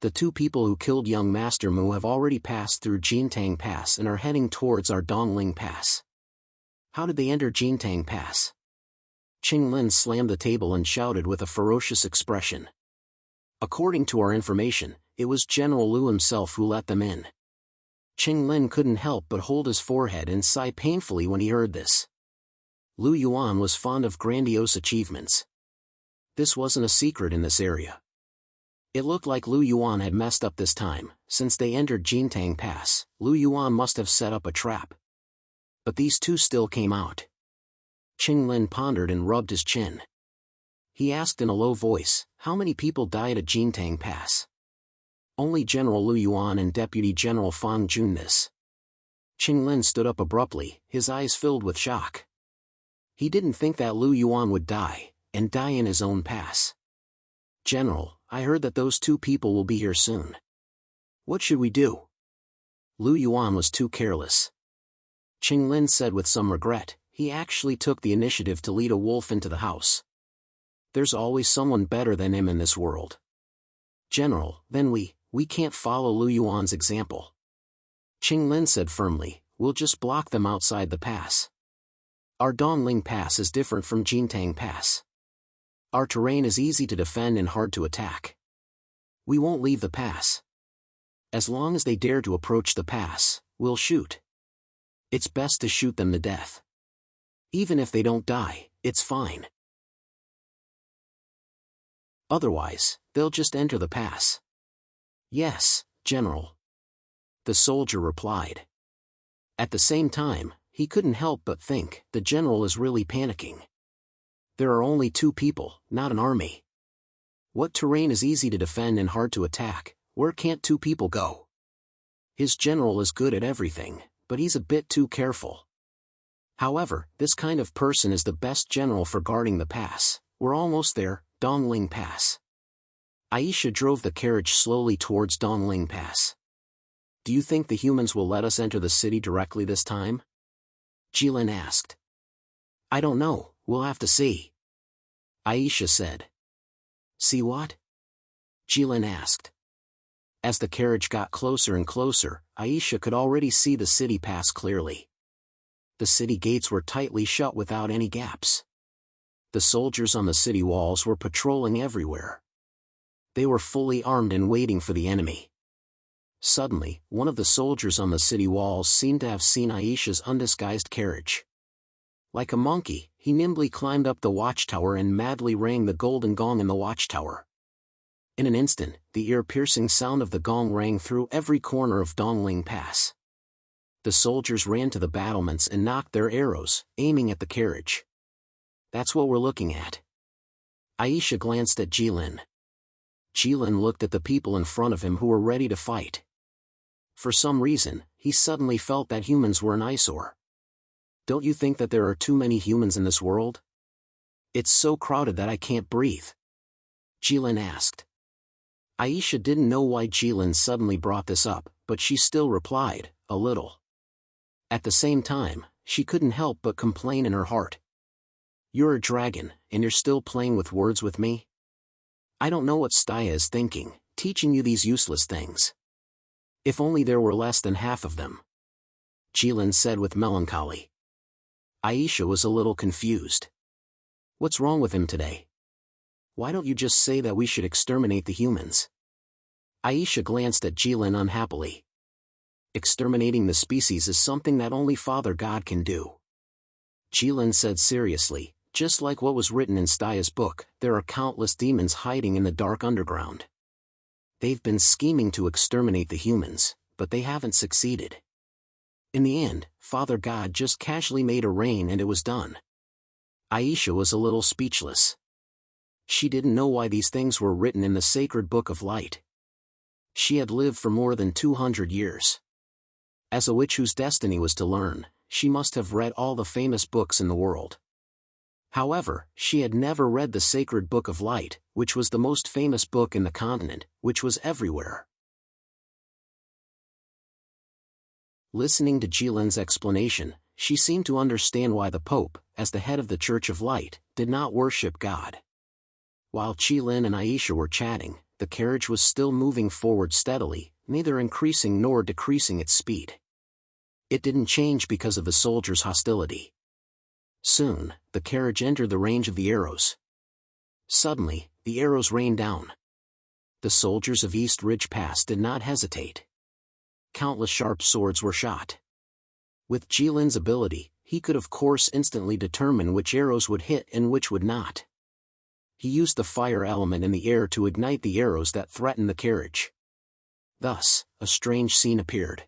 The two people who killed young Master Mu have already passed through Jintang Pass and are heading towards our Dongling Pass." "How did they enter Jintang Pass?" Qinglin slammed the table and shouted with a ferocious expression. "According to our information, it was General Liu himself who let them in." Qinglin couldn't help but hold his forehead and sigh painfully when he heard this. Liu Yuan was fond of grandiose achievements. This wasn't a secret in this area. It looked like Liu Yuan had messed up this time. Since they entered Jintang Pass, Liu Yuan must have set up a trap. But these two still came out. Qinglin pondered and rubbed his chin. He asked in a low voice, "How many people died at Jintang Pass?" "Only General Liu Yuan and Deputy General Fang Jun this." Qinglin stood up abruptly, his eyes filled with shock. He didn't think that Liu Yuan would die, and die in his own pass. "General, I heard that those two people will be here soon. What should we do?" Liu Yuan was too careless. Qinglin said with some regret, he actually took the initiative to lead a wolf into the house. There's always someone better than him in this world. "General, then we can't follow Liu Yuan's example." Qinglin said firmly, "We'll just block them outside the pass. Our Dongling Pass is different from Jintang Pass. Our terrain is easy to defend and hard to attack. We won't leave the pass. As long as they dare to approach the pass, we'll shoot. It's best to shoot them to death. Even if they don't die, it's fine. Otherwise, they'll just enter the pass." "Yes, General," the soldier replied. At the same time, he couldn't help but think, the general is really panicking. There are only two people, not an army. What terrain is easy to defend and hard to attack? Where can't two people go? His general is good at everything, but he's a bit too careful. However, this kind of person is the best general for guarding the pass. We're almost there, Dongling Pass. Aisha drove the carriage slowly towards Dongling Pass. Do you think the humans will let us enter the city directly this time? Jilin asked. I don't know, we'll have to see. Aisha said. See what? Jilin asked. As the carriage got closer and closer, Aisha could already see the city pass clearly. The city gates were tightly shut without any gaps. The soldiers on the city walls were patrolling everywhere. They were fully armed and waiting for the enemy. Suddenly, one of the soldiers on the city walls seemed to have seen Aisha's undisguised carriage. Like a monkey, he nimbly climbed up the watchtower and madly rang the golden gong in the watchtower. In an instant, the ear-piercing sound of the gong rang through every corner of Dongling Pass. The soldiers ran to the battlements and knocked their arrows, aiming at the carriage. That's what we're looking at. Aisha glanced at Jilin. Jilin looked at the people in front of him who were ready to fight. For some reason, he suddenly felt that humans were an eyesore. Don't you think that there are too many humans in this world? It's so crowded that I can't breathe. Jilin asked. Aisha didn't know why Jilin suddenly brought this up, but she still replied, a little. At the same time, she couldn't help but complain in her heart. You're a dragon, and you're still playing with words with me? I don't know what Staya is thinking, teaching you these useless things. If only there were less than half of them. Jilin said with melancholy. Aisha was a little confused. What's wrong with him today? Why don't you just say that we should exterminate the humans? Aisha glanced at Jilin unhappily. Exterminating the species is something that only Father God can do. Jilin said seriously, just like what was written in Staya's book, there are countless demons hiding in the dark underground. They've been scheming to exterminate the humans, but they haven't succeeded. In the end, Father God just casually made a rain and it was done. Aisha was a little speechless. She didn't know why these things were written in the sacred Book of Light. She had lived for more than 200 years. As a witch whose destiny was to learn, she must have read all the famous books in the world. However, she had never read the sacred Book of Light, which was the most famous book in the continent, which was everywhere. Listening to Jilin's explanation, she seemed to understand why the Pope, as the head of the Church of Light, did not worship God. While Jilin and Aisha were chatting, the carriage was still moving forward steadily, neither increasing nor decreasing its speed. It didn't change because of the soldiers' hostility. Soon, the carriage entered the range of the arrows. Suddenly, the arrows rained down. The soldiers of East Ridge Pass did not hesitate. Countless sharp swords were shot. With Jilin's ability, he could of course instantly determine which arrows would hit and which would not. He used the fire element in the air to ignite the arrows that threatened the carriage. Thus, a strange scene appeared.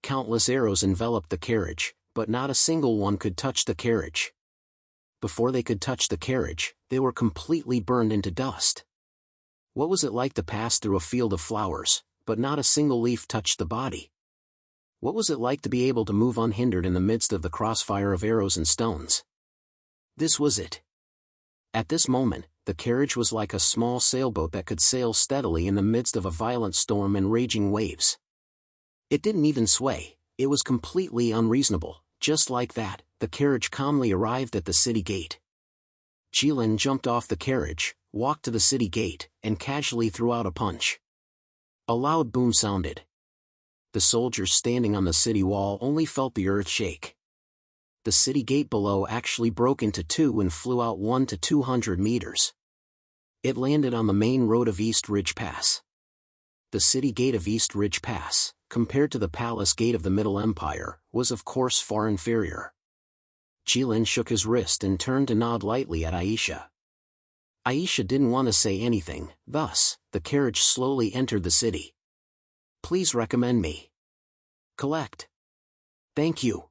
Countless arrows enveloped the carriage, but not a single one could touch the carriage. Before they could touch the carriage, they were completely burned into dust. What was it like to pass through a field of flowers, but not a single leaf touched the body? What was it like to be able to move unhindered in the midst of the crossfire of arrows and stones? This was it. At this moment, the carriage was like a small sailboat that could sail steadily in the midst of a violent storm and raging waves. It didn't even sway, it was completely unreasonable. Just like that, the carriage calmly arrived at the city gate. Jilin jumped off the carriage, walked to the city gate, and casually threw out a punch. A loud boom sounded. The soldiers standing on the city wall only felt the earth shake. The city gate below actually broke into two and flew out 1 to 200 meters. It landed on the main road of East Ridge Pass. The city gate of East Ridge Pass, compared to the palace gate of the Middle Empire, was of course far inferior. Jilin shook his wrist and turned to nod lightly at Aisha. Aisha didn't want to say anything, thus, the carriage slowly entered the city. Please recommend me. Collect. Thank you.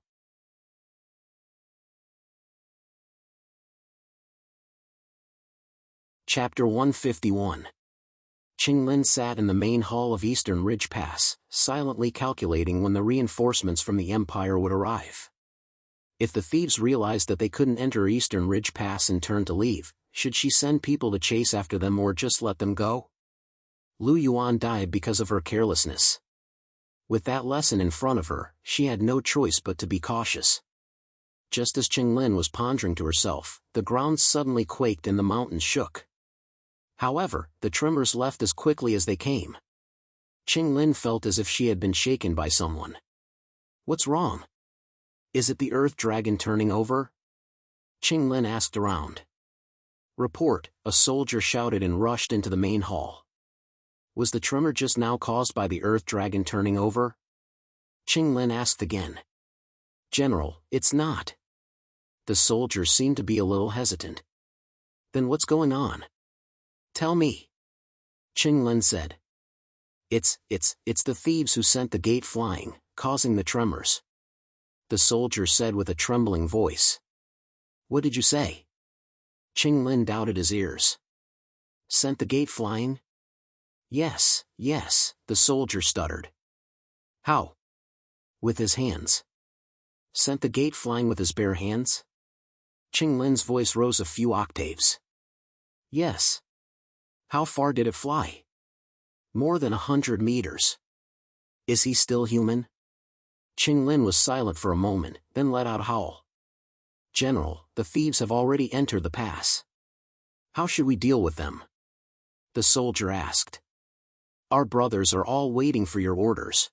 Chapter 151. Qinglin sat in the main hall of Eastern Ridge Pass, silently calculating when the reinforcements from the Empire would arrive. If the thieves realized that they couldn't enter Eastern Ridge Pass and turned to leave, should she send people to chase after them or just let them go? Lu Yuan died because of her carelessness. With that lesson in front of her, she had no choice but to be cautious. Just as Qinglin was pondering to herself, the ground suddenly quaked and the mountains shook. However, the tremors left as quickly as they came. Qinglin felt as if she had been shaken by someone. What's wrong? Is it the earth dragon turning over? Qinglin asked around. Report, a soldier shouted and rushed into the main hall. Was the tremor just now caused by the earth dragon turning over? Qinglin asked again. General, it's not. The soldier seemed to be a little hesitant. Then what's going on? Tell me. Qinglin said. It's the thieves who sent the gate flying, causing the tremors. The soldier said with a trembling voice. What did you say? Qinglin doubted his ears. Sent the gate flying? Yes, the soldier stuttered. How? With his hands. Sent the gate flying with his bare hands? Qinglin's voice rose a few octaves. Yes. How far did it fly? More than 100 meters. Is he still human? Qinglin was silent for a moment, then let out a howl. General, the thieves have already entered the pass. How should we deal with them? The soldier asked. Our brothers are all waiting for your orders.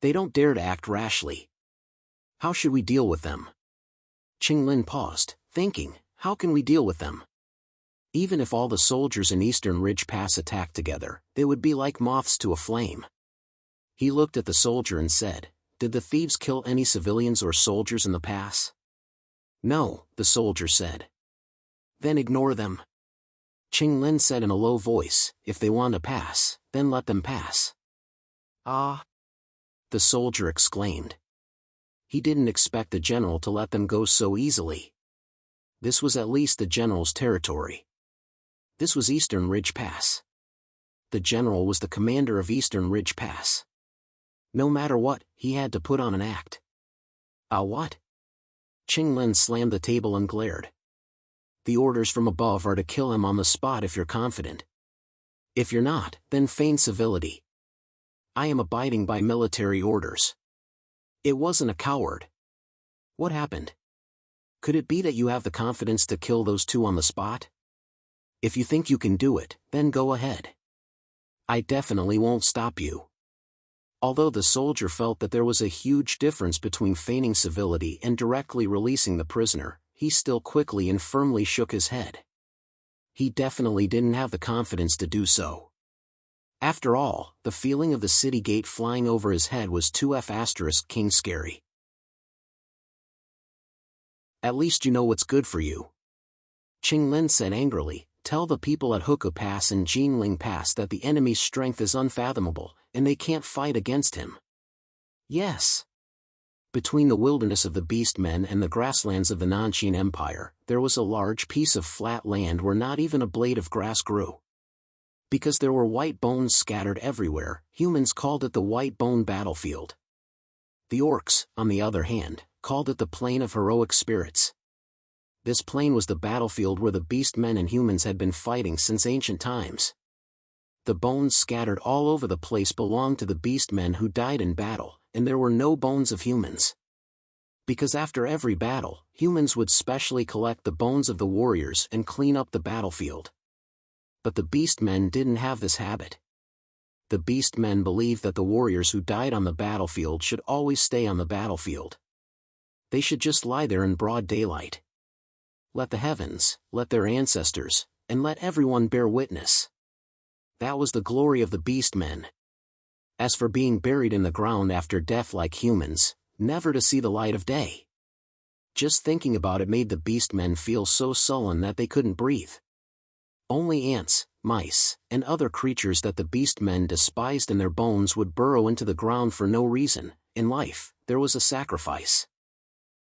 They don't dare to act rashly. How should we deal with them? Qinglin paused, thinking, how can we deal with them? Even if all the soldiers in Eastern Ridge Pass attacked together, they would be like moths to a flame. He looked at the soldier and said, did the thieves kill any civilians or soldiers in the pass? No, the soldier said. Then ignore them. Qinglin said in a low voice, if they want to pass, then let them pass. Ah! The soldier exclaimed. He didn't expect the general to let them go so easily. This was at least the general's territory. This was Eastern Ridge Pass. The general was the commander of Eastern Ridge Pass. No matter what, he had to put on an act. What? Qinglin slammed the table and glared. The orders from above are to kill him on the spot if you're confident. If you're not, then feign civility. I am abiding by military orders. It wasn't a coward. What happened? Could it be that you have the confidence to kill those two on the spot? If you think you can do it, then go ahead. I definitely won't stop you. Although the soldier felt that there was a huge difference between feigning civility and directly releasing the prisoner, he still quickly and firmly shook his head. He definitely didn't have the confidence to do so. After all, the feeling of the city gate flying over his head was too *king scary. At least you know what's good for you. Qinglin said angrily, tell the people at Hukou Pass and Jinling Pass that the enemy's strength is unfathomable, and they can't fight against him. Yes. Between the wilderness of the Beastmen and the grasslands of the Nanxin Empire, there was a large piece of flat land where not even a blade of grass grew. Because there were white bones scattered everywhere, humans called it the White Bone Battlefield. The orcs, on the other hand, called it the Plain of Heroic Spirits. This plain was the battlefield where the Beastmen and humans had been fighting since ancient times. The bones scattered all over the place belonged to the Beastmen who died in battle, and there were no bones of humans. Because after every battle, humans would specially collect the bones of the warriors and clean up the battlefield. But the Beastmen didn't have this habit. The Beastmen believed that the warriors who died on the battlefield should always stay on the battlefield. They should just lie there in broad daylight. Let the heavens, let their ancestors, and let everyone bear witness. That was the glory of the Beastmen. As for being buried in the ground after death like humans, never to see the light of day. Just thinking about it made the Beastmen feel so sullen that they couldn't breathe. Only ants, mice, and other creatures that the Beastmen despised in their bones would burrow into the ground for no reason. In life, there was a sacrifice.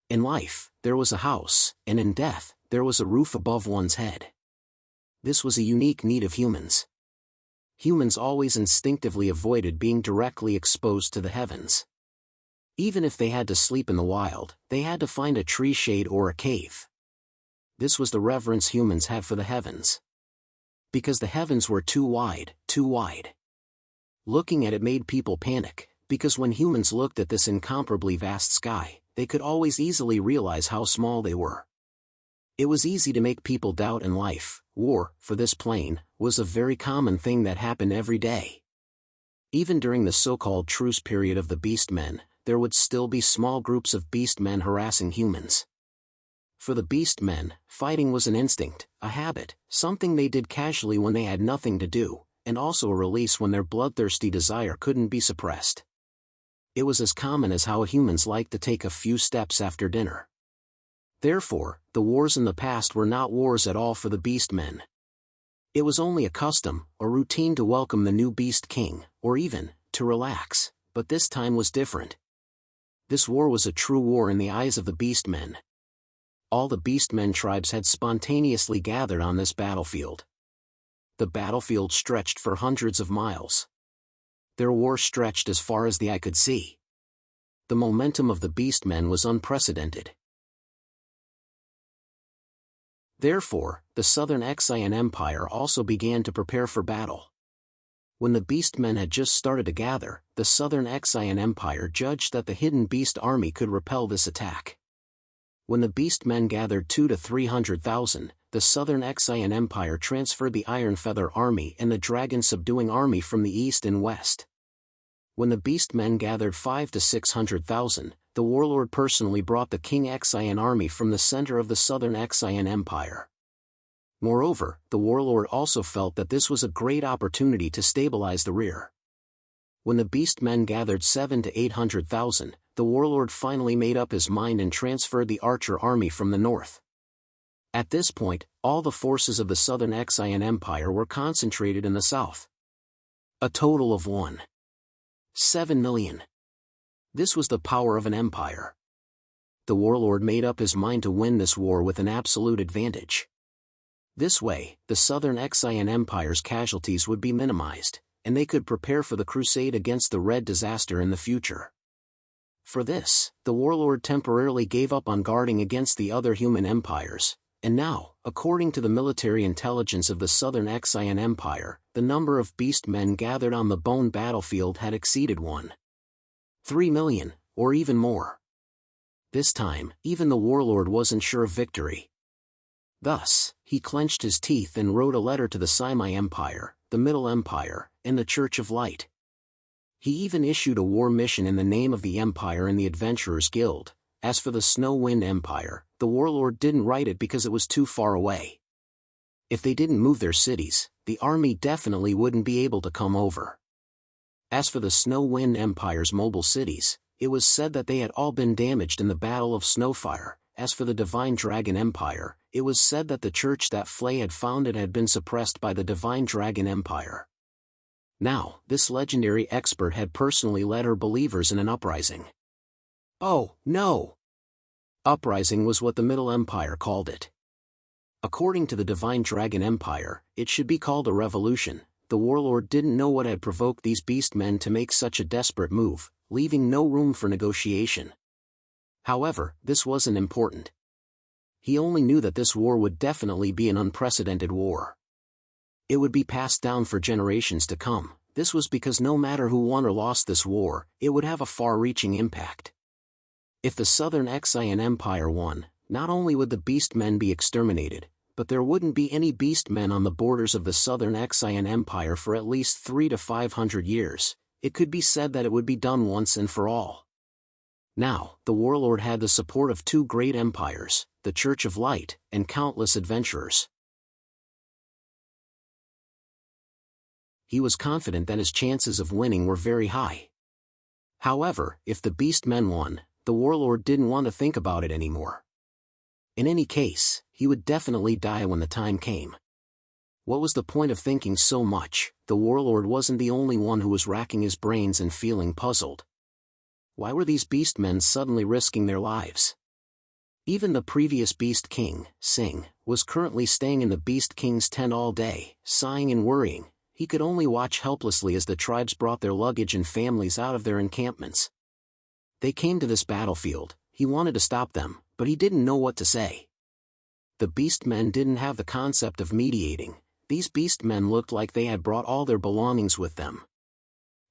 In life, there was a house, and in death, there was a roof above one's head. This was a unique need of humans. Humans always instinctively avoided being directly exposed to the heavens. Even if they had to sleep in the wild, they had to find a tree shade or a cave. This was the reverence humans had for the heavens. Because the heavens were too wide, too wide. Looking at it made people panic, because when humans looked at this incomparably vast sky, they could always easily realize how small they were. It was easy to make people doubt, and life, war, for this plane, was a very common thing that happened every day. Even during the so-called truce period of the Beastmen, there would still be small groups of Beastmen harassing humans. For the Beastmen, fighting was an instinct, a habit, something they did casually when they had nothing to do, and also a release when their bloodthirsty desire couldn't be suppressed. It was as common as how humans like to take a few steps after dinner. Therefore, the wars in the past were not wars at all for the Beastmen. It was only a custom, a routine to welcome the new Beast King, or even, to relax, but this time was different. This war was a true war in the eyes of the Beastmen. All the Beastmen tribes had spontaneously gathered on this battlefield. The battlefield stretched for hundreds of miles. Their war stretched as far as the eye could see. The momentum of the Beastmen was unprecedented. Therefore, the Southern Exian Empire also began to prepare for battle. When the Beastmen had just started to gather, the Southern Exian Empire judged that the hidden Beast army could repel this attack. When the Beastmen gathered 200,000 to 300,000, the Southern Exian Empire transferred the Iron Feather army and the Dragon Subduing army from the east and west. When the Beastmen gathered 500,000 to 600,000, the warlord personally brought the King Exian army from the center of the Southern Exian Empire. Moreover, the warlord also felt that this was a great opportunity to stabilize the rear. When the Beastmen gathered 700,000 to 800,000, the warlord finally made up his mind and transferred the Archer army from the north. At this point, all the forces of the Southern Exian Empire were concentrated in the south. A total of 1.7 million. This was the power of an empire. The warlord made up his mind to win this war with an absolute advantage. This way, the Southern Exian Empire's casualties would be minimized, and they could prepare for the crusade against the Red Disaster in the future. For this, the warlord temporarily gave up on guarding against the other human empires, and now, according to the military intelligence of the Southern Exian Empire, the number of Beastmen gathered on the Bone battlefield had exceeded 1.3 million, or even more. This time, even the warlord wasn't sure of victory. Thus, he clenched his teeth and wrote a letter to the Simai Empire, the Middle Empire, and the Church of Light. He even issued a war mission in the name of the Empire and the Adventurers Guild. As for the Snow Wind Empire, the warlord didn't write it because it was too far away. If they didn't move their cities, the army definitely wouldn't be able to come over. As for the Snow Wind Empire's mobile cities, it was said that they had all been damaged in the Battle of Snowfire. As for the Divine Dragon Empire, it was said that the church that Flay had founded had been suppressed by the Divine Dragon Empire. Now, this legendary expert had personally led her believers in an uprising. Oh, no! Uprising was what the Middle Empire called it. According to the Divine Dragon Empire, it should be called a revolution. The warlord didn't know what had provoked these beastmen to make such a desperate move, leaving no room for negotiation. However, this wasn't important. He only knew that this war would definitely be an unprecedented war. It would be passed down for generations to come. This was because no matter who won or lost this war, it would have a far-reaching impact. If the Southern Exian Empire won, not only would the beastmen be exterminated, but there wouldn't be any beastmen on the borders of the Southern Exian Empire for at least 300 to 500 years. It could be said that it would be done once and for all. Now, the warlord had the support of two great empires, the Church of Light, and countless adventurers. He was confident that his chances of winning were very high. However, if the beastmen won, the warlord didn't want to think about it anymore. In any case, he would definitely die when the time came. What was the point of thinking so much? The warlord wasn't the only one who was racking his brains and feeling puzzled. Why were these beastmen suddenly risking their lives? Even the previous Beast King, Singh, was currently staying in the Beast King's tent all day, sighing and worrying. He could only watch helplessly as the tribes brought their luggage and families out of their encampments. They came to this battlefield. He wanted to stop them, but he didn't know what to say. The beastmen didn't have the concept of mediating. these beast men looked like they had brought all their belongings with them.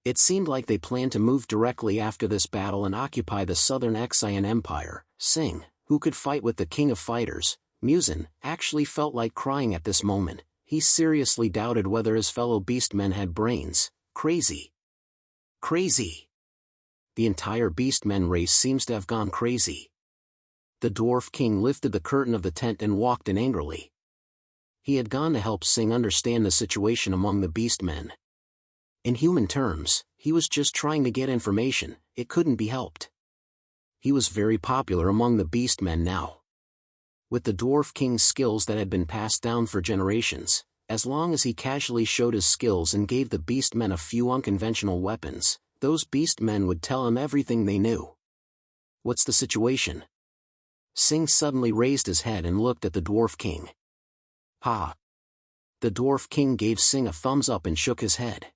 It seemed like they planned to move directly after this battle and occupy the southern Exian Empire. Sing, who could fight with the king of fighters, Musin, actually felt like crying at this moment. He seriously doubted whether his fellow beastmen had brains. Crazy. Crazy. The entire beastmen race seems to have gone crazy. The dwarf king lifted the curtain of the tent and walked in angrily. He had gone to help Sing understand the situation among the beastmen. In human terms, he was just trying to get information. It couldn't be helped. He was very popular among the beastmen now. With the dwarf king's skills that had been passed down for generations, as long as he casually showed his skills and gave the beastmen a few unconventional weapons, those beastmen would tell him everything they knew. What's the situation? Sing suddenly raised his head and looked at the dwarf king. Ha! The dwarf king gave Sing a thumbs up and shook his head.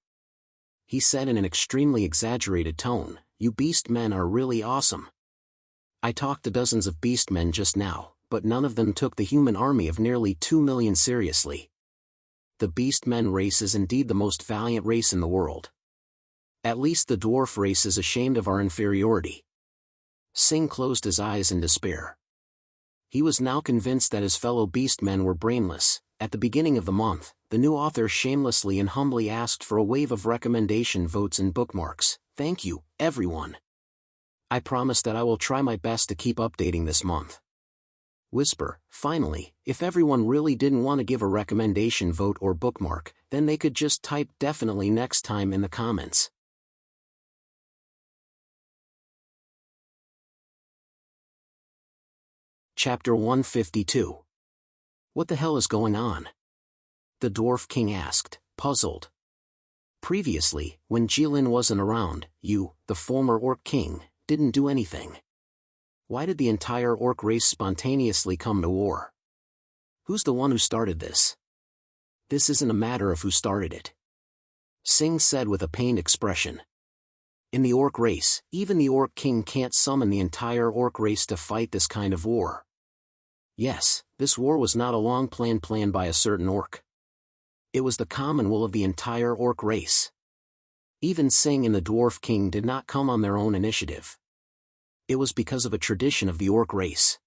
He said in an extremely exaggerated tone, "You beastmen are really awesome. I talked to dozens of beastmen just now, but none of them took the human army of nearly 2 million seriously. The beastmen race is indeed the most valiant race in the world. At least the dwarf race is ashamed of our inferiority." Sing closed his eyes in despair. He was now convinced that his fellow beastmen were brainless. At the beginning of the month, the new author shamelessly and humbly asked for a wave of recommendation votes and bookmarks. "Thank you, everyone. I promise that I will try my best to keep updating this month." Whisper, finally, if everyone really didn't want to give a recommendation vote or bookmark, then they could just type "definitely next time" in the comments. Chapter 152. What the hell is going on? The dwarf king asked, puzzled. Previously, when Jilin wasn't around, you, the former orc king, didn't do anything. Why did the entire orc race spontaneously come to war? Who's the one who started this? This isn't a matter of who started it. Sing said with a pained expression. In the orc race, even the orc king can't summon the entire orc race to fight this kind of war. Yes, this war was not a long plan planned by a certain orc. It was the common will of the entire orc race. Even Sing and the dwarf king did not come on their own initiative. It was because of a tradition of the orc race.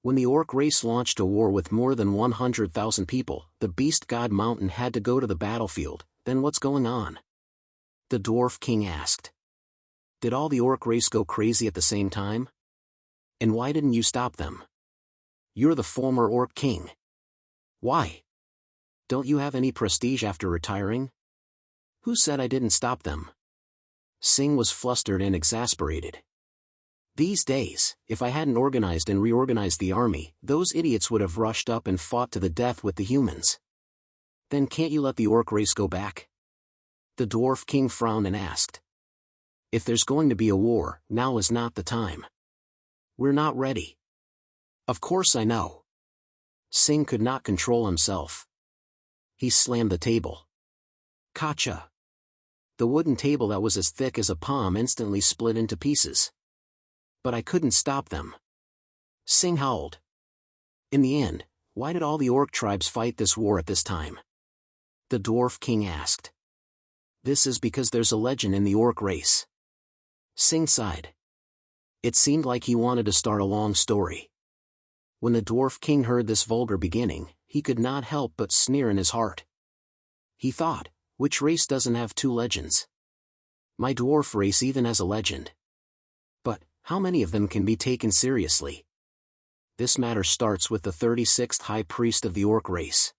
When the orc race launched a war with more than 100,000 people, the beast god mountain had to go to the battlefield. Then what's going on? The dwarf king asked. Did all the orc race go crazy at the same time? And why didn't you stop them? You're the former orc king. Why? Don't you have any prestige after retiring? Who said I didn't stop them? Sing was flustered and exasperated. These days, if I hadn't organized and reorganized the army, those idiots would have rushed up and fought to the death with the humans. Then can't you let the orc race go back? The dwarf king frowned and asked. If there's going to be a war, now is not the time. We're not ready. Of course I know. Sing could not control himself. He slammed the table. Kacha. The wooden table that was as thick as a palm instantly split into pieces. But I couldn't stop them. Sing howled. In the end, why did all the orc tribes fight this war at this time? The dwarf king asked. This is because there's a legend in the orc race. Sing sighed. It seemed like he wanted to start a long story. When the dwarf king heard this vulgar beginning, he could not help but sneer in his heart. He thought, which race doesn't have two legends? My dwarf race even has a legend. But, how many of them can be taken seriously? This matter starts with the 36th high priest of the orc race.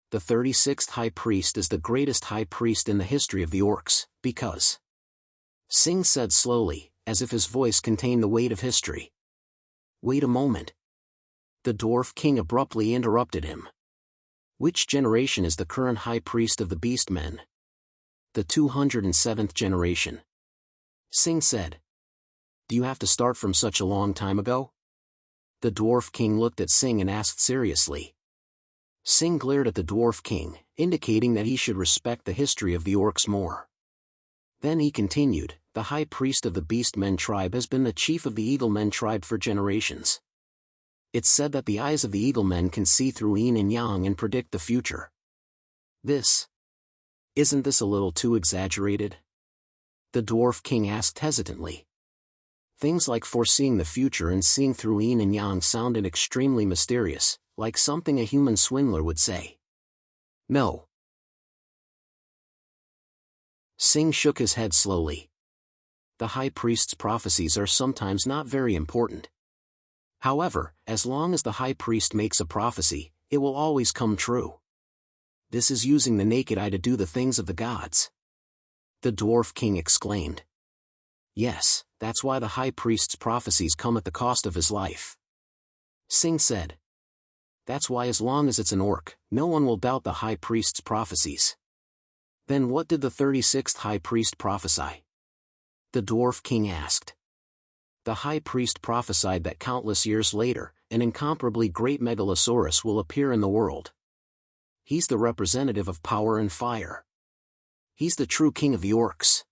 The 36th high priest is the greatest high priest in the history of the orcs, because... Sing said slowly, as if his voice contained the weight of history. Wait a moment. The dwarf king abruptly interrupted him. Which generation is the current high priest of the beastmen? The 207th generation. Sing said. Do you have to start from such a long time ago? The dwarf king looked at Sing and asked seriously. Sing glared at the dwarf king, indicating that he should respect the history of the orcs more. Then he continued, the high priest of the beastmen tribe has been the chief of the eaglemen tribe for generations. It's said that the eyes of the eaglemen can see through yin and yang and predict the future. Isn't this a little too exaggerated? The Dwarf King asked hesitantly. Things like foreseeing the future and seeing through yin and yang sounded extremely mysterious, like something a human swindler would say. No. Singh shook his head slowly. The High Priest's prophecies are sometimes not very important. However, as long as the High Priest makes a prophecy, it will always come true. This is using the naked eye to do the things of the gods. The Dwarf King exclaimed. Yes, that's why the High Priest's prophecies come at the cost of his life. Singh said. That's why as long as it's an orc, no one will doubt the High Priest's prophecies. Then what did the 36th High Priest prophesy? The Dwarf King asked. The High Priest prophesied that countless years later, an incomparably great megalosaurus will appear in the world. He's the representative of power and fire. He's the true king of the orcs.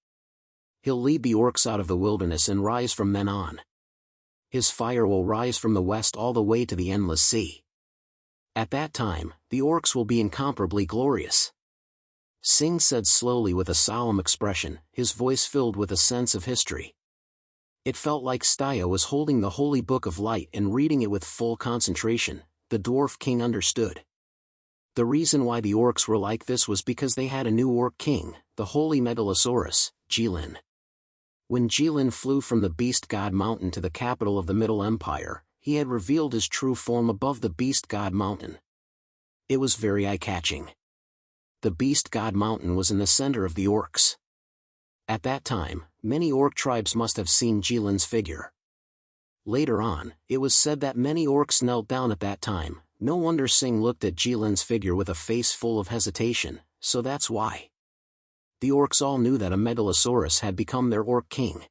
He'll lead the orcs out of the wilderness and rise from then on. His fire will rise from the west all the way to the endless sea. At that time, the orcs will be incomparably glorious. Singh said slowly with a solemn expression, his voice filled with a sense of history. It felt like Staya was holding the holy book of light and reading it with full concentration. The Dwarf King understood. The reason why the orcs were like this was because they had a new orc king, the holy megalosaurus, Jilin. When Jilin flew from the Beast God Mountain to the capital of the Middle Empire, he had revealed his true form above the Beast God Mountain. It was very eye-catching. The Beast God Mountain was in the center of the orcs. At that time, many orc tribes must have seen Jilin's figure. Later on, it was said that many orcs knelt down at that time. No wonder Singh looked at Jilin's figure with a face full of hesitation, so that's why. The orcs all knew that a megalosaurus had become their orc king.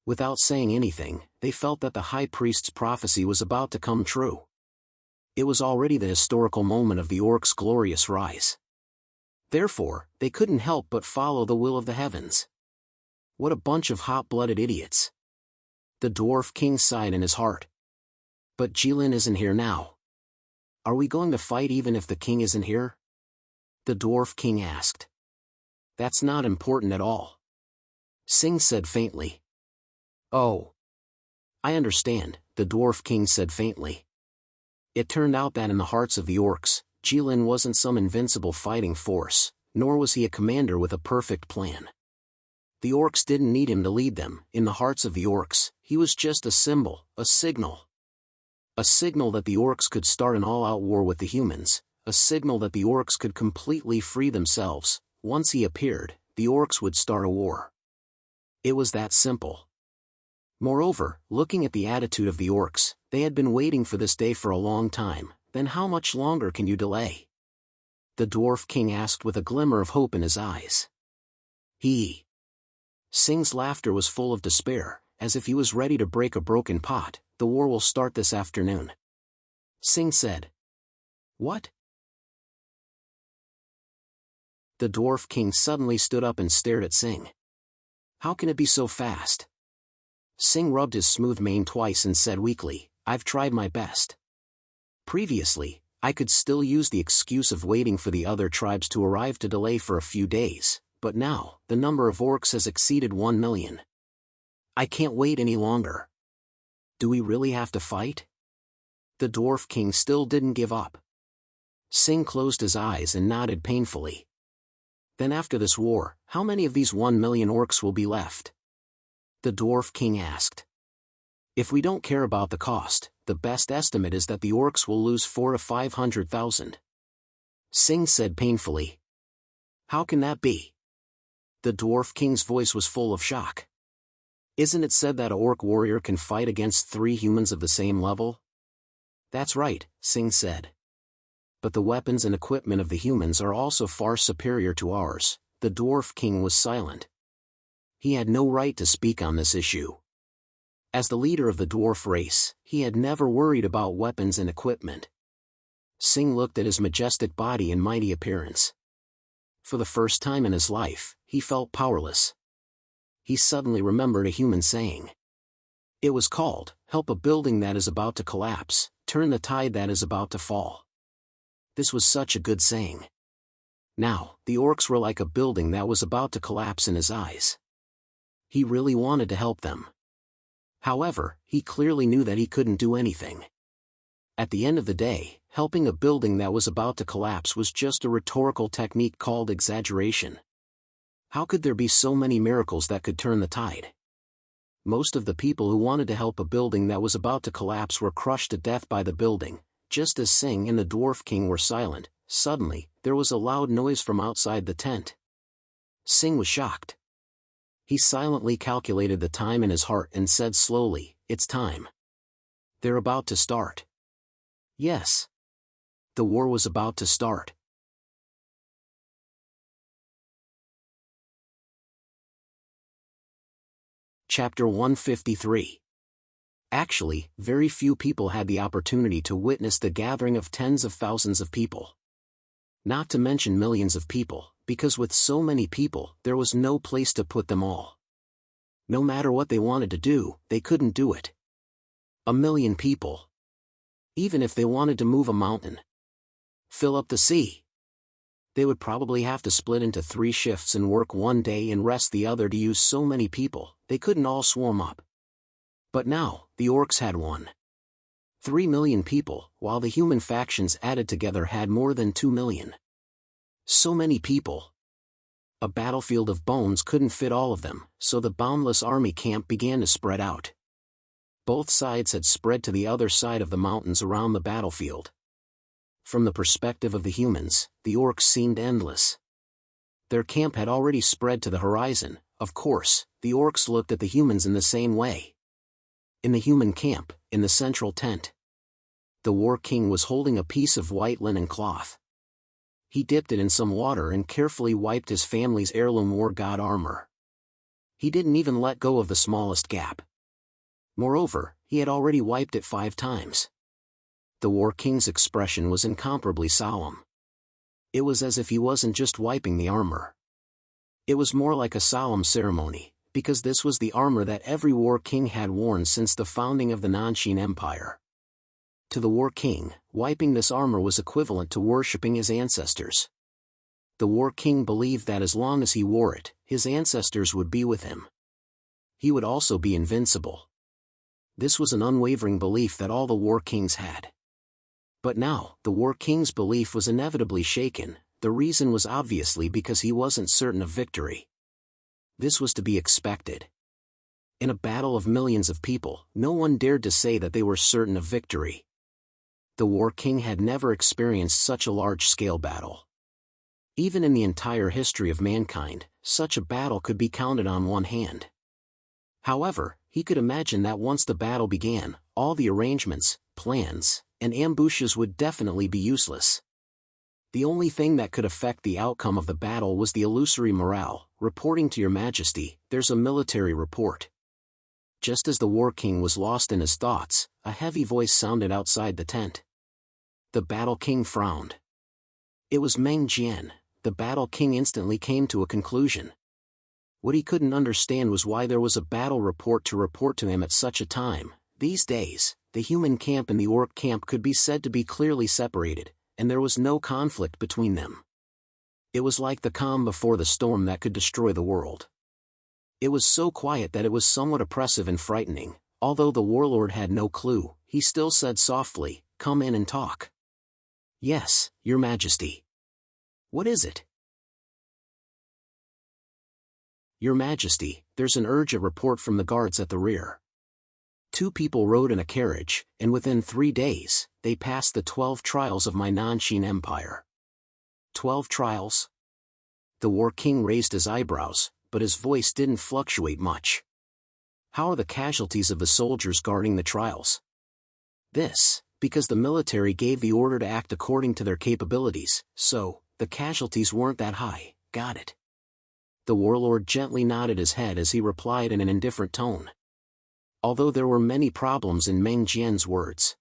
Without saying anything, they felt that the High Priest's prophecy was about to come true. It was already the historical moment of the orcs' glorious rise. Therefore, they couldn't help but follow the will of the heavens. What a bunch of hot-blooded idiots. The Dwarf King sighed in his heart. But Jilin isn't here now. Are we going to fight even if the king isn't here? The Dwarf King asked. That's not important at all. Singh said faintly. Oh. I understand, the Dwarf King said faintly. It turned out that in the hearts of the orcs, Jilin wasn't some invincible fighting force, nor was he a commander with a perfect plan. The orcs didn't need him to lead them. In the hearts of the orcs, he was just a symbol, a signal. A signal that the orcs could start an all-out war with the humans, a signal that the orcs could completely free themselves. Once he appeared, the orcs would start a war. It was that simple. Moreover, looking at the attitude of the orcs, they had been waiting for this day for a long time. Then how much longer can you delay? The Dwarf King asked with a glimmer of hope in his eyes. Singh's laughter was full of despair, as if he was ready to break a broken pot. The war will start this afternoon. Singh said. What? The Dwarf King suddenly stood up and stared at Singh. How can it be so fast? Singh rubbed his smooth mane twice and said weakly, I've tried my best. Previously, I could still use the excuse of waiting for the other tribes to arrive to delay for a few days, but now, the number of orcs has exceeded 1 million. I can't wait any longer. Do we really have to fight? The Dwarf King still didn't give up. Singh closed his eyes and nodded painfully. Then after this war, how many of these 1 million orcs will be left? The Dwarf King asked. If we don't care about the cost, the best estimate is that the orcs will lose 400,000 to 500,000. Singh said painfully. How can that be? The Dwarf King's voice was full of shock. Isn't it said that an orc warrior can fight against 3 humans of the same level? That's right, Singh said. But the weapons and equipment of the humans are also far superior to ours. The Dwarf King was silent. He had no right to speak on this issue. As the leader of the dwarf race, he had never worried about weapons and equipment. Singh looked at his majestic body and mighty appearance. For the first time in his life, he felt powerless. He suddenly remembered a human saying. It was called, help a building that is about to collapse, turn the tide that is about to fall. This was such a good saying. Now, the orcs were like a building that was about to collapse in his eyes. He really wanted to help them. However, he clearly knew that he couldn't do anything. At the end of the day, helping a building that was about to collapse was just a rhetorical technique called exaggeration. How could there be so many miracles that could turn the tide? Most of the people who wanted to help a building that was about to collapse were crushed to death by the building. Just as Sing and the Dwarf King were silent, suddenly, there was a loud noise from outside the tent. Sing was shocked. He silently calculated the time in his heart and said slowly, "It's time. They're about to start." Yes. The war was about to start. Chapter 153. Actually, very few people had the opportunity to witness the gathering of tens of thousands of people. Not to mention millions of people, because with so many people, there was no place to put them all. No matter what they wanted to do, they couldn't do it. 1,000,000 people. Even if they wanted to move a mountain, fill up the sea, they would probably have to split into 3 shifts and work one day and rest the other to use so many people, they couldn't all swarm up. But now, the orcs had 3 million people, while the human factions added together had more than 2 million. So many people. A battlefield of bones couldn't fit all of them, so the boundless army camp began to spread out. Both sides had spread to the other side of the mountains around the battlefield. From the perspective of the humans, the orcs seemed endless. Their camp had already spread to the horizon. Of course, the orcs looked at the humans in the same way. In the human camp, in the central tent, the War King was holding a piece of white linen cloth. He dipped it in some water and carefully wiped his family's heirloom war god armor. He didn't even let go of the smallest gap. Moreover, he had already wiped it 5 times. The War King's expression was incomparably solemn. It was as if he wasn't just wiping the armor. It was more like a solemn ceremony, because this was the armor that every War King had worn since the founding of the Nanshin Empire. To the War King, wiping this armor was equivalent to worshipping his ancestors. The War King believed that as long as he wore it, his ancestors would be with him. He would also be invincible. This was an unwavering belief that all the War Kings had. But now, the War King's belief was inevitably shaken. The reason was obviously because he wasn't certain of victory. This was to be expected. In a battle of millions of people, no one dared to say that they were certain of victory. The War King had never experienced such a large-scale battle. Even in the entire history of mankind, such a battle could be counted on one hand. However, he could imagine that once the battle began, all the arrangements, plans, and ambushes would definitely be useless. The only thing that could affect the outcome of the battle was the illusory morale. "Reporting to your majesty, there's a military report." Just as the War King was lost in his thoughts, a heavy voice sounded outside the tent. The Battle King frowned. It was Meng Jian. The Battle King instantly came to a conclusion. What he couldn't understand was why there was a battle report to him at such a time. These days, the human camp and the orc camp could be said to be clearly separated, and there was no conflict between them. It was like the calm before the storm that could destroy the world. It was so quiet that it was somewhat oppressive and frightening. Although the warlord had no clue, he still said softly, "Come in and talk." "Yes, your majesty." "What is it?" "Your majesty, there's an urgent report from the guards at the rear. 2 people rode in a carriage, and within 3 days, they passed the 12 trials of my Nanshin Empire." 12 trials? The War King raised his eyebrows, but his voice didn't fluctuate much. "How are the casualties of the soldiers guarding the trials?" "This, because the military gave the order to act according to their capabilities, so, the casualties weren't that high." "Got it." The warlord gently nodded his head as he replied in an indifferent tone. Although there were many problems in Meng Jian's words.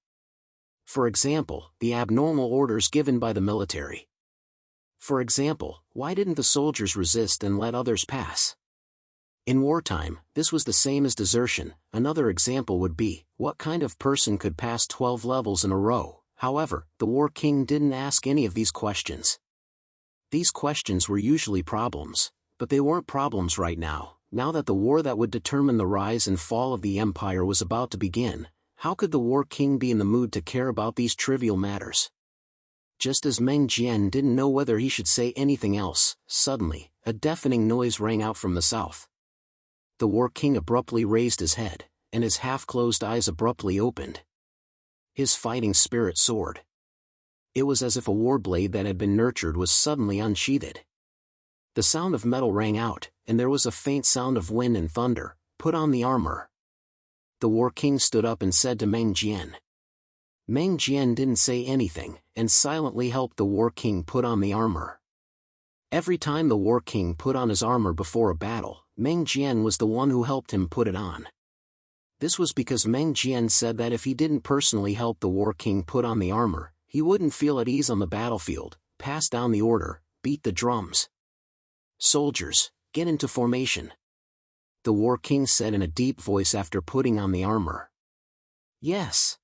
For example, the abnormal orders given by the military. For example, why didn't the soldiers resist and let others pass? In wartime, this was the same as desertion. Another example would be, what kind of person could pass 12 levels in a row? However, the War King didn't ask any of these questions. These questions were usually problems, but they weren't problems right now. Now that the war that would determine the rise and fall of the empire was about to begin, how could the War King be in the mood to care about these trivial matters? Just as Meng Jian didn't know whether he should say anything else, suddenly, a deafening noise rang out from the south. The War King abruptly raised his head, and his half-closed eyes abruptly opened. His fighting spirit soared. It was as if a war blade that had been nurtured was suddenly unsheathed. The sound of metal rang out, and there was a faint sound of wind and thunder. "Put on the armor." The War King stood up and said to Meng Jian. Meng Jian didn't say anything, and silently helped the War King put on the armor. Every time the War King put on his armor before a battle, Meng Jian was the one who helped him put it on. This was because Meng Jian said that if he didn't personally help the War King put on the armor, he wouldn't feel at ease on the battlefield. Pass down the order, beat the drums. "Soldiers, get into formation," the War King said in a deep voice after putting on the armor. "Yes."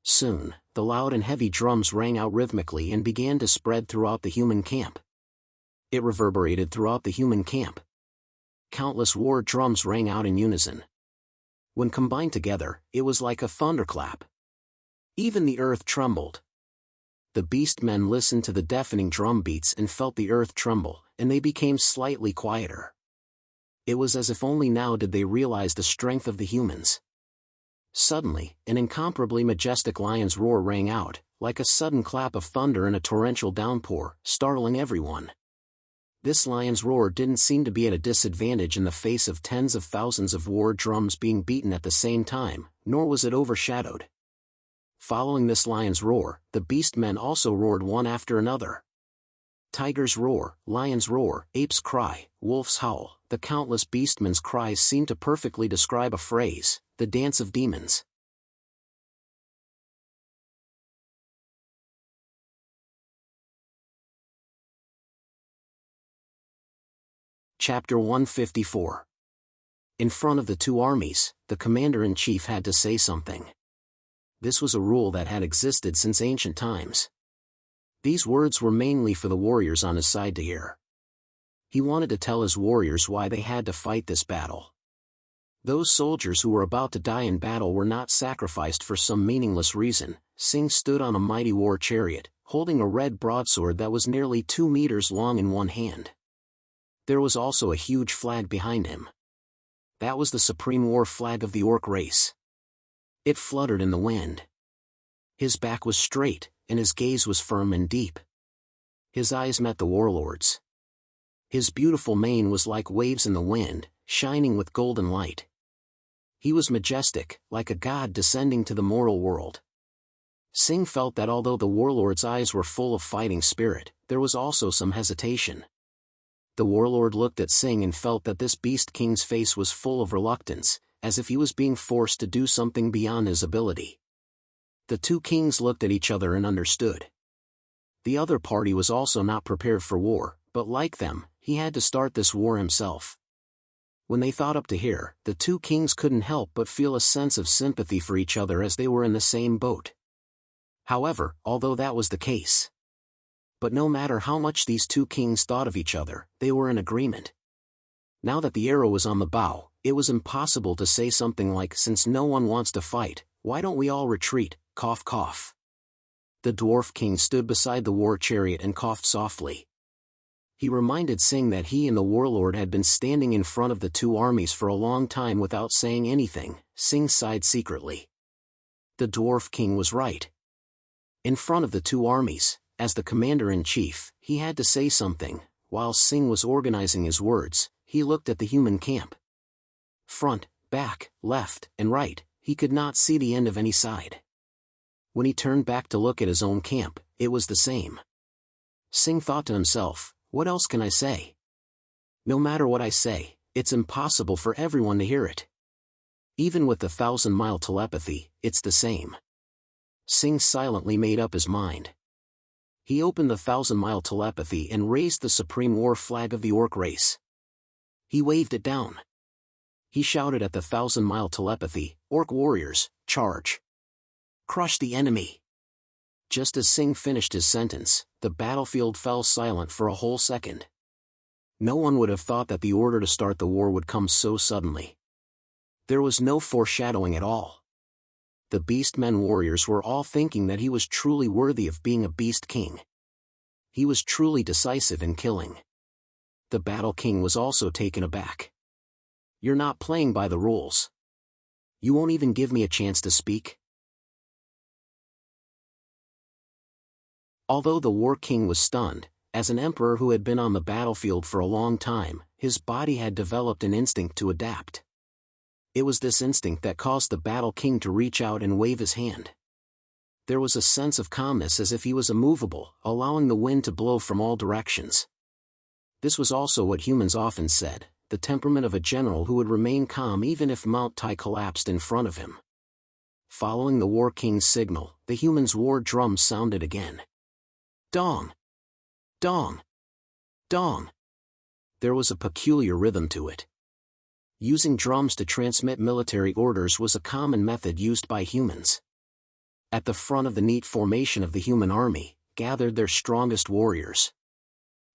Soon, the loud and heavy drums rang out rhythmically and began to spread throughout the human camp. It reverberated throughout the human camp. Countless war drums rang out in unison. When combined together, it was like a thunderclap. Even the earth trembled. The beast men listened to the deafening drum beats and felt the earth tremble, and they became slightly quieter. It was as if only now did they realize the strength of the humans. Suddenly, an incomparably majestic lion's roar rang out, like a sudden clap of thunder in a torrential downpour, startling everyone. This lion's roar didn't seem to be at a disadvantage in the face of tens of thousands of war drums being beaten at the same time, nor was it overshadowed. Following this lion's roar, the beast men also roared one after another. Tiger's roar, lion's roar, ape's cry, wolf's howl. The countless beastmen's cries seemed to perfectly describe a phrase: the dance of demons. Chapter 154. In front of the two armies, the commander-in-chief had to say something. This was a rule that had existed since ancient times. These words were mainly for the warriors on his side to hear. He wanted to tell his warriors why they had to fight this battle. Those soldiers who were about to die in battle were not sacrificed for some meaningless reason. Singh stood on a mighty war chariot, holding a red broadsword that was nearly 2 meters long in one hand. There was also a huge flag behind him. That was the supreme war flag of the orc race. It fluttered in the wind. His back was straight, and his gaze was firm and deep. His eyes met the warlord's. His beautiful mane was like waves in the wind, shining with golden light. He was majestic, like a god descending to the mortal world. Singh felt that although the warlord's eyes were full of fighting spirit, there was also some hesitation. The warlord looked at Singh and felt that this beast king's face was full of reluctance, as if he was being forced to do something beyond his ability. The two kings looked at each other and understood. The other party was also not prepared for war, but like them, he had to start this war himself. When they thought up to here, the two kings couldn't help but feel a sense of sympathy for each other as they were in the same boat. However, although that was the case, but no matter how much these two kings thought of each other, they were in agreement. Now that the arrow was on the bow, it was impossible to say something like, "Since no one wants to fight, why don't we all retreat?" Cough cough. The dwarf king stood beside the war chariot and coughed softly. He reminded Singh that he and the warlord had been standing in front of the two armies for a long time without saying anything. Singh sighed secretly. The dwarf king was right. In front of the two armies, as the commander-in-chief, he had to say something. While Singh was organizing his words, he looked at the human camp. Front, back, left, and right, he could not see the end of any side. When he turned back to look at his own camp, it was the same. Singh thought to himself, what else can I say? No matter what I say, it's impossible for everyone to hear it. Even with the 1,000-mile telepathy, it's the same. Singh silently made up his mind. He opened the 1,000-mile telepathy and raised the supreme war flag of the orc race. He waved it down. He shouted at the 1,000-mile telepathy, "Orc warriors, charge! Crush the enemy! Just as Singh finished his sentence, the battlefield fell silent for a whole second. No one would have thought that the order to start the war would come so suddenly. There was no foreshadowing at all. The Beastmen warriors were all thinking that he was truly worthy of being a Beast King. He was truly decisive in killing. The Battle King was also taken aback. "You're not playing by the rules. You won't even give me a chance to speak?" Although the War King was stunned, as an emperor who had been on the battlefield for a long time, his body had developed an instinct to adapt. It was this instinct that caused the Battle King to reach out and wave his hand. There was a sense of calmness as if he was immovable, allowing the wind to blow from all directions. This was also what humans often said, the temperament of a general who would remain calm even if Mount Tai collapsed in front of him. Following the War King's signal, the humans' war drums sounded again. Dong! Dong! Dong! There was a peculiar rhythm to it. Using drums to transmit military orders was a common method used by humans. At the front of the neat formation of the human army, gathered their strongest warriors.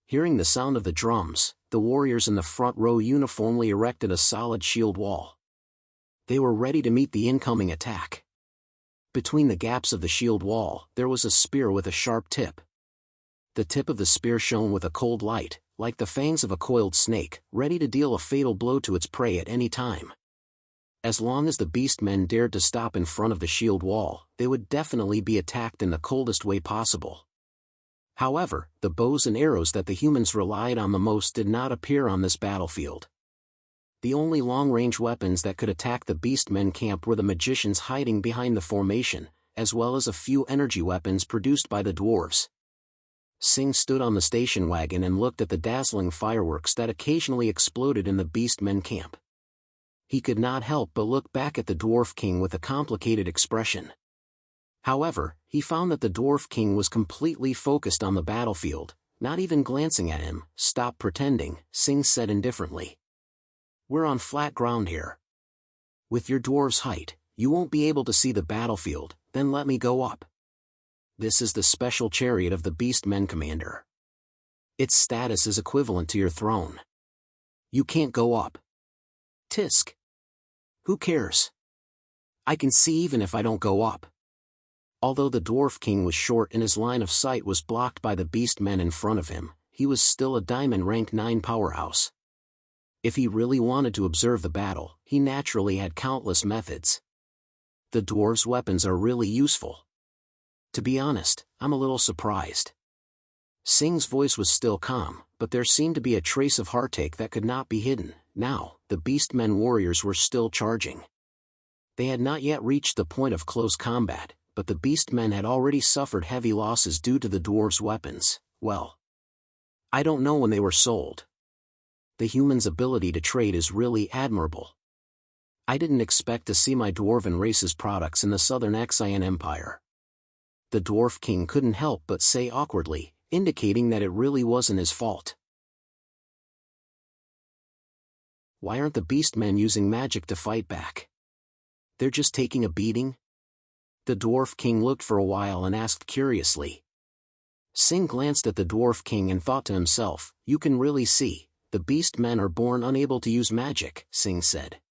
Hearing the sound of the drums, the warriors in the front row uniformly erected a solid shield wall. They were ready to meet the incoming attack. Between the gaps of the shield wall, there was a spear with a sharp tip. The tip of the spear shone with a cold light, like the fangs of a coiled snake, ready to deal a fatal blow to its prey at any time. As long as the Beastmen dared to stop in front of the shield wall, they would definitely be attacked in the coldest way possible. However, the bows and arrows that the humans relied on the most did not appear on this battlefield. The only long-range weapons that could attack the Beastmen camp were the magicians hiding behind the formation, as well as a few energy weapons produced by the dwarves. Singh stood on the station wagon and looked at the dazzling fireworks that occasionally exploded in the Beastmen camp. He could not help but look back at the Dwarf King with a complicated expression. However, he found that the Dwarf King was completely focused on the battlefield, not even glancing at him. "Stop pretending," Singh said indifferently. "We're on flat ground here. With your dwarf's height, you won't be able to see the battlefield, then let me go up. This is the special chariot of the Beastmen commander. Its status is equivalent to your throne. You can't go up." "Tisk. Who cares? I can see even if I don't go up." Although the Dwarf King was short and his line of sight was blocked by the Beastmen in front of him, he was still a Diamond Rank 9 powerhouse. If he really wanted to observe the battle, he naturally had countless methods. The dwarves' weapons are really useful. To be honest, I'm a little surprised. Singh's voice was still calm, but there seemed to be a trace of heartache that could not be hidden. Now, the Beastmen warriors were still charging. They had not yet reached the point of close combat, but the Beastmen had already suffered heavy losses due to the dwarves' weapons. Well, I don't know when they were sold. The human's ability to trade is really admirable. I didn't expect to see my dwarven race's products in the southern Xian Empire. The Dwarf King couldn't help but say awkwardly, indicating that it really wasn't his fault. Why aren't the Beastmen using magic to fight back? They're just taking a beating? The Dwarf King looked for a while and asked curiously. Singh glanced at the Dwarf King and thought to himself, "You can really see, the Beastmen are born unable to use magic," Singh said.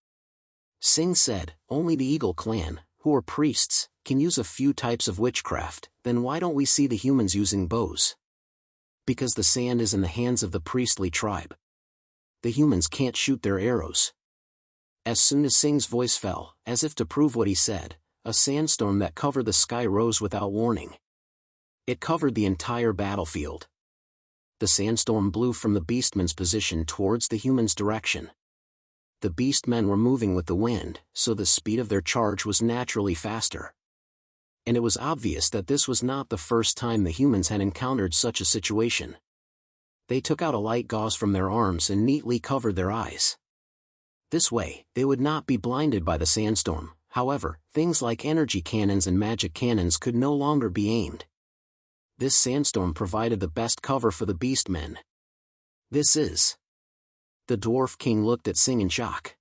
Singh said, "Only the Eagle clan, who are priests, can use a few types of witchcraft. Then why don't we see the humans using bows?" "Because the sand is in the hands of the priestly tribe. The humans can't shoot their arrows." As soon as Singh's voice fell, as if to prove what he said, a sandstorm that covered the sky rose without warning. It covered the entire battlefield. The sandstorm blew from the Beastmen's position towards the humans' direction. The Beastmen were moving with the wind, so the speed of their charge was naturally faster. And it was obvious that this was not the first time the humans had encountered such a situation. They took out a light gauze from their arms and neatly covered their eyes. This way, they would not be blinded by the sandstorm. However, things like energy cannons and magic cannons could no longer be aimed. This sandstorm provided the best cover for the Beastmen. "This is..." The Dwarf King looked at Singh in shock.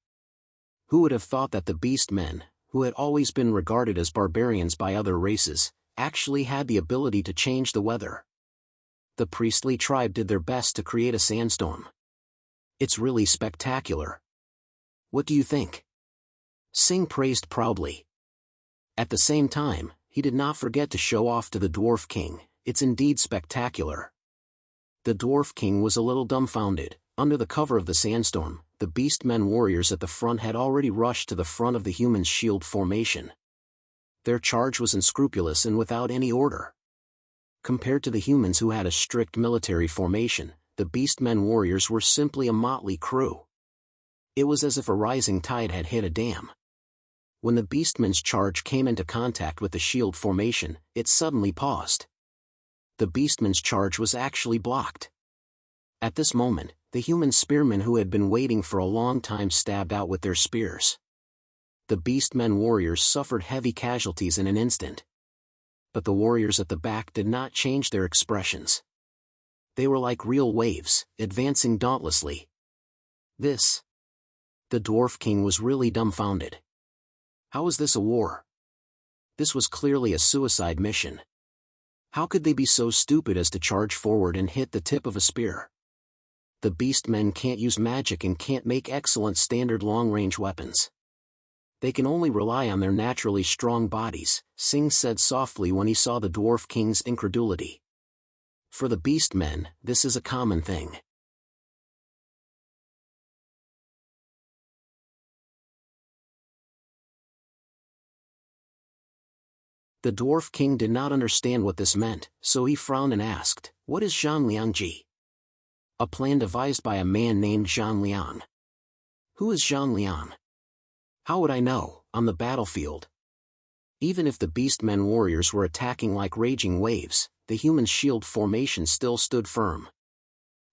Who would have thought that the Beastmen, who had always been regarded as barbarians by other races, actually had the ability to change the weather. The priestly tribe did their best to create a sandstorm. It's really spectacular. What do you think? Singh praised proudly. At the same time, he did not forget to show off to the Dwarf King. It's indeed spectacular. The Dwarf King was a little dumbfounded. Under the cover of the sandstorm, the Beastmen warriors at the front had already rushed to the front of the humans' shield formation. Their charge was unscrupulous and without any order. Compared to the humans who had a strict military formation, the Beastmen warriors were simply a motley crew. It was as if a rising tide had hit a dam. When the Beastmen's charge came into contact with the shield formation, it suddenly paused. The Beastmen's charge was actually blocked. At this moment, the human spearmen who had been waiting for a long time stabbed out with their spears. The Beastmen warriors suffered heavy casualties in an instant. But the warriors at the back did not change their expressions. They were like real waves, advancing dauntlessly. The Dwarf King was really dumbfounded. How was this a war? This was clearly a suicide mission. How could they be so stupid as to charge forward and hit the tip of a spear? The Beastmen can't use magic and can't make excellent standard long-range weapons. They can only rely on their naturally strong bodies, Singh said softly when he saw the Dwarf King's incredulity. For the Beastmen, this is a common thing. The Dwarf King did not understand what this meant, so he frowned and asked, "What is Zhanliangji?" A plan devised by a man named Zhanliang. Who is Zhanliang? How would I know, on the battlefield? Even if the Beastmen warriors were attacking like raging waves, the human shield formation still stood firm.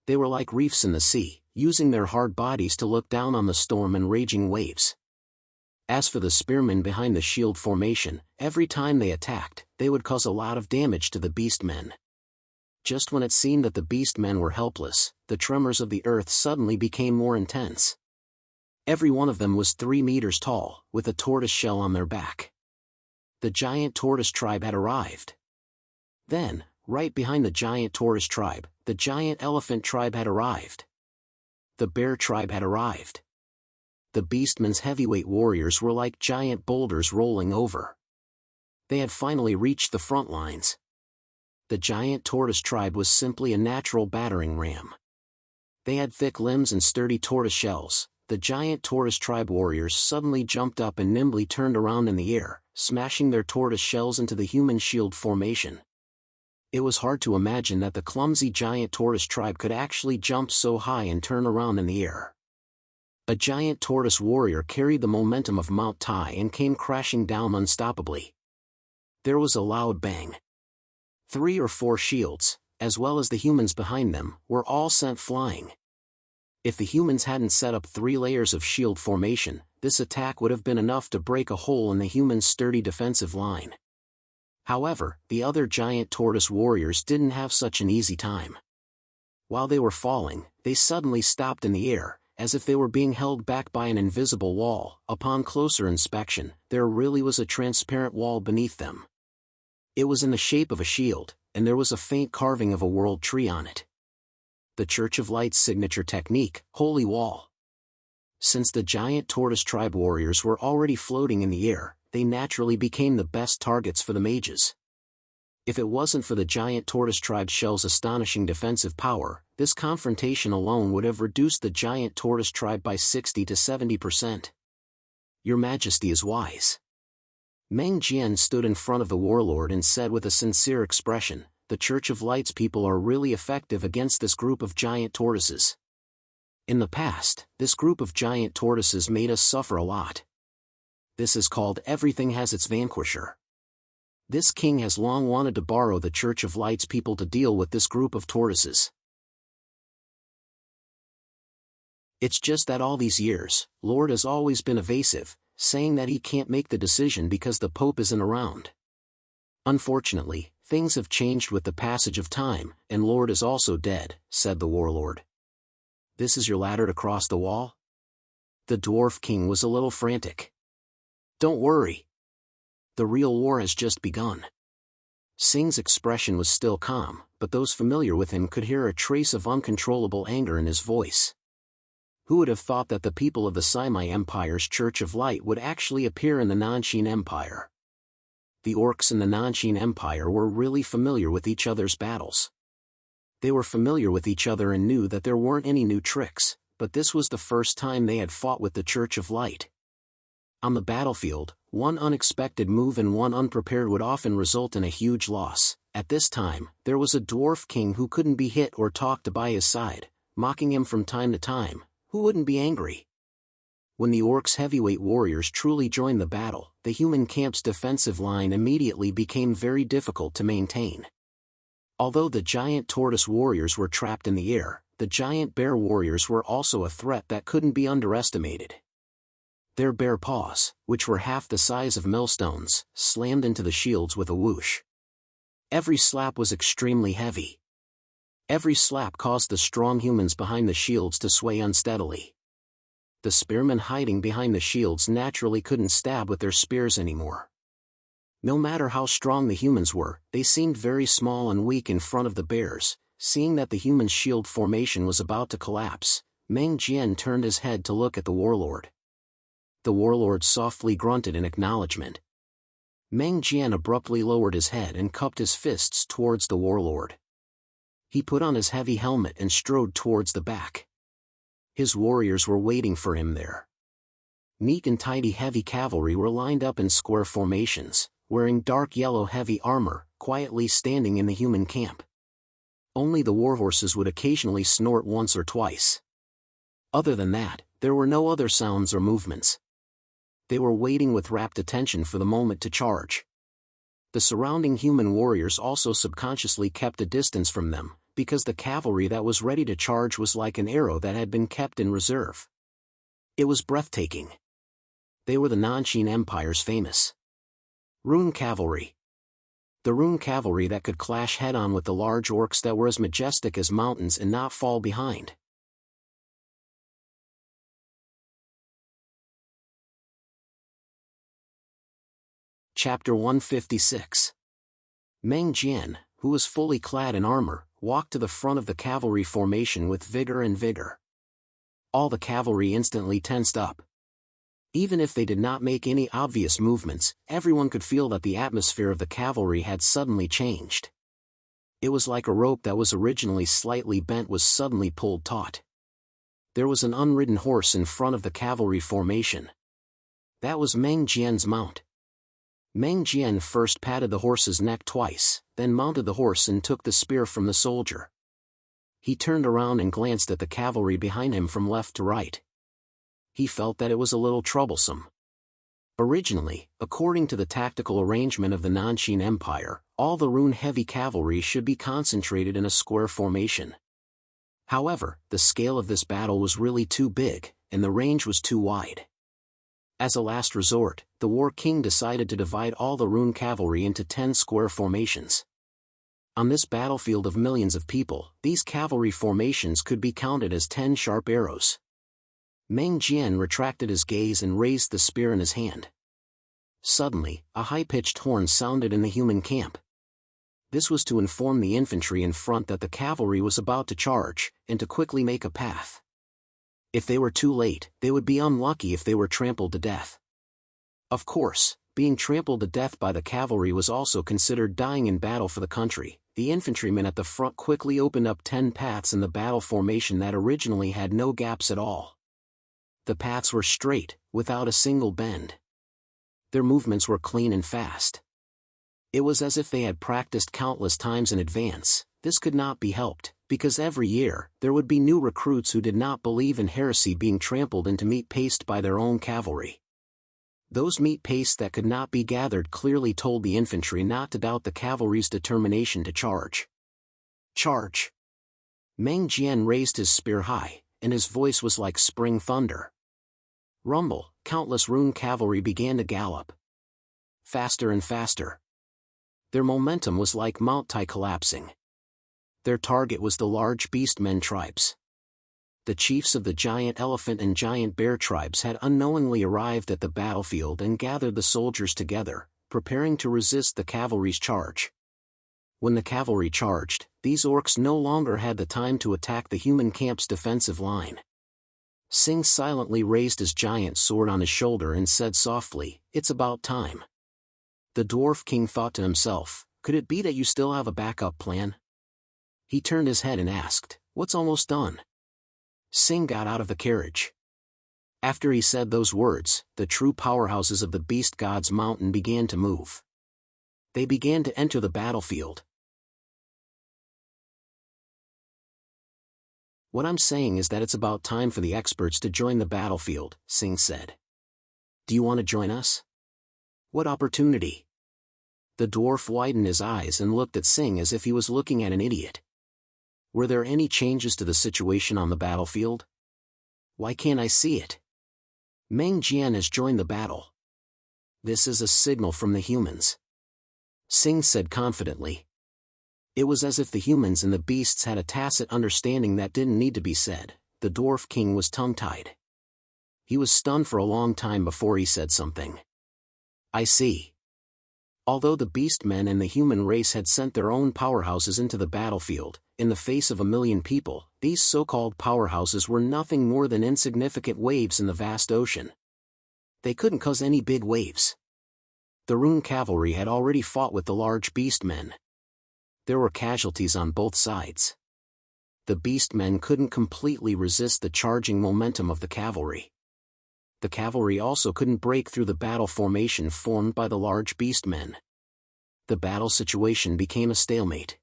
They were like reefs in the sea, using their hard bodies to look down on the storm and raging waves. As for the spearmen behind the shield formation, every time they attacked, they would cause a lot of damage to the Beastmen. Just when it seemed that the Beastmen were helpless, the tremors of the earth suddenly became more intense. Every one of them was 3 meters tall, with a tortoise shell on their back. The giant tortoise tribe had arrived. Then, right behind the giant tortoise tribe, the giant elephant tribe had arrived. The bear tribe had arrived. The Beastmen's heavyweight warriors were like giant boulders rolling over. They had finally reached the front lines. The giant tortoise tribe was simply a natural battering ram. They had thick limbs and sturdy tortoise shells. The giant tortoise tribe warriors suddenly jumped up and nimbly turned around in the air, smashing their tortoise shells into the human shield formation. It was hard to imagine that the clumsy giant tortoise tribe could actually jump so high and turn around in the air. A giant tortoise warrior carried the momentum of Mount Tai and came crashing down unstoppably. There was a loud bang. 3 or 4 shields, as well as the humans behind them, were all sent flying. If the humans hadn't set up 3 layers of shield formation, this attack would have been enough to break a hole in the humans' sturdy defensive line. However, the other giant tortoise warriors didn't have such an easy time. While they were falling, they suddenly stopped in the air, as if they were being held back by an invisible wall. Upon closer inspection, there really was a transparent wall beneath them. It was in the shape of a shield, and there was a faint carving of a world tree on it. The Church of Light's signature technique, Holy Wall. Since the giant tortoise tribe warriors were already floating in the air, they naturally became the best targets for the mages. If it wasn't for the giant tortoise tribe shell's astonishing defensive power, this confrontation alone would have reduced the giant tortoise tribe by 60 to 70%. Your Majesty is wise. Meng Jian stood in front of the warlord and said with a sincere expression, "The Church of Light's people are really effective against this group of giant tortoises. In the past, this group of giant tortoises made us suffer a lot. This is called everything has its vanquisher. This king has long wanted to borrow the Church of Light's people to deal with this group of tortoises. It's just that all these years, Lord has always been evasive, saying that he can't make the decision because the Pope isn't around. Unfortunately, things have changed with the passage of time, and Lord is also dead," said the warlord. "This is your ladder to cross the wall?" The Dwarf King was a little frantic. "Don't worry. The real war has just begun. Sing's expression was still calm, but those familiar with him could hear a trace of uncontrollable anger in his voice. Who would have thought that the people of the Simai Empire's Church of Light would actually appear in the Nanshin Empire? The orcs in the Nanshin Empire were really familiar with each other's battles. They were familiar with each other and knew that there weren't any new tricks, but this was the first time they had fought with the Church of Light. On the battlefield, one unexpected move and one unprepared would often result in a huge loss. At this time, there was a dwarf king who couldn't be hit or talked to by his side, mocking him from time to time. Who wouldn't be angry? When the orcs' heavyweight warriors truly joined the battle, the human camp's defensive line immediately became very difficult to maintain. Although the giant tortoise warriors were trapped in the air, the giant bear warriors were also a threat that couldn't be underestimated. Their bare paws, which were half the size of millstones, slammed into the shields with a whoosh. Every slap was extremely heavy. Every slap caused the strong humans behind the shields to sway unsteadily. The spearmen hiding behind the shields naturally couldn't stab with their spears anymore. No matter how strong the humans were, they seemed very small and weak in front of the bears. Seeing that the humans' shield formation was about to collapse, Meng Jian turned his head to look at the warlord. The warlord softly grunted in acknowledgement. Meng Jian abruptly lowered his head and cupped his fists towards the warlord. He put on his heavy helmet and strode towards the back. His warriors were waiting for him there. Neat and tidy heavy cavalry were lined up in square formations, wearing dark yellow heavy armor, quietly standing in the human camp. Only the warhorses would occasionally snort once or twice. Other than that, there were no other sounds or movements. They were waiting with rapt attention for the moment to charge. The surrounding human warriors also subconsciously kept a distance from them, because the cavalry that was ready to charge was like an arrow that had been kept in reserve. It was breathtaking. They were the Nanshin Empire's famous Rune Cavalry. The Rune Cavalry that could clash head-on with the large orcs that were as majestic as mountains and not fall behind. Chapter 156. Meng Jian, who was fully clad in armor, walked to the front of the cavalry formation with vigor. All the cavalry instantly tensed up. Even if they did not make any obvious movements, everyone could feel that the atmosphere of the cavalry had suddenly changed. It was like a rope that was originally slightly bent was suddenly pulled taut. There was an unridden horse in front of the cavalry formation. That was Meng Jian's mount. Meng Jian first patted the horse's neck twice, then mounted the horse and took the spear from the soldier. He turned around and glanced at the cavalry behind him from left to right. He felt that it was a little troublesome. Originally, according to the tactical arrangement of the Nanshin Empire, all the Rune heavy cavalry should be concentrated in a square formation. However, the scale of this battle was really too big, and the range was too wide. As a last resort, the War King decided to divide all the Rune cavalry into 10 square formations. On this battlefield of millions of people, these cavalry formations could be counted as 10 sharp arrows. Meng Jian retracted his gaze and raised the spear in his hand. Suddenly, a high-pitched horn sounded in the human camp. This was to inform the infantry in front that the cavalry was about to charge, and to quickly make a path. If they were too late, they would be unlucky if they were trampled to death. Of course, being trampled to death by the cavalry was also considered dying in battle for the country. The infantrymen at the front quickly opened up 10 paths in the battle formation that originally had no gaps at all. The paths were straight, without a single bend. Their movements were clean and fast. It was as if they had practiced countless times in advance. This could not be helped, because every year, there would be new recruits who did not believe in heresy being trampled into meat paste by their own cavalry. Those meat pastes that could not be gathered clearly told the infantry not to doubt the cavalry's determination to charge. Charge! Meng Jian raised his spear high, and his voice was like spring thunder. Rumble, countless Rune cavalry began to gallop. Faster and faster. Their momentum was like Mount Tai collapsing. Their target was the large beastmen tribes. The chiefs of the giant elephant and giant bear tribes had unknowingly arrived at the battlefield and gathered the soldiers together, preparing to resist the cavalry's charge. When the cavalry charged, these orcs no longer had the time to attack the human camp's defensive line. Singh silently raised his giant sword on his shoulder and said softly, "It's about time." The Dwarf King thought to himself, "Could it be that you still have a backup plan?" He turned his head and asked, "What's almost done?" Singh got out of the carriage. After he said those words, the true powerhouses of the Beast God's mountain began to move. They began to enter the battlefield. "What I'm saying is that it's about time for the experts to join the battlefield," Singh said. "Do you want to join us?" "What opportunity?" The dwarf widened his eyes and looked at Singh as if he was looking at an idiot. "Were there any changes to the situation on the battlefield?" "Why can't I see it?" "Meng Jian has joined the battle." "This is a signal from the humans," Singh said confidently. It was as if the humans and the beasts had a tacit understanding that didn't need to be said. The Dwarf King was tongue-tied. He was stunned for a long time before he said something. "I see." Although the beastmen and the human race had sent their own powerhouses into the battlefield, in the face of 1,000,000 people, these so-called powerhouses were nothing more than insignificant waves in the vast ocean. They couldn't cause any big waves. The Rune cavalry had already fought with the large beastmen. There were casualties on both sides. The beastmen couldn't completely resist the charging momentum of the cavalry. The cavalry also couldn't break through the battle formation formed by the large beastmen. The battle situation became a stalemate.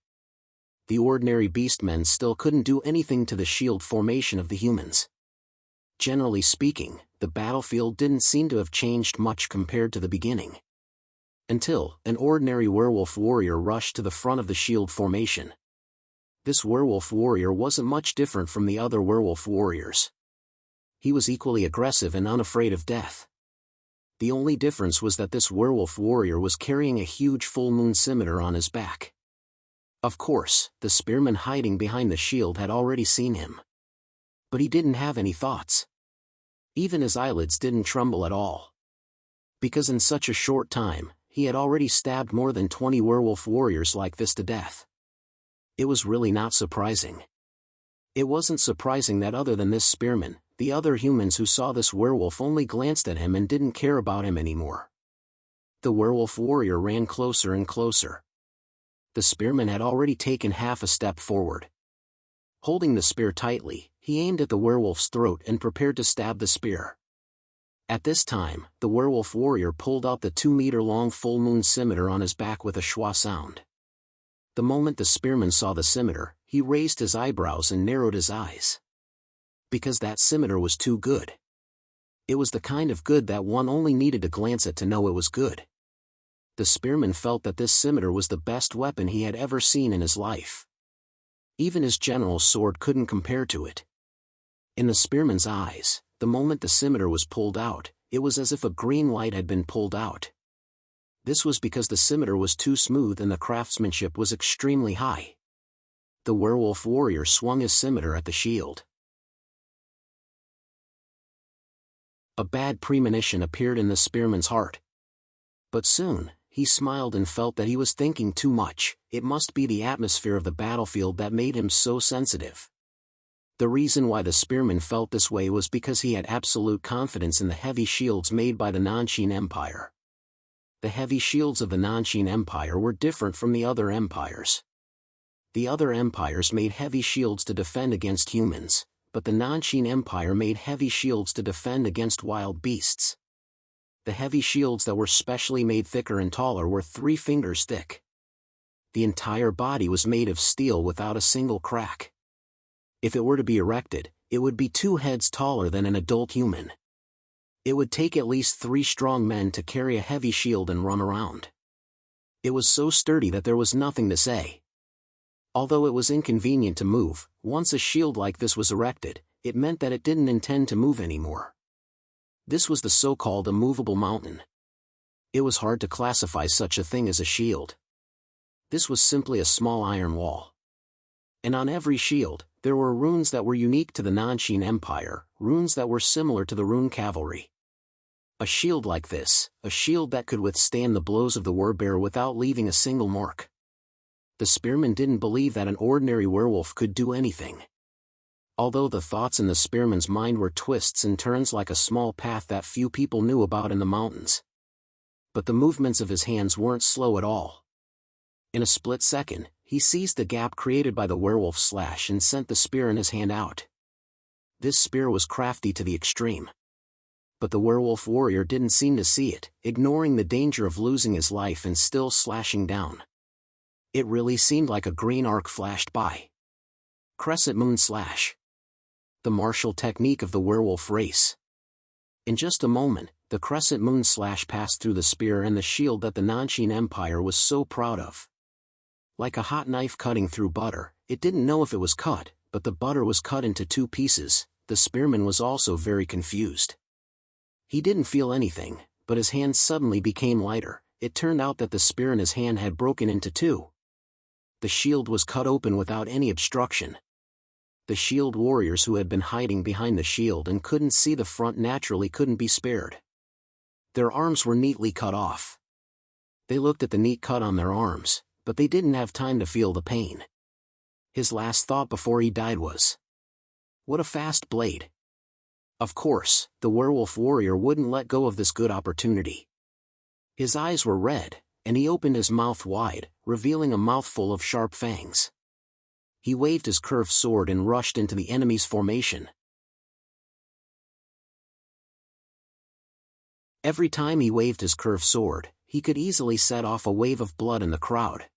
The ordinary beastmen still couldn't do anything to the shield formation of the humans. Generally speaking, the battlefield didn't seem to have changed much compared to the beginning. Until an ordinary werewolf warrior rushed to the front of the shield formation. This werewolf warrior wasn't much different from the other werewolf warriors. He was equally aggressive and unafraid of death. The only difference was that this werewolf warrior was carrying a huge full moon scimitar on his back. Of course, the spearman hiding behind the shield had already seen him. But he didn't have any thoughts. Even his eyelids didn't tremble at all. Because in such a short time, he had already stabbed more than 20 werewolf warriors like this to death. It was really not surprising. It wasn't surprising that other than this spearman, the other humans who saw this werewolf only glanced at him and didn't care about him anymore. The werewolf warrior ran closer and closer. The spearman had already taken half a step forward. Holding the spear tightly, he aimed at the werewolf's throat and prepared to stab the spear. At this time, the werewolf warrior pulled out the 2-meter-long full moon scimitar on his back with a schwa sound. The moment the spearman saw the scimitar, he raised his eyebrows and narrowed his eyes. Because that scimitar was too good. It was the kind of good that one only needed to glance at to know it was good. The spearman felt that this scimitar was the best weapon he had ever seen in his life. Even his general's sword couldn't compare to it. In the spearman's eyes, the moment the scimitar was pulled out, it was as if a green light had been pulled out. This was because the scimitar was too smooth and the craftsmanship was extremely high. The werewolf warrior swung his scimitar at the shield. A bad premonition appeared in the spearman's heart. But soon, he smiled and felt that he was thinking too much. It must be the atmosphere of the battlefield that made him so sensitive. The reason why the spearman felt this way was because he had absolute confidence in the heavy shields made by the Nanshin Empire. The heavy shields of the Nanshin Empire were different from the other empires. The other empires made heavy shields to defend against humans, but the Nanshin Empire made heavy shields to defend against wild beasts. The heavy shields that were specially made thicker and taller were 3 fingers thick. The entire body was made of steel without a single crack. If it were to be erected, it would be 2 heads taller than an adult human. It would take at least 3 strong men to carry a heavy shield and run around. It was so sturdy that there was nothing to say. Although it was inconvenient to move, once a shield like this was erected, it meant that it didn't intend to move anymore. This was the so-called immovable mountain. It was hard to classify such a thing as a shield. This was simply a small iron wall. And on every shield, there were runes that were unique to the Nanshin Empire, runes that were similar to the Rune cavalry. A shield like this, a shield that could withstand the blows of the warbear without leaving a single mark. the spearman didn't believe that an ordinary werewolf could do anything. Although the thoughts in the spearman's mind were twists and turns like a small path that few people knew about in the mountains. But the movements of his hands weren't slow at all. In a split second, he seized the gap created by the werewolf's slash and sent the spear in his hand out. This spear was crafty to the extreme. But the werewolf warrior didn't seem to see it, ignoring the danger of losing his life and still slashing down. It really seemed like a green arc flashed by. Crescent moon slash. The martial technique of the werewolf race. In just a moment, the crescent moon slash passed through the spear and the shield that the Nanshin Empire was so proud of. Like a hot knife cutting through butter, it didn't know if it was cut, but the butter was cut into two pieces. The spearman was also very confused. He didn't feel anything, but his hand suddenly became lighter. It turned out that the spear in his hand had broken into two. The shield was cut open without any obstruction. The shield warriors who had been hiding behind the shield and couldn't see the front naturally couldn't be spared. Their arms were neatly cut off. They looked at the neat cut on their arms, but they didn't have time to feel the pain. His last thought before he died was, "What a fast blade." Of course, the werewolf warrior wouldn't let go of this good opportunity. His eyes were red, and he opened his mouth wide, revealing a mouthful of sharp fangs. He waved his curved sword and rushed into the enemy's formation. Every time he waved his curved sword, he could easily set off a wave of blood in the crowd.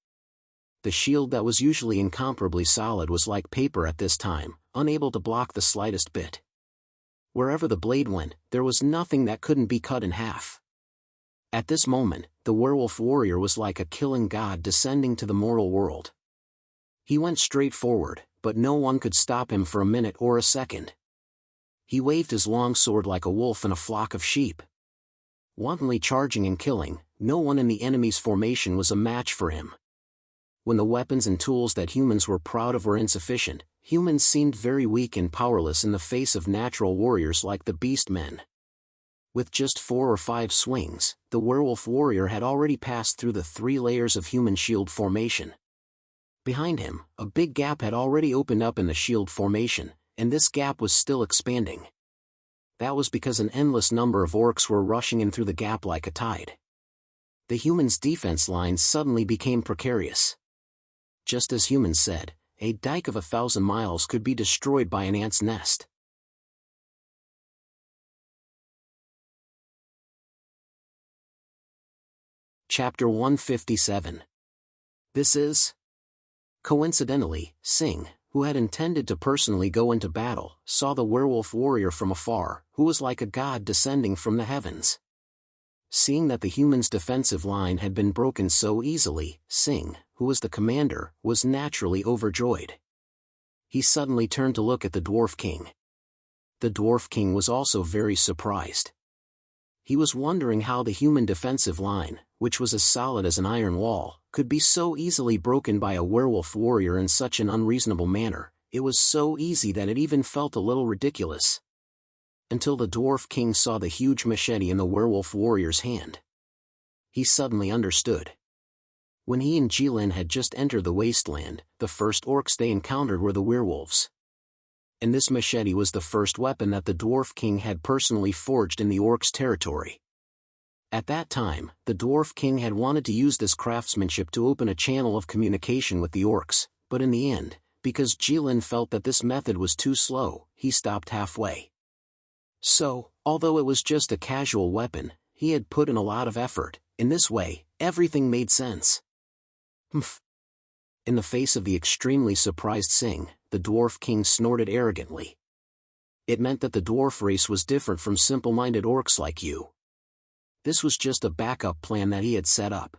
The shield that was usually incomparably solid was like paper at this time, unable to block the slightest bit. Wherever the blade went, there was nothing that couldn't be cut in half. At this moment, the werewolf warrior was like a killing god descending to the mortal world. He went straight forward, but no one could stop him for a minute or a second. He waved his long sword like a wolf in a flock of sheep. Wantonly charging and killing, no one in the enemy's formation was a match for him. When the weapons and tools that humans were proud of were insufficient, humans seemed very weak and powerless in the face of natural warriors like the beast men. With just 4 or 5 swings, the werewolf warrior had already passed through the 3 layers of human shield formation. Behind him, a big gap had already opened up in the shield formation, and this gap was still expanding. That was because an endless number of orcs were rushing in through the gap like a tide. The humans' defense lines suddenly became precarious. Just as humans said, a dike of 1,000 miles could be destroyed by an ant's nest. Chapter 157. This is... Coincidentally, Singh, who had intended to personally go into battle, saw the werewolf warrior from afar, who was like a god descending from the heavens. Seeing that the humans' defensive line had been broken so easily, Singh, who was the commander, was naturally overjoyed. He suddenly turned to look at the Dwarf King. The Dwarf King was also very surprised. He was wondering how the human defensive line, which was as solid as an iron wall, could be so easily broken by a werewolf warrior in such an unreasonable manner. It was so easy that it even felt a little ridiculous. Until the Dwarf King saw the huge machete in the werewolf warrior's hand. He suddenly understood. When he and Jilin had just entered the wasteland, the first orcs they encountered were the werewolves. And this machete was the first weapon that the Dwarf King had personally forged in the orcs' territory. At that time, the Dwarf King had wanted to use this craftsmanship to open a channel of communication with the orcs, but in the end, because Jilin felt that this method was too slow, he stopped halfway. So, although it was just a casual weapon, he had put in a lot of effort. In this way, everything made sense. Humph. In the face of the extremely surprised Singh, the Dwarf King snorted arrogantly. It meant that the dwarf race was different from simple-minded orcs like you. This was just a backup plan that he had set up.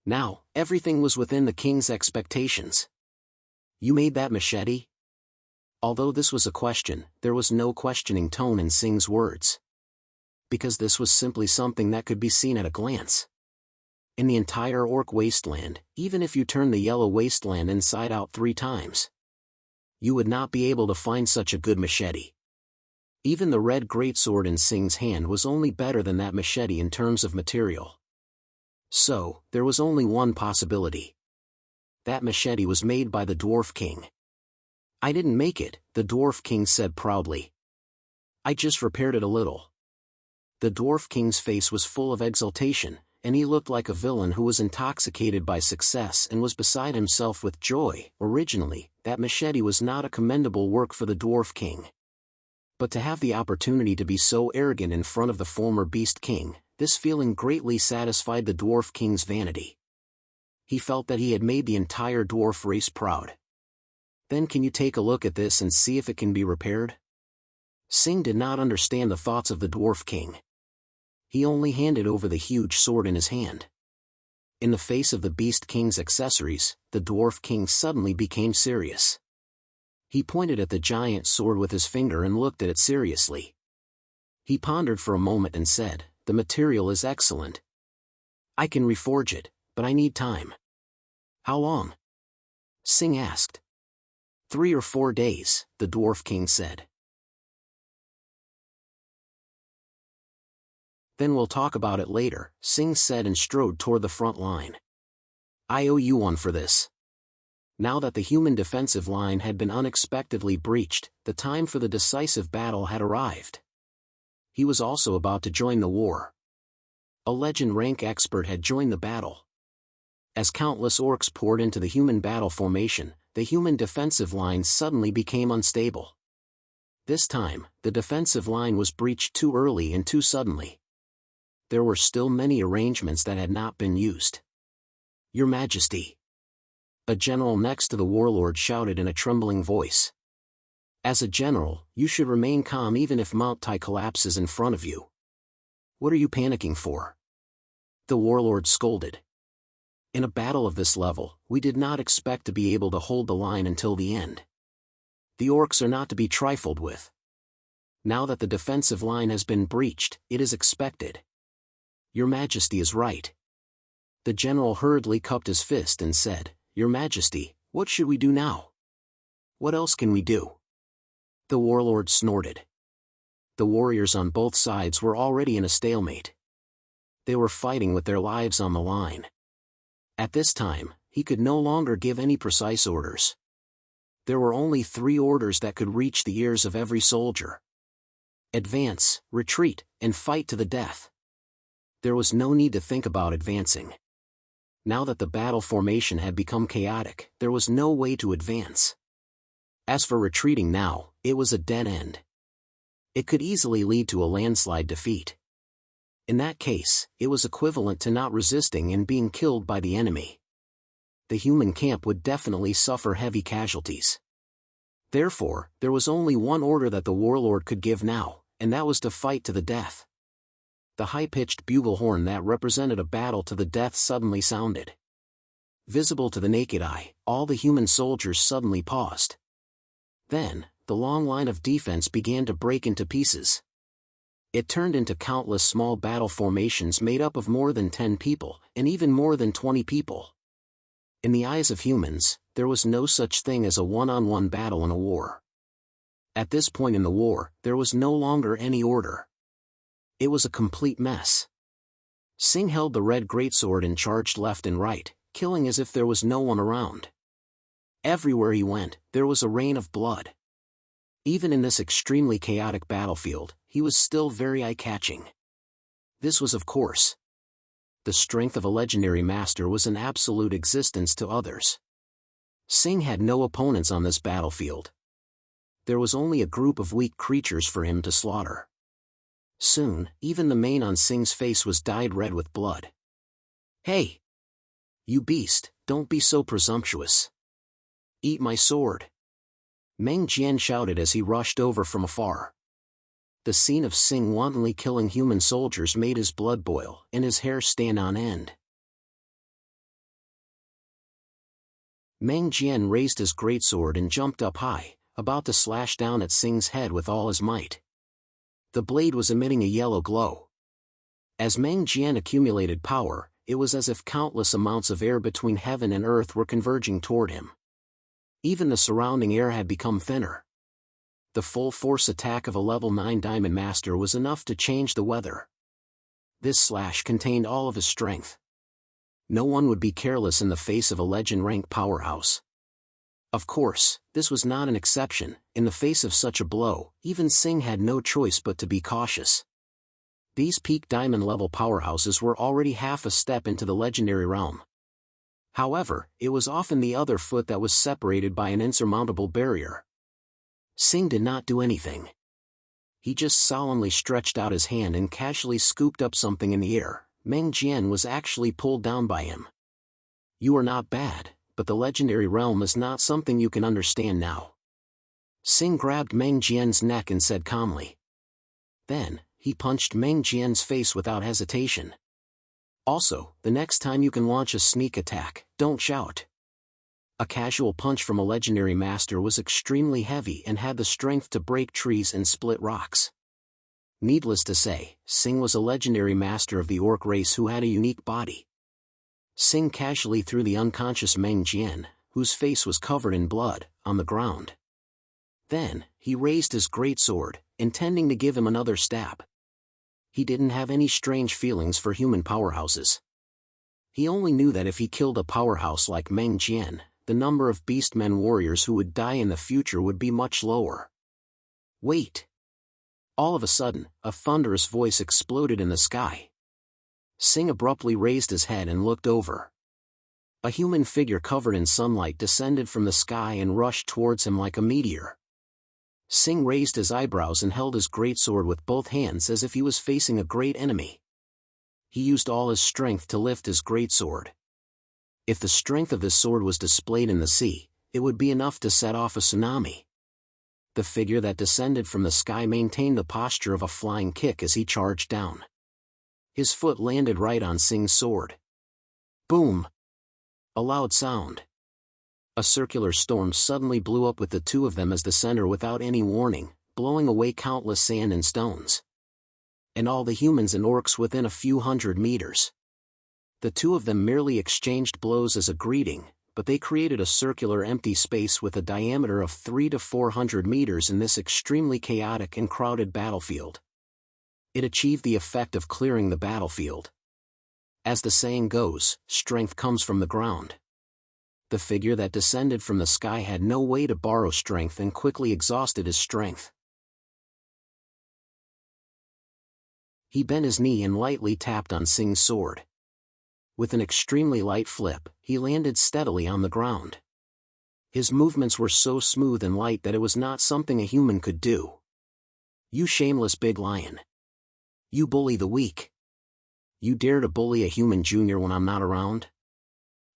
Now, everything was within the king's expectations. You made that machete? Although this was a question, there was no questioning tone in Singh's words. Because this was simply something that could be seen at a glance. In the entire orc wasteland, even if you turned the yellow wasteland inside out 3 times, you would not be able to find such a good machete. Even the red greatsword in Singh's hand was only better than that machete in terms of material. So, there was only one possibility. That machete was made by the Dwarf King. I didn't make it, the Dwarf King said proudly. I just repaired it a little. The Dwarf King's face was full of exultation, and he looked like a villain who was intoxicated by success and was beside himself with joy. Originally, that machete was not a commendable work for the Dwarf King. But to have the opportunity to be so arrogant in front of the former Beast King, this feeling greatly satisfied the Dwarf King's vanity. He felt that he had made the entire dwarf race proud. Then can you take a look at this and see if it can be repaired? Sing did not understand the thoughts of the Dwarf King. He only handed over the huge sword in his hand. In the face of the Beast King's accessories, the Dwarf King suddenly became serious. He pointed at the giant sword with his finger and looked at it seriously. He pondered for a moment and said, "The material is excellent. I can reforge it, but I need time." "How long?" Sing asked. 3 or 4 days, the Dwarf King said. "Then we'll talk about it later," Sing said and strode toward the front line. "I owe you one for this." Now that the human defensive line had been unexpectedly breached, the time for the decisive battle had arrived. He was also about to join the war. A legend rank expert had joined the battle. As countless orcs poured into the human battle formation, the human defensive line suddenly became unstable. This time, the defensive line was breached too early and too suddenly. There were still many arrangements that had not been used. "Your Majesty." A general next to the warlord shouted in a trembling voice. "As a general, you should remain calm even if Mount Tai collapses in front of you. What are you panicking for?" The warlord scolded. "In a battle of this level, we did not expect to be able to hold the line until the end. The orcs are not to be trifled with. Now that the defensive line has been breached, it is expected." "Your Majesty is right." The general hurriedly cupped his fist and said, "Your Majesty, what should we do now? What else can we do?" The warlord snorted. The warriors on both sides were already in a stalemate. They were fighting with their lives on the line. At this time, he could no longer give any precise orders. There were only 3 orders that could reach the ears of every soldier: advance, retreat, and fight to the death. There was no need to think about advancing. Now that the battle formation had become chaotic, there was no way to advance. As for retreating now, it was a dead end. It could easily lead to a landslide defeat. In that case, it was equivalent to not resisting and being killed by the enemy. The human camp would definitely suffer heavy casualties. Therefore, there was only one order that the warlord could give now, and that was to fight to the death. The high-pitched bugle horn that represented a battle to the death suddenly sounded. Visible to the naked eye, all the human soldiers suddenly paused. Then, the long line of defense began to break into pieces. It turned into countless small battle formations made up of more than 10 people, and even more than 20 people. In the eyes of humans, there was no such thing as a one-on-one battle in a war. At this point in the war, there was no longer any order. It was a complete mess. Sing held the red greatsword and charged left and right, killing as if there was no one around. Everywhere he went, there was a rain of blood. Even in this extremely chaotic battlefield, he was still very eye-catching. This was of course. The strength of a legendary master was an absolute existence to others. Sing had no opponents on this battlefield. There was only a group of weak creatures for him to slaughter. Soon, even the mane on Sing's face was dyed red with blood. "Hey! You beast, don't be so presumptuous. Eat my sword!" Meng Jian shouted as he rushed over from afar. The scene of Sing wantonly killing human soldiers made his blood boil and his hair stand on end. Meng Jian raised his greatsword and jumped up high, about to slash down at Sing's head with all his might. The blade was emitting a yellow glow. As Meng Jian accumulated power, it was as if countless amounts of air between heaven and earth were converging toward him. Even the surrounding air had become thinner. The full-force attack of a level 9 Diamond Master was enough to change the weather. This slash contained all of his strength. No one would be careless in the face of a legend-rank powerhouse. Of course, this was not an exception. In the face of such a blow, even Singh had no choice but to be cautious. These peak diamond-level powerhouses were already half a step into the legendary realm. However, it was often the other foot that was separated by an insurmountable barrier. Singh did not do anything. He just solemnly stretched out his hand and casually scooped up something in the air. Meng Jian was actually pulled down by him. You are not bad, but the legendary realm is not something you can understand now. Singh grabbed Meng Jian's neck and said calmly. Then, he punched Meng Jian's face without hesitation. Also, the next time you can launch a sneak attack, don't shout. A casual punch from a legendary master was extremely heavy and had the strength to break trees and split rocks. Needless to say, Singh was a legendary master of the orc race who had a unique body. Singh casually threw the unconscious Meng Jian, whose face was covered in blood, on the ground. Then, he raised his greatsword, intending to give him another stab. He didn't have any strange feelings for human powerhouses. He only knew that if he killed a powerhouse like Meng Jian, the number of beastmen warriors who would die in the future would be much lower. Wait! All of a sudden, a thunderous voice exploded in the sky. Singh abruptly raised his head and looked over. A human figure covered in sunlight descended from the sky and rushed towards him like a meteor. Singh raised his eyebrows and held his greatsword with both hands as if he was facing a great enemy. He used all his strength to lift his greatsword. If the strength of this sword was displayed in the sea, it would be enough to set off a tsunami. The figure that descended from the sky maintained the posture of a flying kick as he charged down. His foot landed right on Singh's sword. Boom! A loud sound. A circular storm suddenly blew up with the two of them as the center without any warning, blowing away countless sand and stones. And all the humans and orcs within a few hundred meters. The two of them merely exchanged blows as a greeting, but they created a circular empty space with a diameter of 300 to 400 meters in this extremely chaotic and crowded battlefield. It achieved the effect of clearing the battlefield. As the saying goes, strength comes from the ground. The figure that descended from the sky had no way to borrow strength and quickly exhausted his strength. He bent his knee and lightly tapped on Singh's sword. With an extremely light flip, he landed steadily on the ground. His movements were so smooth and light that it was not something a human could do. You shameless big lion. You bully the weak. You dare to bully a human junior when I'm not around?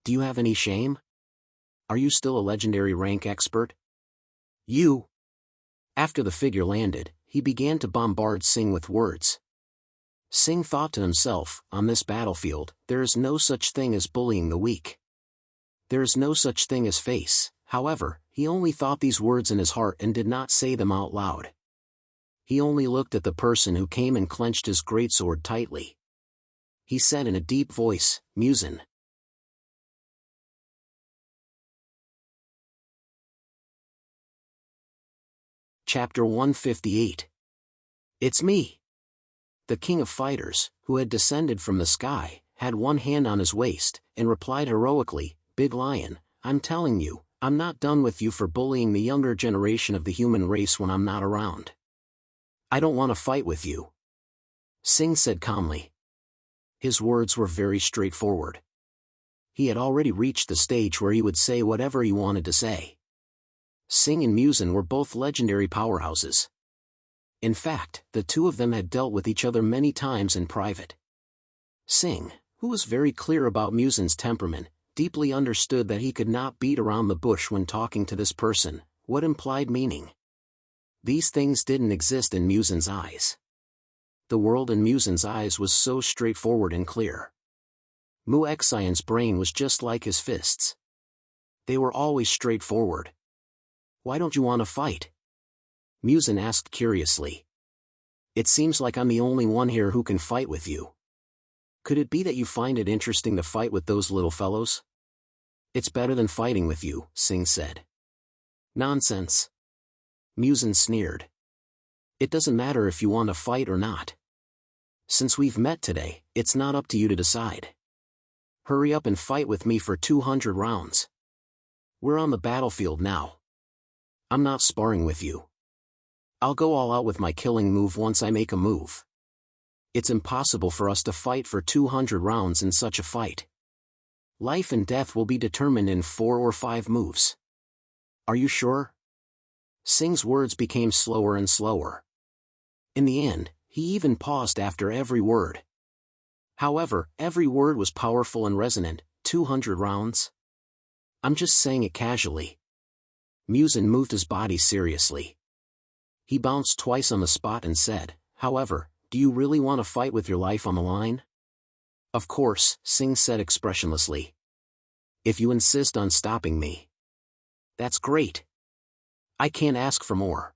Do you have any shame? Are you still a legendary rank expert? You! After the figure landed, he began to bombard Singh with words. Singh thought to himself, on this battlefield, there is no such thing as bullying the weak. There is no such thing as face. However, he only thought these words in his heart and did not say them out loud. He only looked at the person who came and clenched his greatsword tightly. He said in a deep voice, Musin. Chapter 158. It's me. The king of fighters, who had descended from the sky, had one hand on his waist, and replied heroically, Big Lion, I'm telling you, I'm not done with you for bullying the younger generation of the human race when I'm not around. I don't want to fight with you. Singh said calmly. His words were very straightforward. He had already reached the stage where he would say whatever he wanted to say. Singh and Musin were both legendary powerhouses. In fact, the two of them had dealt with each other many times in private. Singh, who was very clear about Musin's temperament, deeply understood that he could not beat around the bush when talking to this person. What implied meaning? These things didn't exist in Musin's eyes. The world in Musin's eyes was so straightforward and clear. Mu Xian's brain was just like his fists. They were always straightforward. Why don't you want to fight? Musin asked curiously. It seems like I'm the only one here who can fight with you. Could it be that you find it interesting to fight with those little fellows? It's better than fighting with you, Singh said. Nonsense. Musin sneered. It doesn't matter if you want to fight or not. Since we've met today, it's not up to you to decide. Hurry up and fight with me for 200 rounds. We're on the battlefield now. I'm not sparring with you. I'll go all out with my killing move once I make a move. It's impossible for us to fight for 200 rounds in such a fight. Life and death will be determined in 4 or 5 moves. Are you sure? Singh's words became slower and slower. In the end, he even paused after every word. However, every word was powerful and resonant. 200 rounds? I'm just saying it casually. Muzin moved his body seriously. He bounced twice on the spot and said, however, do you really want to fight with your life on the line? Of course, Singh said expressionlessly. If you insist on stopping me. That's great. I can't ask for more.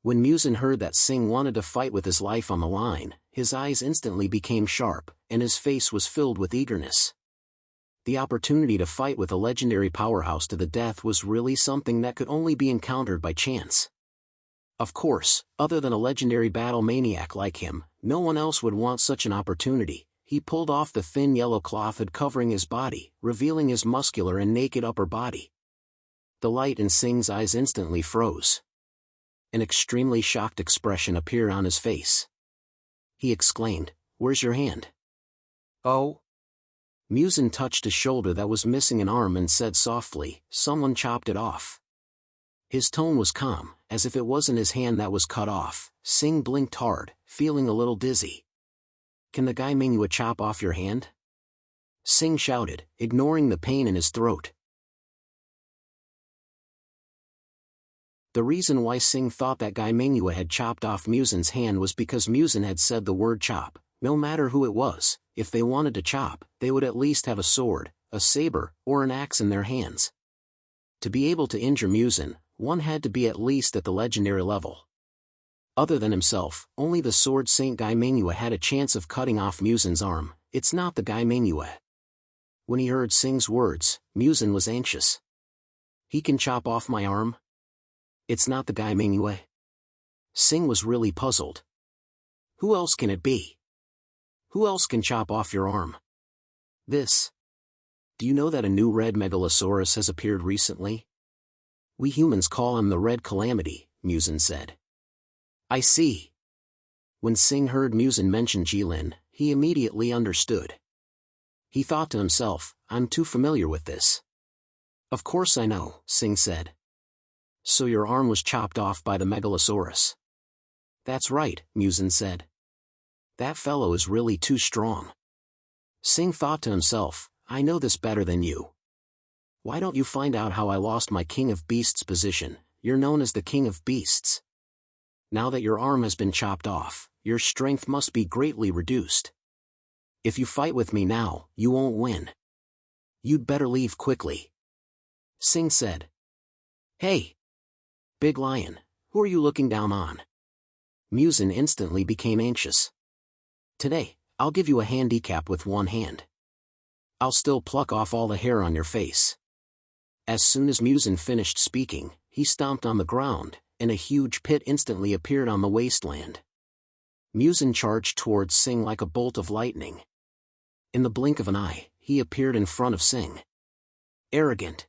When Muzin heard that Singh wanted to fight with his life on the line, his eyes instantly became sharp, and his face was filled with eagerness. The opportunity to fight with a legendary powerhouse to the death was really something that could only be encountered by chance. Of course, other than a legendary battle maniac like him, no one else would want such an opportunity. He pulled off the thin yellow cloth hood covering his body, revealing his muscular and naked upper body. The light in Singh's eyes instantly froze. An extremely shocked expression appeared on his face. He exclaimed, "Where's your hand?" "Oh?" Muzin touched a shoulder that was missing an arm and said softly, "Someone chopped it off." His tone was calm, as if it wasn't his hand that was cut off. Singh blinked hard, feeling a little dizzy. "Can the guy Mingyue chop off your hand?" Singh shouted, ignoring the pain in his throat. The reason why Singh thought that guy Mingyue had chopped off Muzin's hand was because Muzin had said the word chop. No matter who it was, if they wanted to chop, they would at least have a sword, a saber, or an axe in their hands. To be able to injure Muzin, one had to be at least at the legendary level. Other than himself, only the sword Saint Guy Mingyue had a chance of cutting off Muzin's arm. It's not the Guy Mingyue. When he heard Singh's words, Muzin was anxious. He can chop off my arm? It's not the Guy Mingyue? Singh was really puzzled. Who else can it be? Who else can chop off your arm? This. Do you know that a new red megalosaurus has appeared recently? We humans call him the Red Calamity, Muzin said. I see. When Singh heard Muzin mention Jilin, he immediately understood. He thought to himself, I'm too familiar with this. Of course I know, Singh said. So your arm was chopped off by the megalosaurus. That's right, Muzin said. That fellow is really too strong. Singh thought to himself, I know this better than you. Why don't you find out how I lost my King of Beasts position? You're known as the King of Beasts. Now that your arm has been chopped off, your strength must be greatly reduced. If you fight with me now, you won't win. You'd better leave quickly. Singh said. Hey! Big Lion, who are you looking down on? Muzin instantly became anxious. Today, I'll give you a handicap with one hand. I'll still pluck off all the hair on your face. As soon as Muzin finished speaking, he stomped on the ground, and a huge pit instantly appeared on the wasteland. Muzin charged towards Singh like a bolt of lightning. In the blink of an eye, he appeared in front of Singh. Arrogant.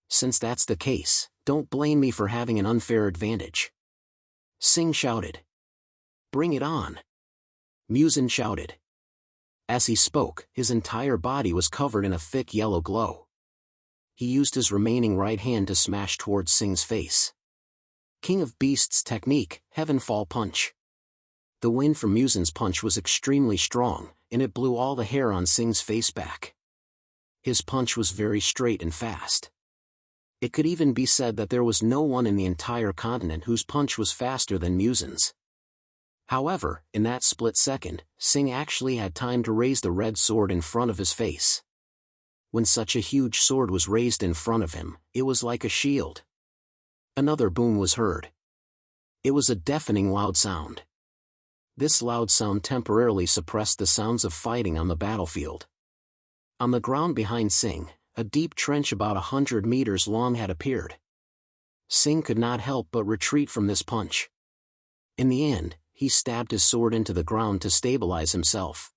Since that's the case, don't blame me for having an unfair advantage. Singh shouted. Bring it on. Muzin shouted. As he spoke, his entire body was covered in a thick yellow glow. He used his remaining right hand to smash towards Singh's face. King of Beasts technique, Heavenfall Punch. The wind from Muzin's punch was extremely strong, and it blew all the hair on Singh's face back. His punch was very straight and fast. It could even be said that there was no one in the entire continent whose punch was faster than Muzin's. However, in that split second, Singh actually had time to raise the red sword in front of his face. When such a huge sword was raised in front of him, it was like a shield. Another boom was heard. It was a deafening loud sound. This loud sound temporarily suppressed the sounds of fighting on the battlefield. On the ground behind Singh, a deep trench about 100 meters long had appeared. Singh could not help but retreat from this punch. In the end, he stabbed his sword into the ground to stabilize himself.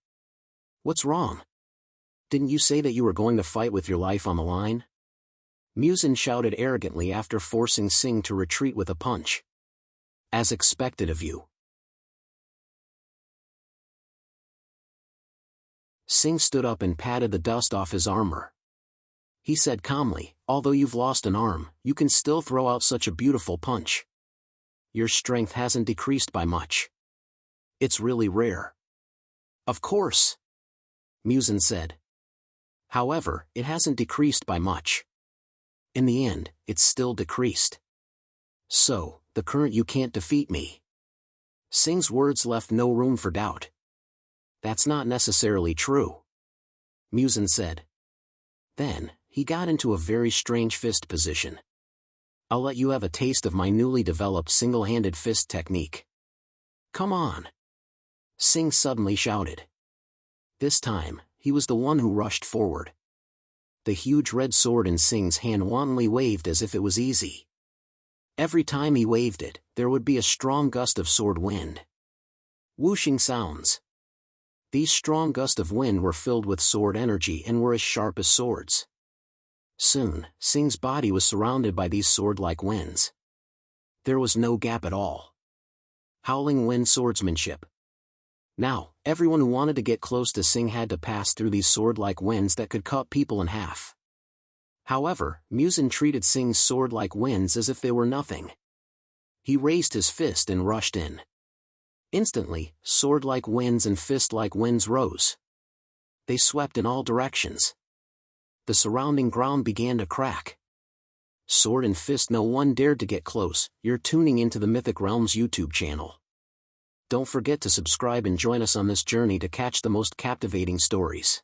What's wrong? Didn't you say that you were going to fight with your life on the line? Muzin shouted arrogantly after forcing Singh to retreat with a punch. As expected of you. Singh stood up and patted the dust off his armor. He said calmly, although you've lost an arm, you can still throw out such a beautiful punch. Your strength hasn't decreased by much. It's really rare. Of course, Muzin said. However, it hasn't decreased by much. In the end, it's still decreased. So, the current you can't defeat me. Singh's words left no room for doubt. That's not necessarily true, Muzin said. Then, he got into a very strange fist position. I'll let you have a taste of my newly developed single-handed fist technique. Come on! Singh suddenly shouted. This time, he was the one who rushed forward. The huge red sword in Singh's hand wantonly waved as if it was easy. Every time he waved it, there would be a strong gust of sword wind. Whooshing sounds. These strong gusts of wind were filled with sword energy and were as sharp as swords. Soon, Singh's body was surrounded by these sword-like winds. There was no gap at all. Howling wind swordsmanship. Now, everyone who wanted to get close to Singh had to pass through these sword-like winds that could cut people in half. However, Muzin treated Singh's sword-like winds as if they were nothing. He raised his fist and rushed in. Instantly, sword-like winds and fist-like winds rose. They swept in all directions. The surrounding ground began to crack. Sword and fist, no one dared to get close. You're tuning into the Mythic Realms YouTube channel. Don't forget to subscribe and join us on this journey to catch the most captivating stories.